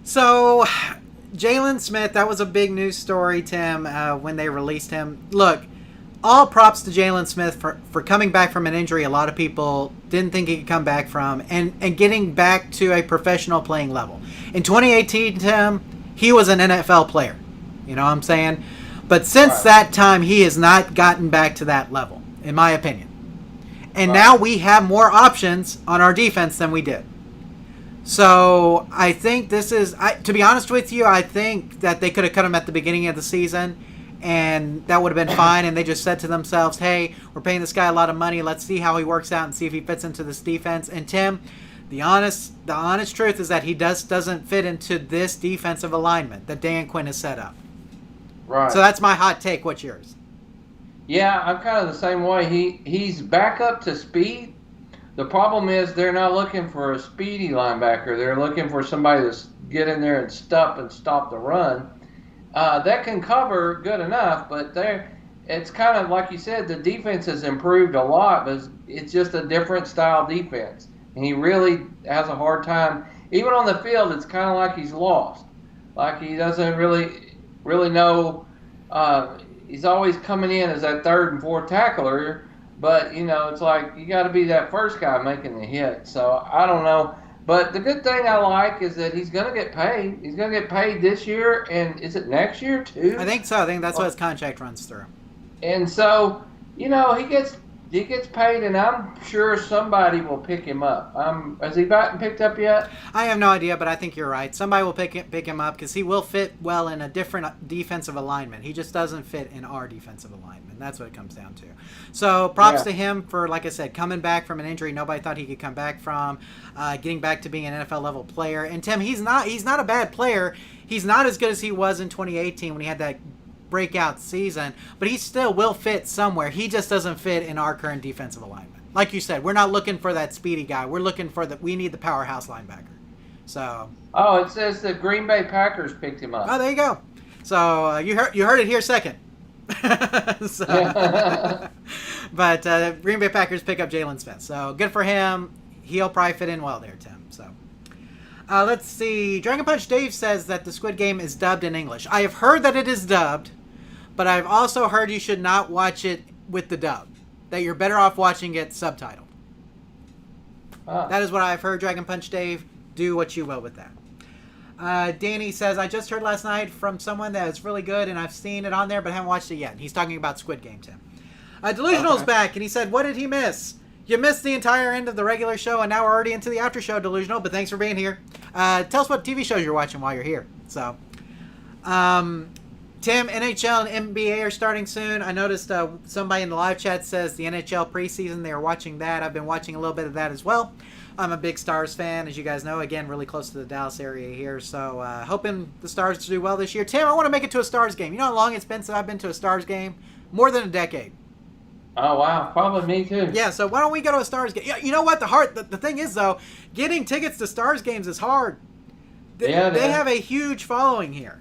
So, Jalen Smith, that was a big news story, Tim, when they released him. Look, all props to Jalen Smith for coming back from an injury a lot of people didn't think he could come back from, and getting back to a professional playing level. In 2018, Tim, he was an NFL player. You know what I'm saying? But since that time, he has not gotten back to that level, in my opinion. And now we have more options on our defense than we did. So I think this is, to be honest with you, I think that they could have cut him at the beginning of the season, and that would have been fine. And they just said to themselves, hey, we're paying this guy a lot of money. Let's see how he works out and see if he fits into this defense. And Tim, the honest truth is that he doesn't fit into this defensive alignment that Dan Quinn has set up. Right. So that's my hot take. What's yours? Yeah, I'm kind of the same way. He's back up to speed. The problem is they're not looking for a speedy linebacker. They're looking for somebody to get in there and stop the run. That can cover good enough, but it's kind of like you said, the defense has improved a lot, but it's just a different style defense. And he really has a hard time. Even on the field, it's kind of like he's lost. Like he doesn't really know. He's always coming in as that third and fourth tackler, but it's like you got to be that first guy making the hit. So I don't know, but the good thing I like is that he's going to get paid. He's going to get paid this year, and is it next year too? I think so. I think that's what his contract runs through. And so he gets paid, and I'm sure somebody will pick him up. Has he gotten picked up yet? I have no idea, but I think you're right. Somebody will pick him up because he will fit well in a different defensive alignment. He just doesn't fit in our defensive alignment. That's what it comes down to. So props to him for, like I said, coming back from an injury nobody thought he could come back from, getting back to being an NFL level player. And Tim, he's not a bad player. He's not as good as he was in 2018 when he had that breakout season, but he still will fit somewhere. He just doesn't fit in our current defensive alignment. Like you said, we're not looking for that speedy guy. We're looking for we need the powerhouse linebacker. So. Oh, it says the Green Bay Packers picked him up. Oh, there you go. So you heard it here second. But Green Bay Packers pick up Jalen Smith. So good for him. He'll probably fit in well there, Tim. So. Let's see. Dragon Punch Dave says that the Squid Game is dubbed in English. I have heard that it is dubbed, but I've also heard you should not watch it with the dub. That you're better off watching it subtitled. That is what I've heard, Dragon Punch Dave. Do what you will with that. Danny says, I just heard last night from someone that is really good, and I've seen it on there, but haven't watched it yet. He's talking about Squid Game, Tim. Delusional's back, and he said, what did he miss? You missed the entire end of the regular show, and now we're already into the after show, Delusional, but thanks for being here. Tell us what TV shows you're watching while you're here. So, Tim, NHL and NBA are starting soon. I noticed somebody in the live chat says the NHL preseason, they are watching that. I've been watching a little bit of that as well. I'm a big Stars fan, as you guys know. Again, really close to the Dallas area here, so hoping the Stars to do well this year. Tim, I want to make it to a Stars game. You know how long it's been since I've been to a Stars game? More than a decade. Oh, wow. Probably me, too. Yeah, so why don't we go to a Stars game? Yeah, you know what? The thing is, though, getting tickets to Stars games is hard. They have a huge following here.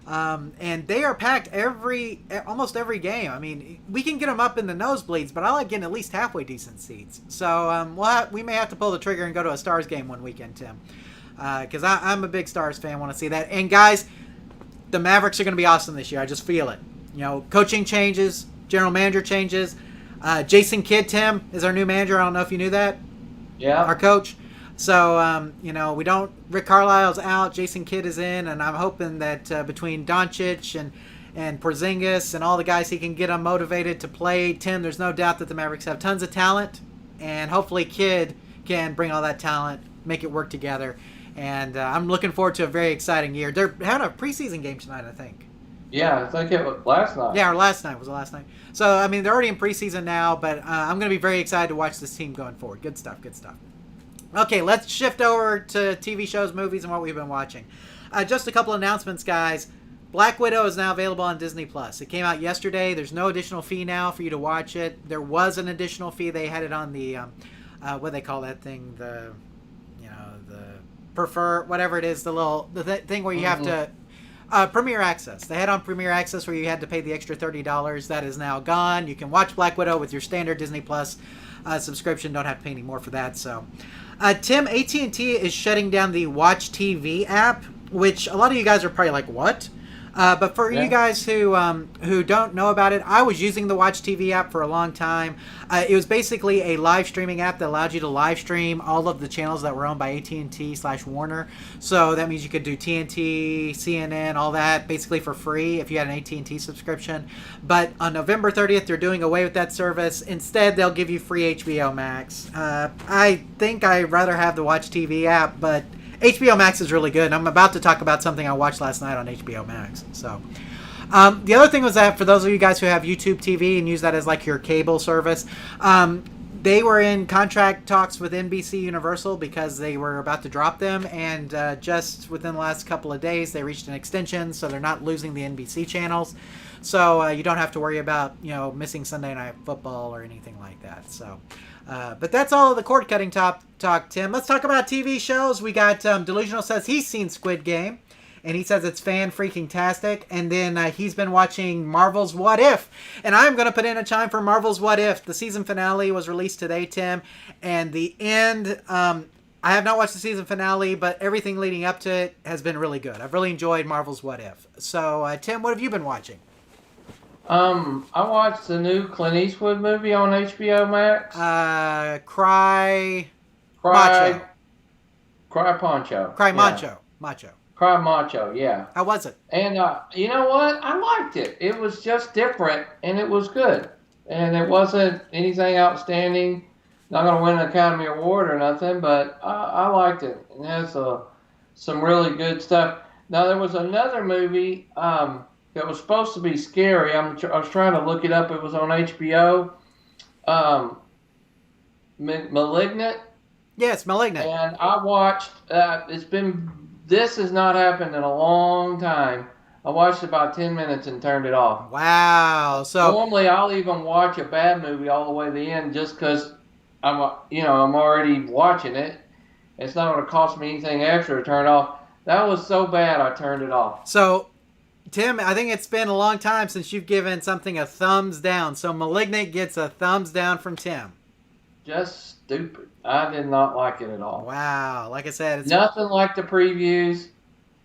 And they are packed almost every game. I mean, we can get them up in the nosebleeds, but I like getting at least halfway decent seats. So we may have to pull the trigger and go to a Stars game one weekend, Tim. Because I'm a big Stars fan, want to see that. And, guys, the Mavericks are going to be awesome this year. I just feel it. Coaching changes, general manager changes. Jason Kidd, Tim, is our new manager. I don't know if you knew that. Yeah. Our coach. So, Rick Carlisle's out. Jason Kidd is in. And I'm hoping that between Doncic and Porzingis and all the guys, he can get them motivated to play. Tim, there's no doubt that the Mavericks have tons of talent. And hopefully Kidd can bring all that talent, make it work together. And I'm looking forward to a very exciting year. They're having a preseason game tonight, I think. Yeah, I think it was last night. Yeah, or last night was the last night. So, I mean, they're already in preseason now, but I'm going to be very excited to watch this team going forward. Good stuff, good stuff. Okay, let's shift over to TV shows, movies, and what we've been watching. Just a couple announcements, guys. Black Widow is now available on Disney+. It came out yesterday. There's no additional fee now for you to watch it. There was an additional fee. They had it on the, what do they call that thing? The prefer, whatever it is, the thing where you have to... Premier Access. They had on Premier Access where you had to pay the extra $30. That is now gone. You can watch Black Widow with your standard Disney Plus subscription. Don't have to pay any more for that. So, Tim, AT&T is shutting down the Watch TV app, which a lot of you guys are probably like, what? But for Yeah. you guys who don't know about it, I was using the Watch TV app for a long time. It was basically a live streaming app that allowed you to live stream all of the channels that were owned by AT&T/Warner. So that means you could do TNT, CNN, all that, basically for free if you had an AT&T subscription. But on November 30th, they're doing away with that service. Instead, they'll give you free HBO Max. I think I'd rather have the Watch TV app, but HBO Max is really good. I'm about to talk about something I watched last night on HBO Max. So, the other thing was that for those of you guys who have YouTube TV and use that as like your cable service, they were in contract talks with NBC Universal because they were about to drop them, and just within the last couple of days, they reached an extension, so they're not losing the NBC channels. So you don't have to worry about missing Sunday Night Football or anything like that. So. But that's all of the cord cutting talk, Tim. Let's talk about TV shows. We got Delusional says he's seen Squid Game, and he says it's fan-freaking-tastic. And then he's been watching Marvel's What If. And I'm going to put in a chime for Marvel's What If. The season finale was released today, Tim. And the end, I have not watched the season finale, but everything leading up to it has been really good. I've really enjoyed Marvel's What If. So, Tim, what have you been watching? I watched the new Clint Eastwood movie on HBO Max. Cry Cry Poncho. Cry Yeah. Macho. Cry Macho, yeah. How was it? And you know what? I liked it. It was just different, and it was good. And it wasn't anything outstanding. Not going to win an Academy Award or nothing, but I liked it. It has some really good stuff. Now, there was another movie that was supposed to be scary. I was trying to look it up. It was on HBO. Malignant. Yes, Malignant. And I watched. This has not happened in a long time. I watched about 10 minutes and turned it off. Wow. So Normally, I'll even watch a bad movie all the way to the end just because I'm already watching it. It's not going to cost me anything extra to turn it off. That was so bad, I turned it off. So, Tim, I think it's been a long time since you've given something a thumbs down. So Malignant gets a thumbs down from Tim. Just stupid. I did not like it at all. Wow. Like I said, it's Nothing like the previews.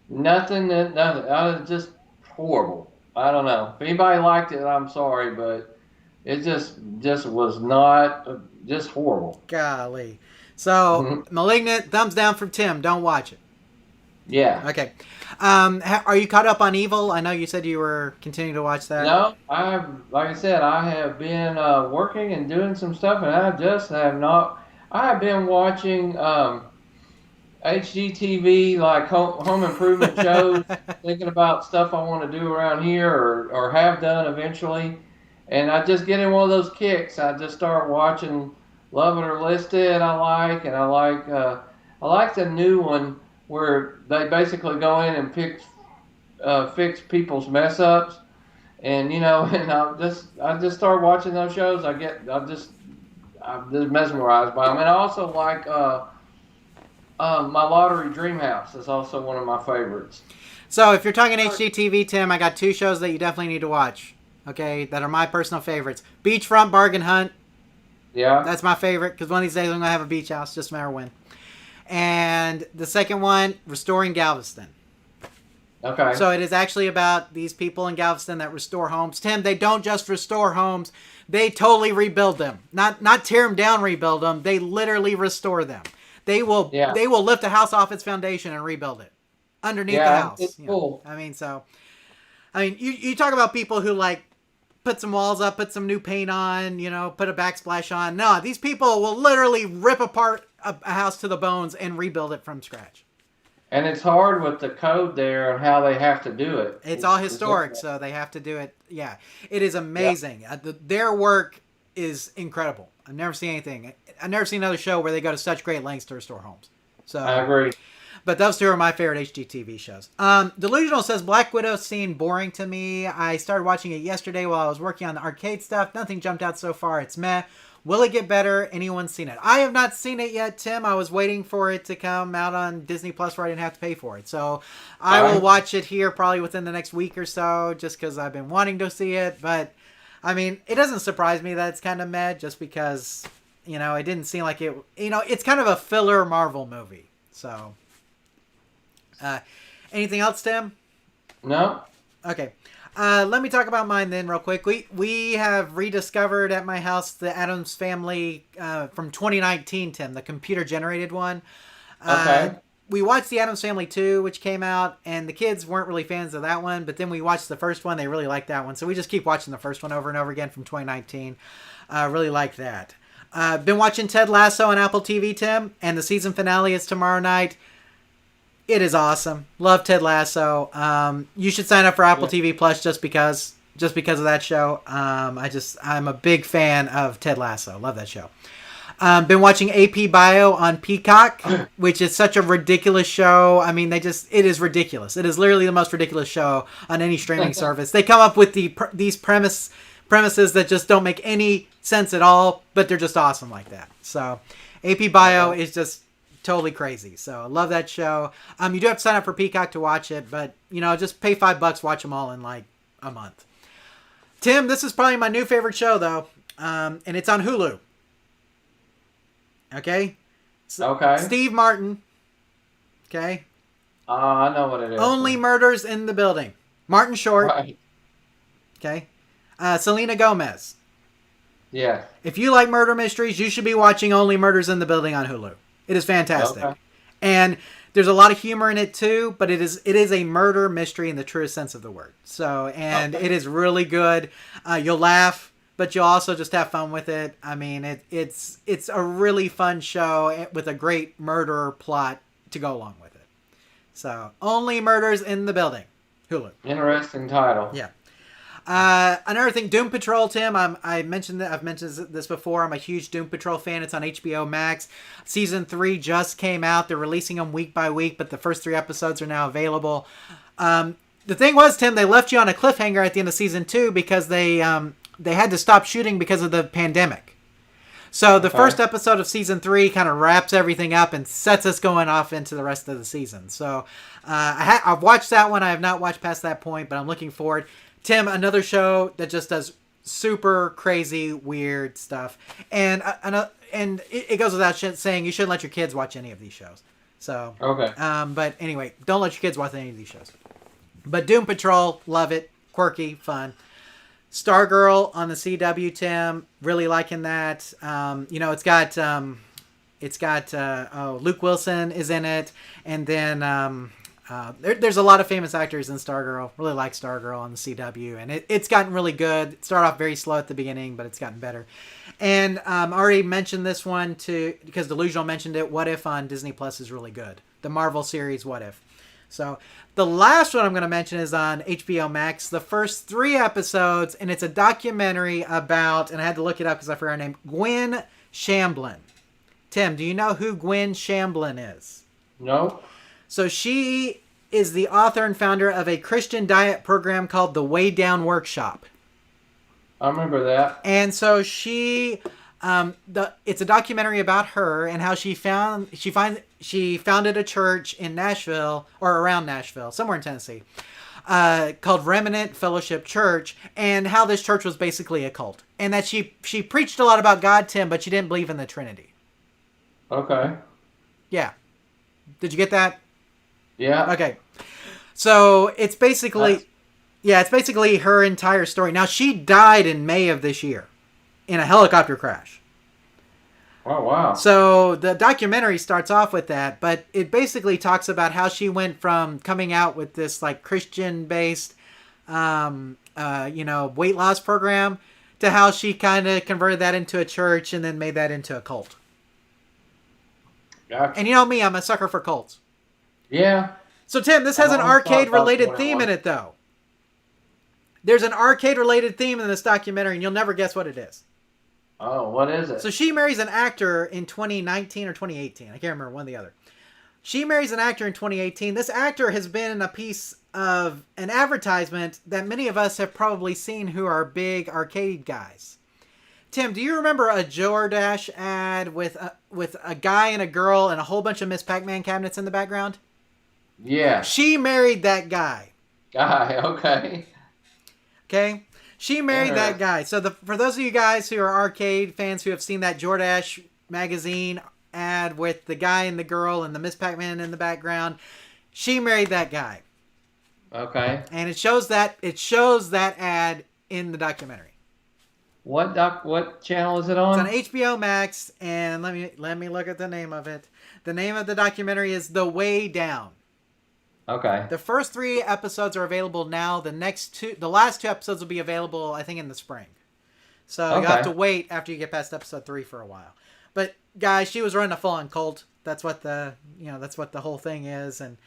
Nothing. Just horrible. I don't know. If anybody liked it, I'm sorry, but it just was not just horrible. golly. So Malignant, thumbs down from Tim. Don't watch it. Yeah. Okay. Are you caught up on Evil? I know you said you were continuing to watch that. No, like I said, I have been working and doing some stuff, and I just have not. I have been watching HGTV, like home improvement shows, thinking about stuff I want to do around here or have done eventually. And I just get in one of those kicks. I just start watching Love It or List It. I like the new one where they basically go in and fix people's mess ups. And and I just start watching those shows. I'm just mesmerized by them. And I also like My Lottery Dream House is also one of my favorites. So if you're talking HGTV, Tim, I got two shows that you definitely need to watch. Okay, that are my personal favorites. Beachfront Bargain Hunt. Yeah. That's my favorite because one of these days I'm going to have a beach house, just a matter of when. And the second one, Restoring Galveston. Okay. So it is actually about these people in Galveston that restore homes. Tim, they don't just restore homes. They totally rebuild them. Not tear them down, rebuild them. They literally restore them. They will lift a house off its foundation and rebuild it underneath the house. It's cool. You talk about people who like put some walls up, put some new paint on, put a backsplash on. No, these people will literally rip apart a house to the bones and rebuild it from scratch. And it's hard with the code there and how they have to do it. It's all historic, so they have to do it. Yeah, it is amazing. Yeah. Their work is incredible. I've never seen anything. I've never seen another show where they go to such great lengths to restore homes. So I agree. But those two are my favorite HGTV shows. Delusional says Black Widow seemed boring to me. I started watching it yesterday while I was working on the arcade stuff. Nothing jumped out so far. It's meh. Will it get better? Anyone seen it? I have not seen it yet, Tim. I was waiting for it to come out on Disney Plus where I didn't have to pay for it. So I will watch it here probably within the next week or so just because I've been wanting to see it. But, it doesn't surprise me that it's kind of meh just because, it didn't seem like it... it's kind of a filler Marvel movie. So... anything else, Tim? No. Okay. Let me talk about mine then real quick. We have rediscovered at my house the Addams Family from 2019, Tim, the computer generated one. Okay. We watched the Addams Family 2, which came out, and the kids weren't really fans of that one, but then we watched the first one. They really liked that one. So we just keep watching the first one over and over again from 2019. Really like that. Been watching Ted Lasso on Apple TV, Tim, and the season finale is tomorrow night. It is awesome. Love Ted Lasso. You should sign up for Apple TV Plus just because of that show. I'm a big fan of Ted Lasso. Love that show. Been watching AP Bio on Peacock, which is such a ridiculous show. I mean, it is ridiculous. It is literally the most ridiculous show on any streaming service. They come up with these premises that just don't make any sense at all, but they're just awesome like that. So AP Bio is just totally crazy. So I love that show. You do have to sign up for Peacock to watch it, but just pay $5, watch them all in like a month. Tim, this is probably my new favorite show though, and it's on Hulu. Okay. Okay. Steve Martin. Okay. I know what it is. Only Murders in the Building. Martin Short. Right. Okay. Selena Gomez. Yeah. If you like murder mysteries, you should be watching Only Murders in the Building on Hulu. It is fantastic. Okay. And there's a lot of humor in it too, but it is a murder mystery in the truest sense of the word. So, and it is really good. You'll laugh, but you'll also just have fun with it. I mean, it's a really fun show with a great murder plot to go along with it. So, Only Murders in the Building, Hulu. Interesting title. Yeah. Another thing, Doom Patrol, Tim. I've mentioned this before. I'm a huge Doom Patrol fan. It's on HBO Max. Season 3 just came out. They're releasing them week by week, but the first 3 episodes are now available. The thing was, Tim, they left you on a cliffhanger at the end of season 2 because they had to stop shooting because of the pandemic. So the first episode of season 3 kind of wraps everything up and sets us going off into the rest of the season. So I've watched that one. I have not watched past that point, but I'm looking forward. Tim, another show that just does super crazy, weird stuff. And it goes without saying you shouldn't let your kids watch any of these shows. So, okay. But anyway, don't let your kids watch any of these shows. But Doom Patrol, love it. Quirky, fun. Stargirl on the CW, Tim, really liking that. It's got Luke Wilson is in it. And then there's a lot of famous actors in Stargirl. Really like Stargirl on the CW. And it's gotten really good. It started off very slow at the beginning, but it's gotten better. And I already mentioned this one because Delusional mentioned it. What If on Disney Plus is really good. The Marvel series What If. So the last one I'm going to mention is on HBO Max. The first 3 episodes, and it's a documentary about, and I had to look it up because I forgot her name, Gwen Shamblin. Tim, do you know who Gwen Shamblin is? No. So she is the author and founder of a Christian diet program called the Way Down Workshop. I remember that. And so it's a documentary about her and how she founded a church in Nashville, or around Nashville, somewhere in Tennessee, called Remnant Fellowship Church, and how this church was basically a cult, and that she preached a lot about God, Tim, but she didn't believe in the Trinity. Okay. Yeah. Did you get that? Yeah. Okay. So it's basically her entire story. Now, she died in May of this year in a helicopter crash. Oh, wow. So the documentary starts off with that, but it basically talks about how she went from coming out with this like Christian-based, weight loss program to how she kind of converted that into a church and then made that into a cult. Gotcha. And you know me, I'm a sucker for cults. Yeah. So Tim, this has an arcade-related theme in it, though. There's an arcade-related theme in this documentary, and you'll never guess what it is. Oh, what is it? So she marries an actor in 2019 or 2018. I can't remember, one or the other. She marries an actor in 2018. This actor has been in a piece of an advertisement that many of us have probably seen who are big arcade guys. Tim, do you remember a DoorDash ad with a guy and a girl and a whole bunch of Miss Pac-Man cabinets in the background? Yeah. She married that guy. Okay. Okay? She married that guy. So for those of you guys who are arcade fans who have seen that DoorDash magazine ad with the guy and the girl and the Miss Pac-Man in the background, she married that guy. Okay. And it shows that ad in the documentary. What channel is it It's on? on HBO Max, and let me look at the name of it. The name of the documentary is The Way Down. Okay. The first 3 episodes are available now. The last 2 episodes will be available, I think, in the spring. So you'll have to wait after you get past episode 3 for a while. But guys, she was running a full-on cult. That's what the whole thing is, and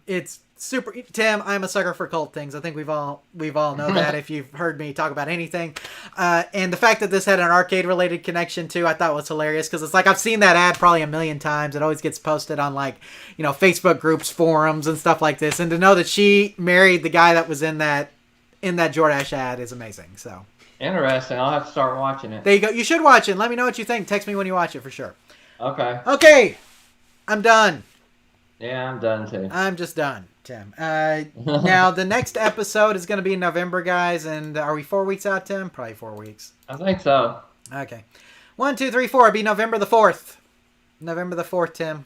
it's super. Tim, I'm a sucker for cult things. I think we've all know that if you've heard me talk about anything. And the fact that this had an arcade-related connection too, I thought was hilarious because it's like I've seen that ad probably a million times. It always gets posted on Facebook groups, forums, and stuff like this. And to know that she married the guy that was in that Jordache ad is amazing. So interesting. I'll have to start watching it. there you go. You should watch it. Let me know what you think. Text me when you watch it for sure. Okay. Okay, I'm done. Yeah, I'm done too. I'm just done, Tim. Now, the next episode is going to be in November, guys. And are we 4 weeks out, Tim? Probably 4 weeks. I think so. Okay. 1, 2, 3, 4. It'll be November the 4th. November the 4th, Tim.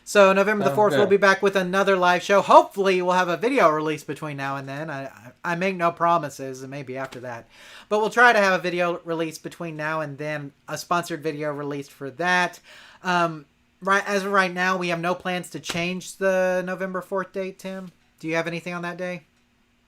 So November the 4th, we'll be back with another live show. Hopefully, we'll have a video release between now and then. I make no promises, and maybe after that. But we'll try to have a video release between now and then. A sponsored video released for that. As of right now, we have no plans to change the November 4th date, Tim. Do you have anything on that day?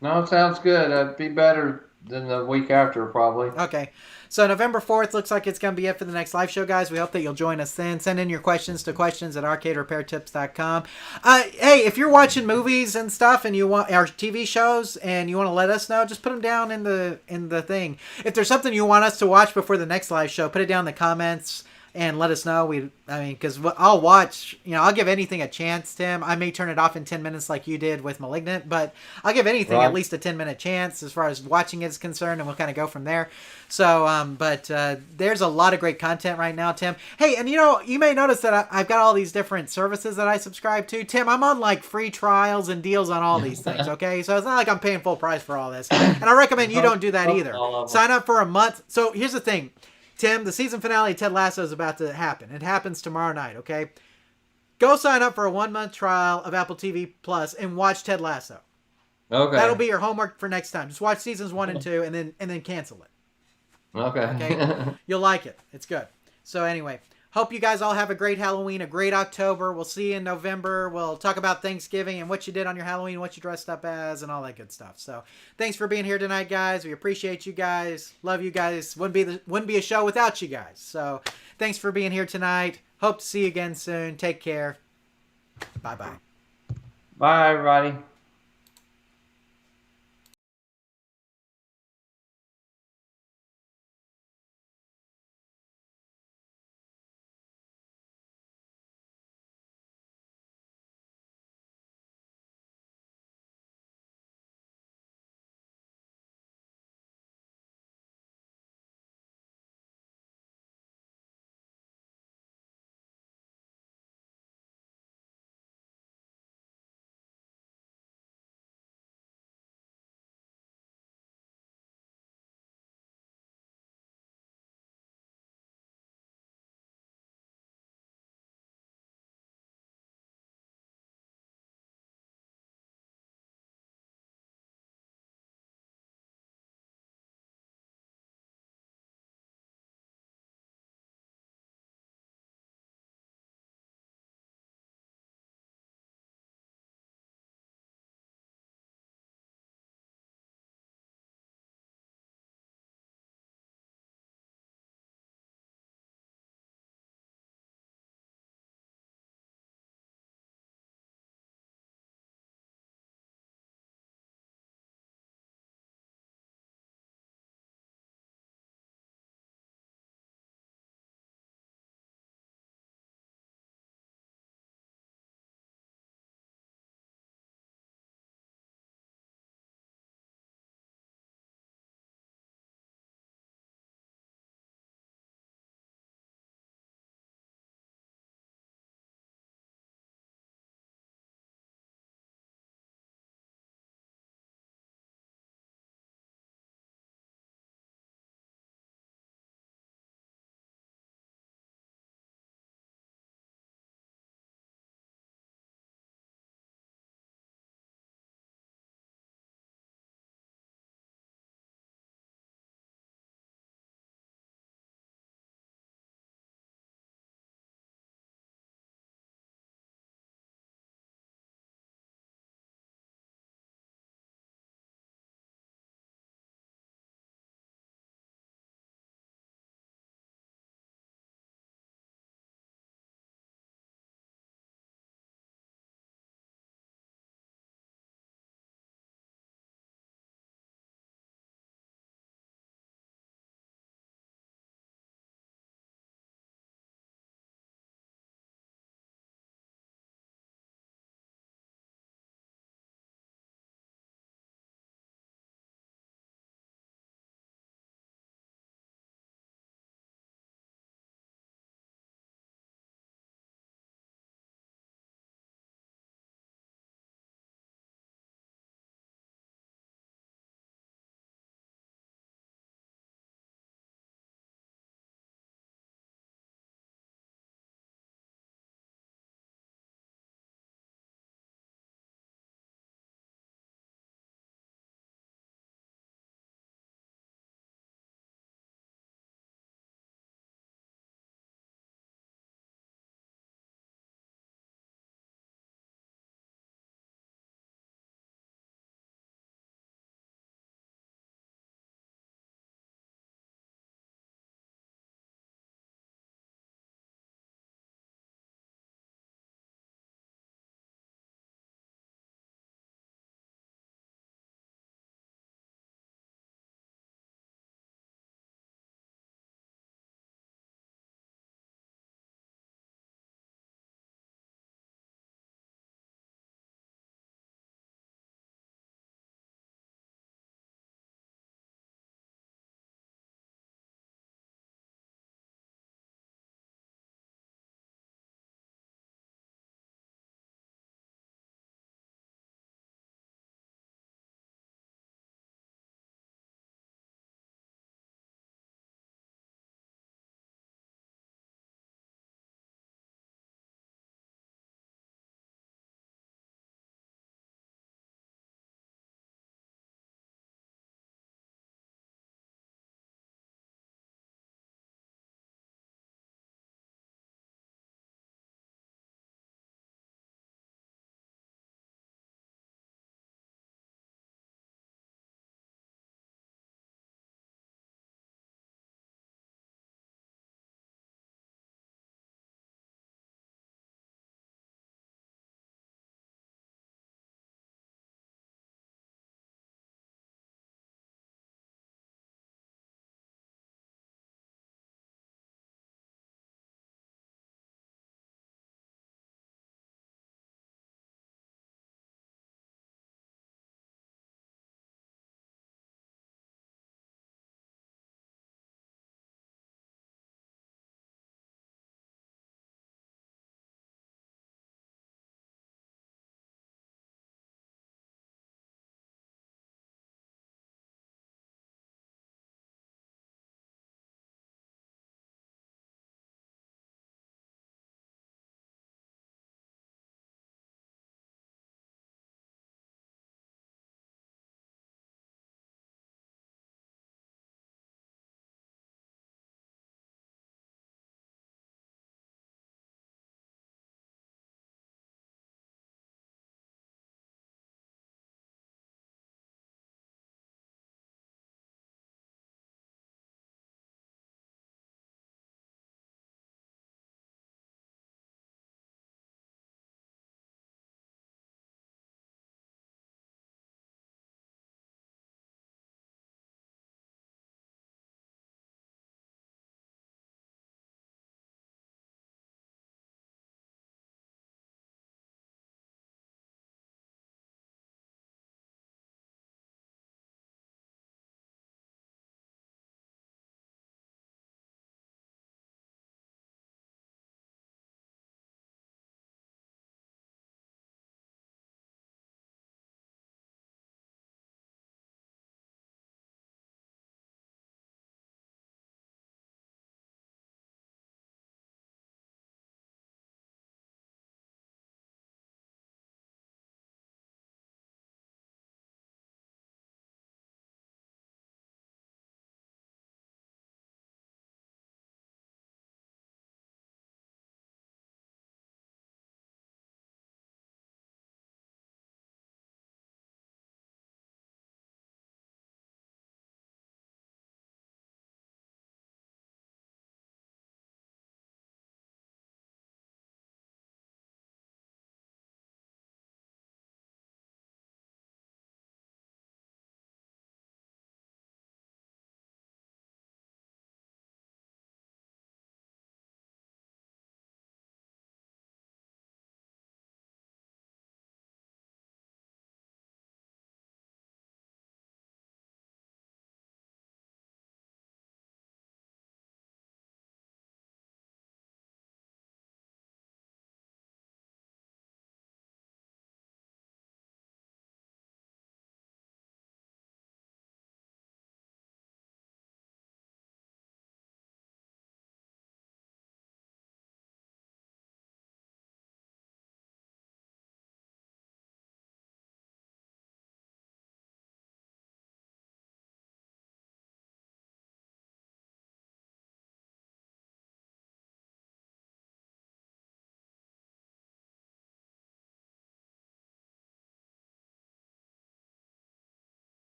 No, sounds good. It'd be better than the week after, probably. Okay. So November 4th looks like it's going to be it for the next live show, guys. We hope that you'll join us then. Send in your questions to questions@arcaderepairtips.com. Hey, if you're watching movies and stuff and you want our TV shows and you want to let us know, just put them down in the thing. If there's something you want us to watch before the next live show, put it down in the comments and let us know. Because I'll watch, I'll give anything a chance, Tim. I may turn it off in 10 minutes like you did with Malignant, but I'll give anything at least a 10-minute chance as far as watching is concerned, and we'll kind of go from there. So, there's a lot of great content right now, Tim. Hey, and you may notice that I've got all these different services that I subscribe to. Tim, I'm on like free trials and deals on all these things, okay? So it's not like I'm paying full price for all this. And I recommend you don't do that either. Sign up for a month. So here's the thing. Tim, the season finale of Ted Lasso is about to happen. It happens tomorrow night, okay? Go sign up for a 1-month trial of Apple TV Plus and watch Ted Lasso. Okay. That'll be your homework for next time. Just watch seasons 1 and 2 and then cancel it. Okay. You'll like it. It's good. So anyway, hope you guys all have a great Halloween, a great October. We'll see you in November. We'll talk about Thanksgiving and what you did on your Halloween, what you dressed up as, and all that good stuff. So thanks for being here tonight, guys. We appreciate you guys. Love you guys. Wouldn't be a show without you guys. So thanks for being here tonight. Hope to see you again soon. Take care. Bye-bye. Bye, everybody.